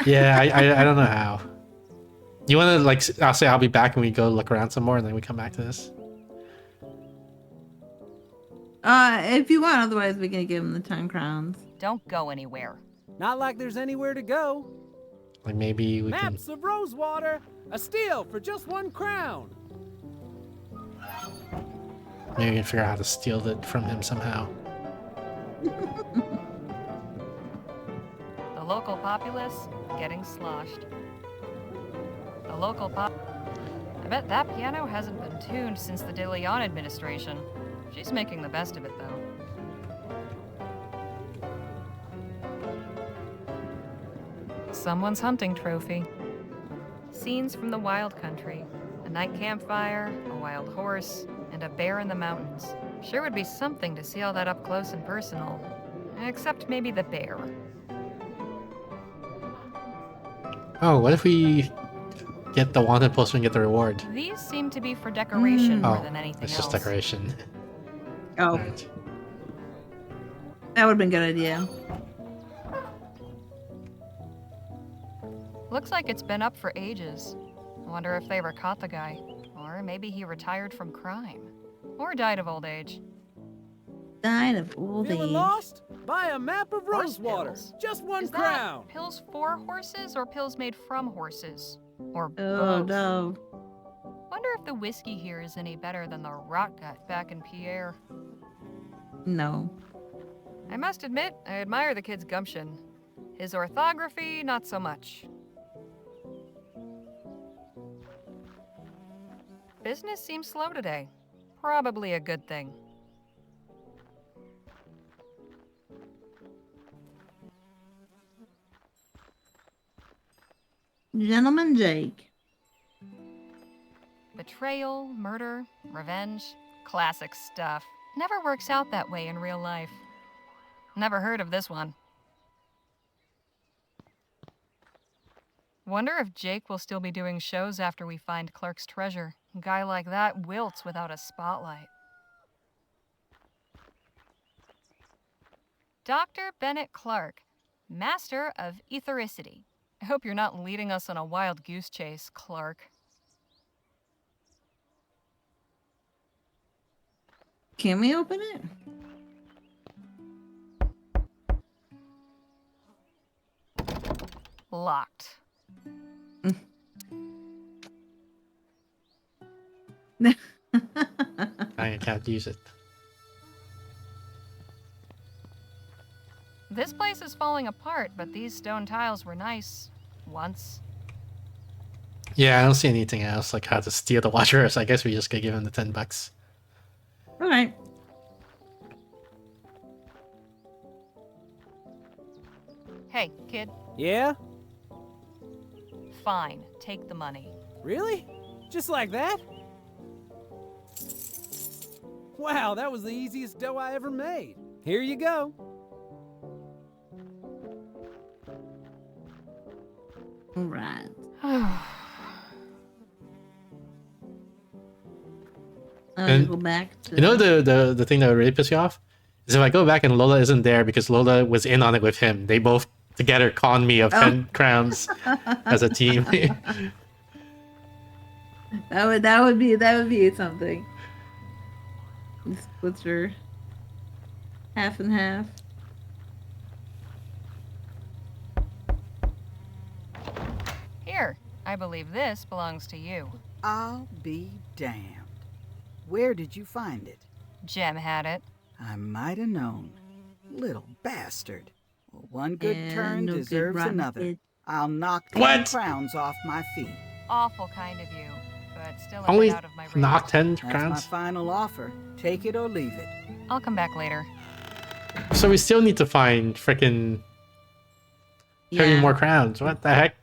Yeah, I don't know how. You want to, like, I'll say I'll be back and we go look around some more and then we come back to this? If you want, otherwise we can give him the 10 crowns. Don't go anywhere. Not like there's anywhere to go. Like, maybe we Maps of Rosewater! A steal for just 1 crown! Maybe we can figure out how to steal it from him somehow. The local populace getting sloshed. The local I bet that piano hasn't been tuned since the De Leon administration. She's making the best of it, though. Someone's hunting trophy. Scenes from the wild country. A night campfire, a wild horse, and a bear in the mountains. Sure would be something to see all that up close and personal. Except maybe the bear. Oh, what if we get the wanted poster and get the reward? These seem to be for decoration more than anything it's else. just decoration. Oh. Right. That would have been a good idea. Looks like it's been up for ages. I wonder if they ever caught the guy. Or maybe he retired from crime. Or died of old age. Died of old Feeling age. lost? Buy a map of Horse Rosewater. pills. Just 1 Is crown. that pills for horses or pills made from horses? Or Oh, both? no. Wonder if the whiskey here is any better than the rock gut back in Pierre. No. I must admit, I admire the kid's gumption. His orthography, not so much. Business seems slow today. Probably a good thing. Gentleman Jake. Betrayal, murder, revenge, classic stuff. Never works out that way in real life. Never heard of this one. Wonder if Jake will still be doing shows after we find Clark's treasure. A guy like that wilts without a spotlight. Dr. Bennett Clark, Master of Ethericity. I hope you're not leading us on a wild goose chase, Clark. Can we open it? Locked. I can't use it. This place is falling apart, but these stone tiles were nice. Once. Yeah, I don't see anything else, like how to steal the watcher, so I guess we just could give him the $10. Alright. Hey, kid. Yeah? Fine. Take the money. Really? Just like that? Wow, that was the easiest dough I ever made. Here you go. Alright. And go back to... You know the thing that would really piss you off? Is if I go back and Lola isn't there because Lola was in on it with him. They both together conned me of 10 crowns as a team. that would be something. What's your half and half? I believe this belongs to you. I'll be damned. Where did you find it? Jem had it. I might have known. Little bastard. Well, one good Yeah, turn no good, deserves rotten another. kid. I'll knock 10 What? crowns off my feet. Awful kind of you, but still a Only bit out of my range. knock 10 That's my crowns. final offer. Take it or leave it. I'll come back later. So we still need to find freaking 30 more crowns. What the heck?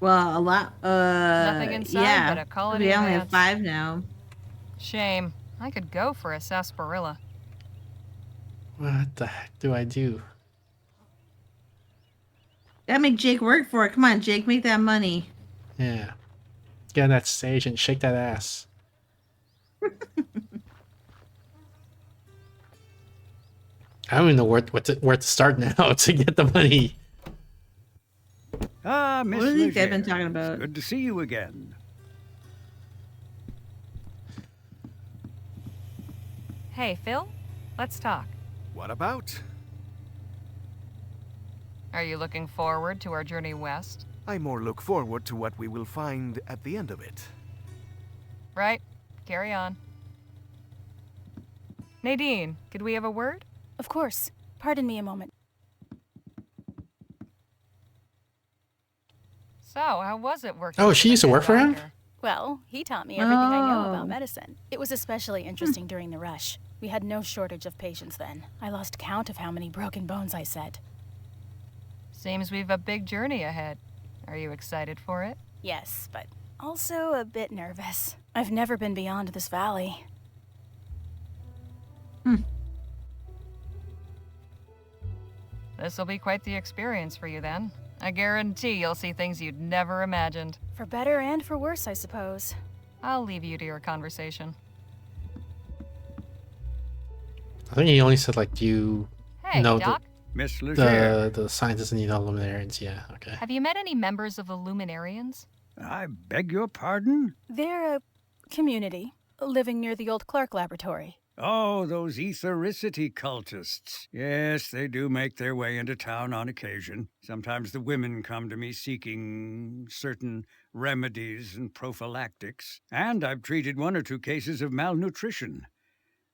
Well, a lot. Nothing inside yeah. but a colony We of only have ants. 5 now. Shame. I could go for a sarsaparilla. What the heck do I do? Gotta make Jake work for it. Come on, Jake, make that money. Yeah. Get on that stage and shake that ass. I don't even know where to start now to get the money. Ah, Miss What are these guys been Leger. talking about? It's good to see you again. Hey, Phil, let's talk. What about? Are you looking forward to our journey west? I more look forward to what we will find at the end of it. Right. Carry on. Nadine, could we have a word? Of course. Pardon me a moment. So, how was it working? Oh, with she the used to work for him? doctor? Well, he taught me everything I know Oh. about medicine. It was especially interesting during the rush. We had no shortage of patients then. I lost count of how many broken bones I set. Seems we've a big journey ahead. Are you excited for it? Yes, but also a bit nervous. I've never been beyond this valley. This'll be quite the experience for you then. I guarantee you'll see things you'd never imagined. For better and for worse, I suppose. I'll leave you to your conversation. I think he only said like, do you Hey, know Doc? Miss Leger. the scientists need all luminaries? Yeah, okay. Have you met any members of the Luminarians? I beg your pardon? They're a community living near the old Clark laboratory. Oh, those ethericity cultists. Yes, they do make their way into town on occasion. Sometimes the women come to me seeking certain remedies and prophylactics. And I've treated 1 or 2 cases of malnutrition.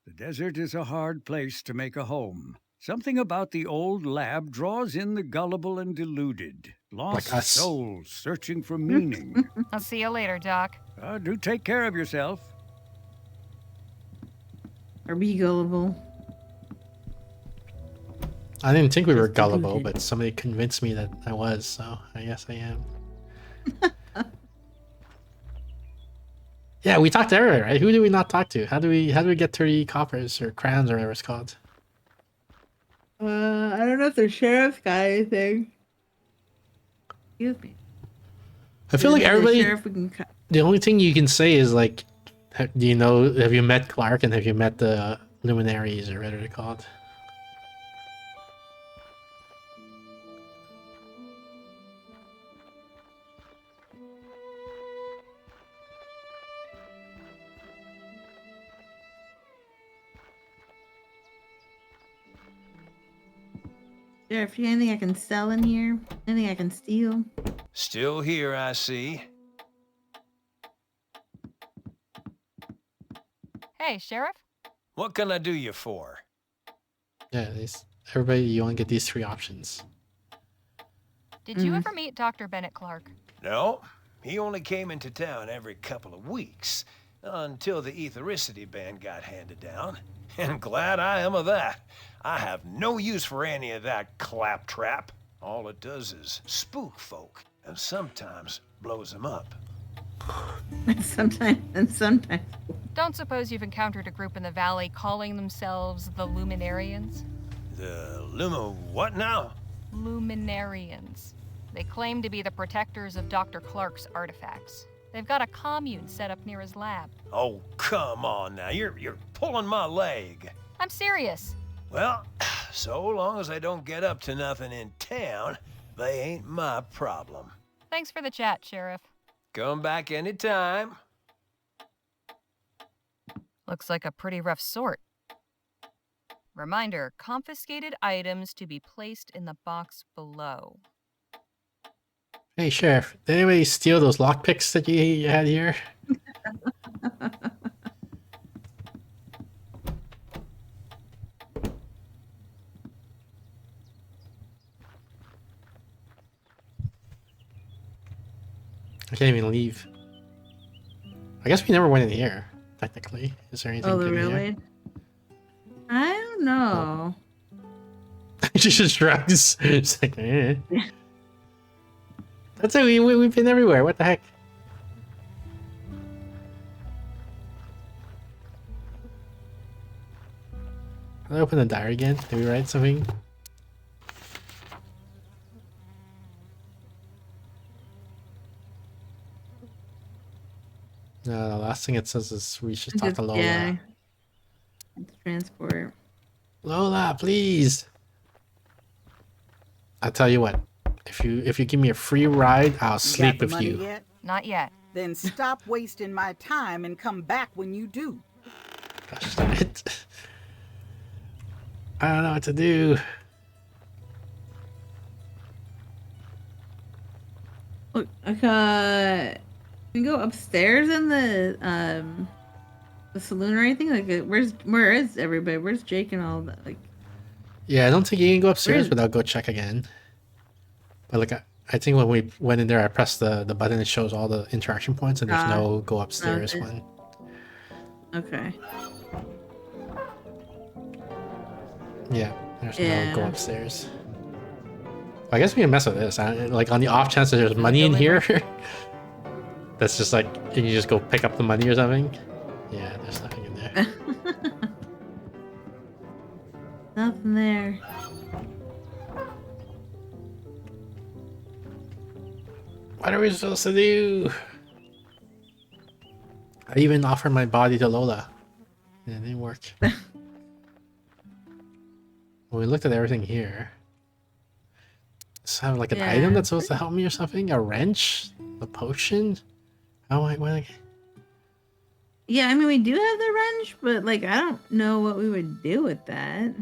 The desert is a hard place to make a home. Something about the old lab draws in the gullible and deluded. Lost Like us. souls searching for meaning. I'll see you later, Doc. Do take care of yourself. Or be gullible. I didn't think we were Just gullible, deluded. but somebody convinced me that I was, so I guess I am. Yeah, we talked to everyone, right? Who did we not talk to? How do we get 30 coppers or crowns or whatever it's called? I don't know if the sheriff got anything. Excuse me. I feel like Maybe the everybody. sheriff we can The only thing you can say is like, do you know? Have you met Clark and have you met the luminaries or whatever they're called? Sheriff, you anything I can sell in here? Anything I can steal? Still here, I see. Hey, Sheriff? What can I do you for? Yeah, everybody, you only get these 3 options. Did you ever meet Dr. Bennett Clark? No, he only came into town every couple of weeks, until the ethericity ban got handed down. And glad I am of that. I have no use for any of that claptrap. All it does is spook folk, and sometimes blows them up. Sometimes. Don't suppose you've encountered a group in the valley calling themselves the Luminarians? The what now? Luminarians. They claim to be the protectors of Dr. Clark's artifacts. They've got a commune set up near his lab. Oh, come on now. You're pulling my leg. I'm serious. Well, so long as I don't get up to nothing in town, they ain't my problem. Thanks for the chat, Sheriff. Come back anytime. Looks like a pretty rough sort. Reminder, confiscated items to be placed in the box below. Hey, Sheriff, did anybody steal those lockpicks that you had here? I can't even leave. I guess we never went in here, technically. Is there anything Oh, the good in here? railway? I don't know. She just shrugs. It's like, eh. That's it, we've been everywhere. What the heck? Can I open the diary again? Did we write something? No, the last thing it says is we should talk to Lola. Yeah. It's transport. Lola, please. I'll tell you what. If you give me a free ride, I'll sleep with you. Yet? Not yet. Then stop wasting my time and come back when you do. Gosh darn it. I don't know what to do. Look, we go upstairs in the saloon or anything. Like, where is everybody? Where's Jake and all that? Like, Yeah, I don't think you can go upstairs, but I'll go check again. But like, I think when we went in there, I pressed the button. It shows all the interaction points, and there's no go upstairs one. Okay. Yeah, there's no go upstairs. I guess we can mess with this. Like on the off chance that there's money in here, that's just like, can you just go pick up the money or something? Yeah, there's nothing in there. Nothing there. What are we supposed to do? I even offered my body to Lola. And it didn't work. Well, we looked at everything here. Does it have like an item that's supposed to help me or something? A wrench? A potion? Yeah, I mean, we do have the wrench, but like, I don't know what we would do with that.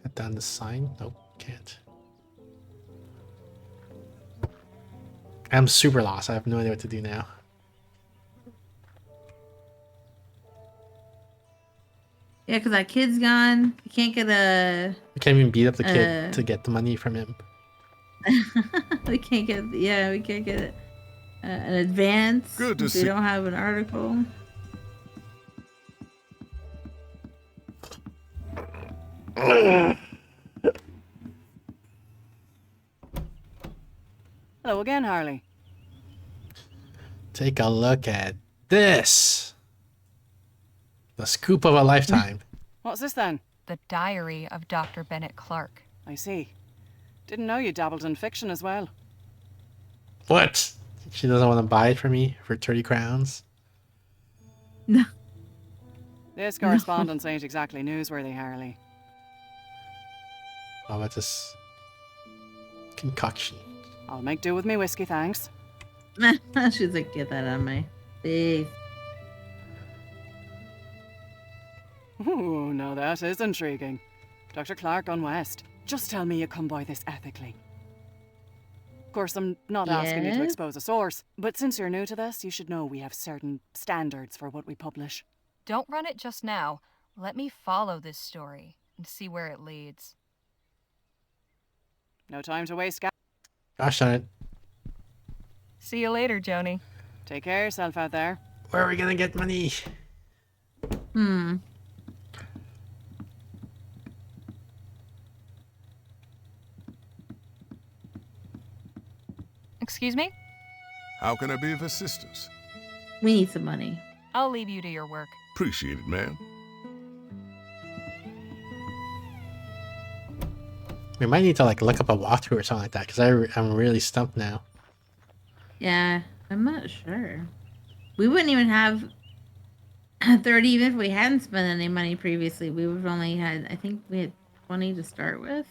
Cut down the sign? Nope, can't. I'm super lost. I have no idea what to do now. Yeah, because that kid's gone. You can't get a... We can't even beat up the kid to get the money from him. we can't get an advance. Good to see. We don't have an article. Hello again, Harley. Take a look at this. The scoop of a lifetime. What's this then? The diary of Dr. Bennett Clark. I see. Didn't know you dabbled in fiction as well. What? She doesn't want to buy it for me for 30 crowns? No. This correspondence ain't exactly newsworthy, Harley. Oh, that's this concoction. I'll make do with me whiskey, thanks. She's like, get that out of my face. Ooh, now that is intriguing. Dr. Clark gone west. Just tell me you come by this ethically. Of course, I'm not asking you to expose a source, but since you're new to this, you should know we have certain standards for what we publish. Don't run it just now. Let me follow this story and see where it leads. No time to waste. Gosh darn it. See you later, Joni. Take care of yourself out there. Where are we gonna get money? Excuse me? How can I be of assistance? We need some money. I'll leave you to your work. Appreciate it, ma'am. We might need to like look up a walkthrough or something like that, because I'm really stumped now. Yeah, I'm not sure. We wouldn't even have 30 even if we hadn't spent any money previously. We would have only had, I think we had 20 to start with.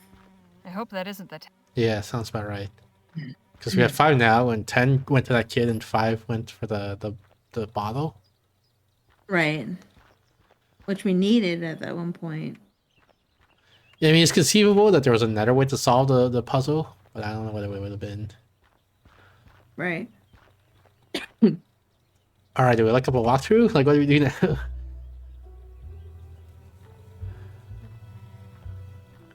I hope that isn't the Yeah, sounds about right. Because we have 5 now, and 10 went to that kid, and 5 went for the bottle. Right. Which we needed at that one point. I mean, it's conceivable that there was another way to solve the puzzle, but I don't know what it would have been. Right. All right, do we look up a walkthrough? Like, what do we do now?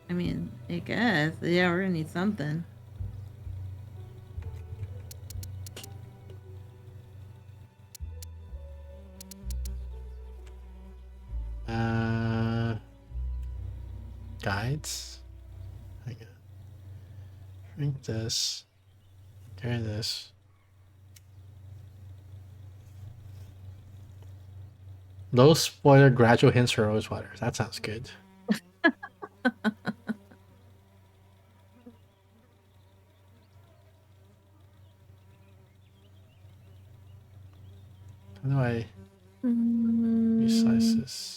I mean, I guess. Yeah, we're gonna need something. Guides. Hang on. Drink this. Carry this. Low spoiler gradual hints for Rosewater. That sounds good. How do I resize this?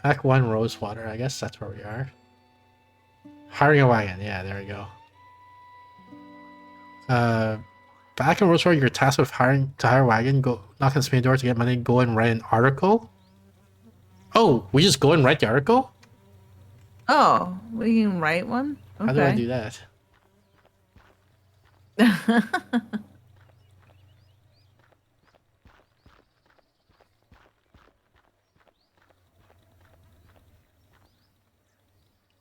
Act 1 Rosewater. I guess that's where we are. Hiring a wagon. Yeah, there we go. Back in Rosewater, you're tasked with hire a wagon. Go knock on the main door to get money. Go and write an article. Oh, we just go and write the article? Oh, we can write one? Okay. How do I do that?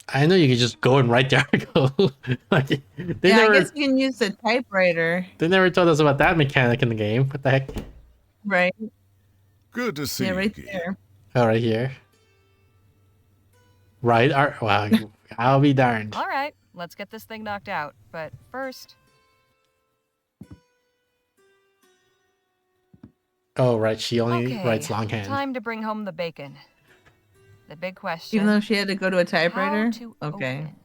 I know you can just go and write the article. Like, I guess you can use the typewriter. They never told us about that mechanic in the game. What the heck? Right. Good to see Yeah, you right again. there. Oh, right here. Right. Wow. I'll be darned. All right, let's get this thing knocked out. But first... Oh, right. She only writes longhand. Time to bring home the bacon. The big question. Even though she had to go to a typewriter? How to Okay. open.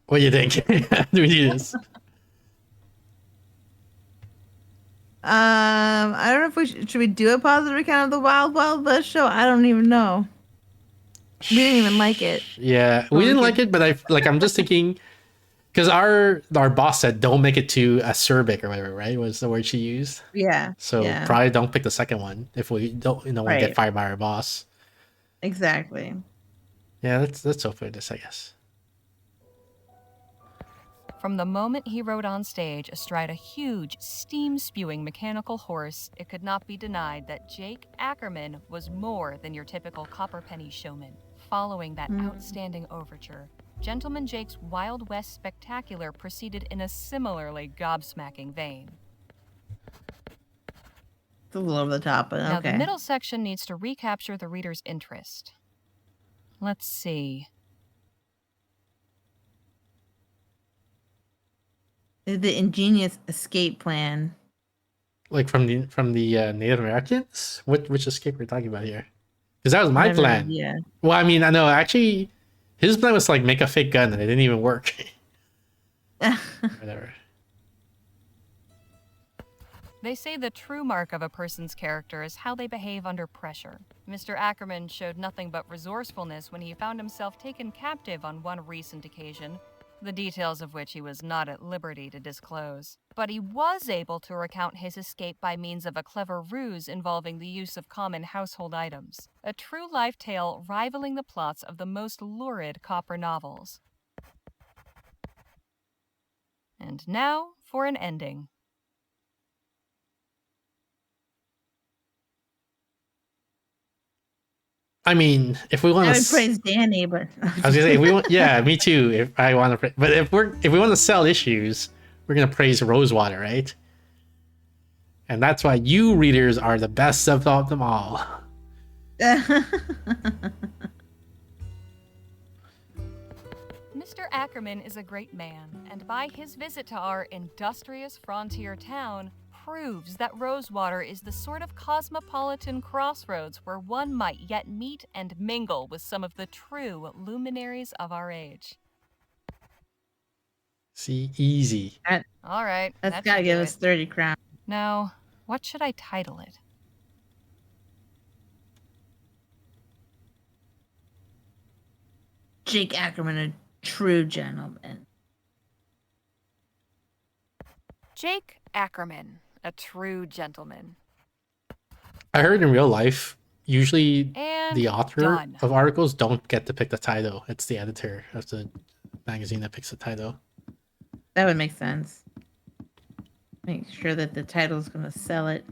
What do you think? Do we do this? I don't know if we should we do a positive account of the Wild Wild West show? I don't even know. We didn't even like it. Yeah, we didn't like it, but I'm just thinking because our boss said don't make it too acerbic or whatever, right? Was the word she used. Yeah. So yeah. probably don't pick the second one if we don't want to get Right. fired by our boss. Exactly. Yeah, let's hope for this, I guess. From the moment he rode on stage astride a huge, steam-spewing mechanical horse, it could not be denied that Jake Ackerman was more than your typical copperpenny showman. Following that outstanding overture, Gentleman Jake's Wild West Spectacular proceeded in a similarly gobsmacking vein. It's a little over the top, but Now, okay. the middle section needs to recapture the reader's interest. Let's see. The ingenious escape plan. Like from the Native Americans? Which escape we're talking about here? Because that was my I have no plan. idea. Well, I mean, I know actually, his plan was to like make a fake gun, and it didn't even work. Whatever. They say the true mark of a person's character is how they behave under pressure. Mr. Ackerman showed nothing but resourcefulness when he found himself taken captive on one recent occasion, the details of which he was not at liberty to disclose. But he was able to recount his escape by means of a clever ruse involving the use of common household items. A true life tale rivaling the plots of the most lurid copper novels. And now for an ending. I mean, if we want I to, would praise Danny, but I was gonna say if we want, yeah, me too. If I want to, but if we want to sell issues, we're gonna praise Rosewater, right? And that's why you readers are the best of them all. Mr. Ackerman is a great man, and by his visit to our industrious frontier town, proves that Rosewater is the sort of cosmopolitan crossroads where one might yet meet and mingle with some of the true luminaries of our age. See, easy. All right, That's that gotta should give do us it. 30 crowns. Now, what should I title it? Jake Ackerman, a true gentleman. Jake Ackerman, a true gentleman. I heard in real life, usually And the author done. of articles don't get to pick the title. It's the editor of the magazine that picks the title. That would make sense. Make sure that the title's gonna sell it.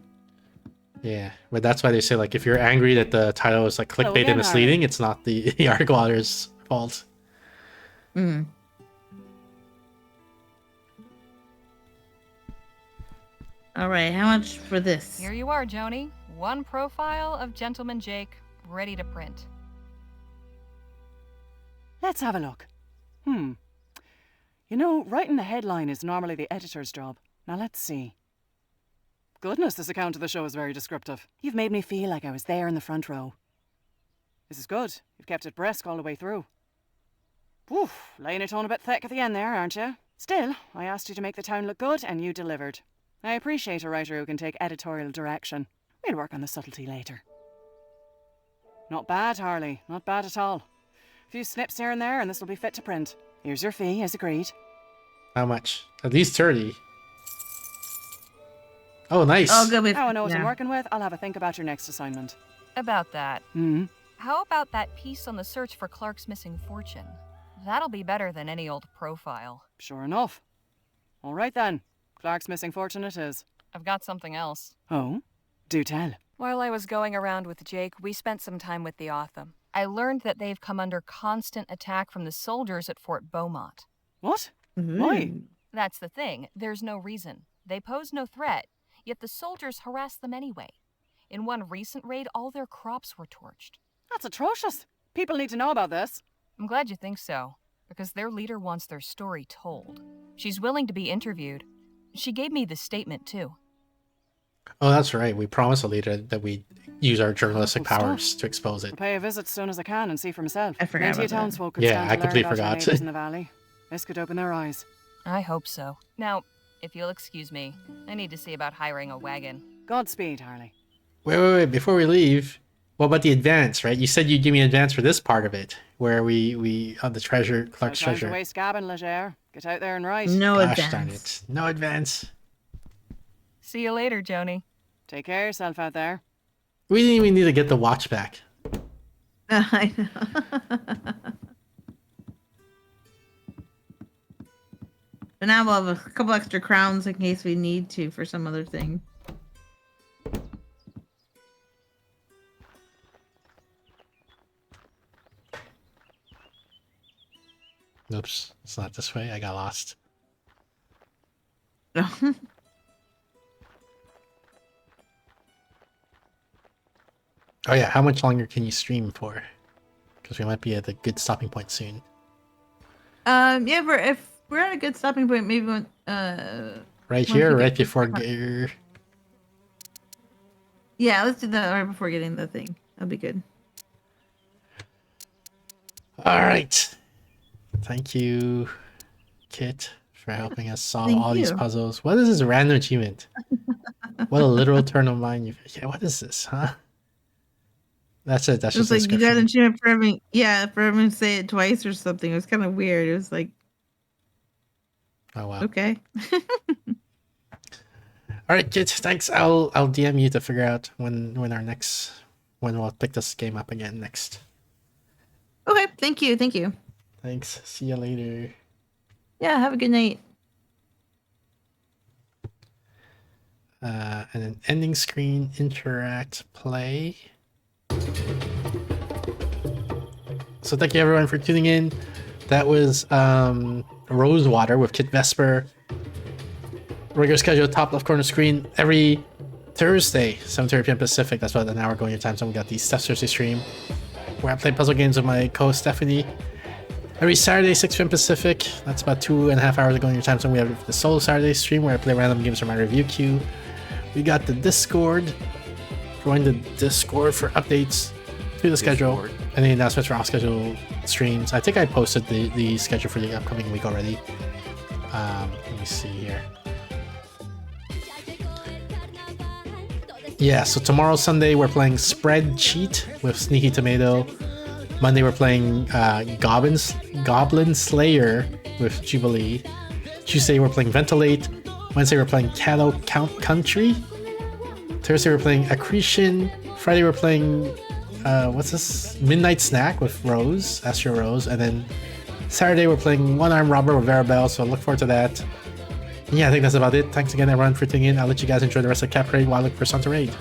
Yeah, but that's why they say, like, if you're angry that the title is like Hello clickbait again, and misleading, Harry. it's not the article author's fault. Mm. All right, how much for this? Here you are, Joni. One profile of Gentleman Jake, ready to print. Let's have a look. You know, writing the headline is normally the editor's job. Now let's see. Goodness, this account of the show is very descriptive. You've made me feel like I was there in the front row. This is good. You've kept it brisk all the way through. Oof, laying your tone a bit thick at the end there, aren't you? Still, I asked you to make the town look good, and you delivered. I appreciate a writer who can take editorial direction. We'll work on the subtlety later. Not bad, Harley. Not bad at all. A few snips here and there, and this will be fit to print. Here's your fee, as agreed. How much? At least 30. Oh, nice. Oh, good. Now I know what I'm working with, I'll have a think about your next assignment. About that. Hmm? How about that piece on the search for Clark's missing fortune? That'll be better than any old profile. Sure enough. All right then. Clark's missing fortune it is. I've got something else. Oh? Do tell. While I was going around with Jake, we spent some time with the Otham. I learned that they've come under constant attack from the soldiers at Fort Beaumont. What? Why? That's the thing. There's no reason. They pose no threat, yet the soldiers harass them anyway. In one recent raid, all their crops were torched. That's atrocious. People need to know about this. I'm glad you think so, because their leader wants their story told. She's willing to be interviewed. She gave me this statement, too. Oh, that's right. We promised a leader that we'd use our journalistic powers to expose it. I'll pay a visit as soon as I can and see for myself. I forgot Plenty about of that. townsfolk could Yeah, stand I to learn completely about our forgot. neighbours in the valley. This could open their eyes. I hope so. Now, if you'll excuse me, I need to see about hiring a wagon. Godspeed, Harley. Wait. Before we leave, what about the advance, right? You said you'd give me an advance for this part of it, where we on the treasure, Clark's No time treasure. to waste gabbing, Leger. Get out there and write. Gosh darn it. No advance. See you later, Joni. Take care of yourself out there. We didn't even need to get the watch back. I know. But now we'll have a couple extra crowns in case we need to for some other thing. Oops, it's not this way. I got lost. Oh yeah, how much longer can you stream for? Because we might be at a good stopping point soon. Yeah, if we're at a good stopping point, maybe when Right once here, we or get right to- before gear. Yeah, let's do that right before getting the thing. That'll be good. All right. Thank you, Kit, for helping us solve Thank all these you. puzzles. What is this random achievement? What a literal turn of mind you've... Yeah, what is this, huh? That's it. That's It was just a like you got description. an achievement for having to say it twice or something. It was kind of weird. It was like, Oh wow. okay. All right, Kit. Thanks. I'll DM you to figure out when we'll pick this game up again next. Okay, thank you. Thanks. See you later. Yeah, have a good night. And an ending screen, interact, play. So thank you everyone for tuning in. That was Rosewater with Kit Vesper. Regular schedule, top left corner screen every Thursday, 7:30 p.m. Pacific. That's about an hour going your time. So we got the Steph Thursday stream where I play puzzle games with my co-host Stephanie. Every Saturday, 6 p.m. Pacific. That's about 2.5 hours ago in your time. So we have the solo Saturday stream where I play random games from my review queue. We got the Discord. Join the Discord for updates to the schedule and the announcements for off-schedule streams. I think I posted the schedule for the upcoming week already. Let me see here. Yeah, so tomorrow Sunday we're playing Spread Cheat with Sneaky Tomato. Monday we're playing Goblin Slayer with Jubilee. Tuesday we're playing Ventilate. Wednesday we're playing Cattle Country. Thursday we're playing Accretion. Friday we're playing what's this? Midnight Snack with Rose, Astro Rose, and then Saturday we're playing One Arm Robber with Verabel. So look forward to that. And yeah, I think that's about it. Thanks again everyone for tuning in. I'll let you guys enjoy the rest of Cap Raid while I look for Santa Raid.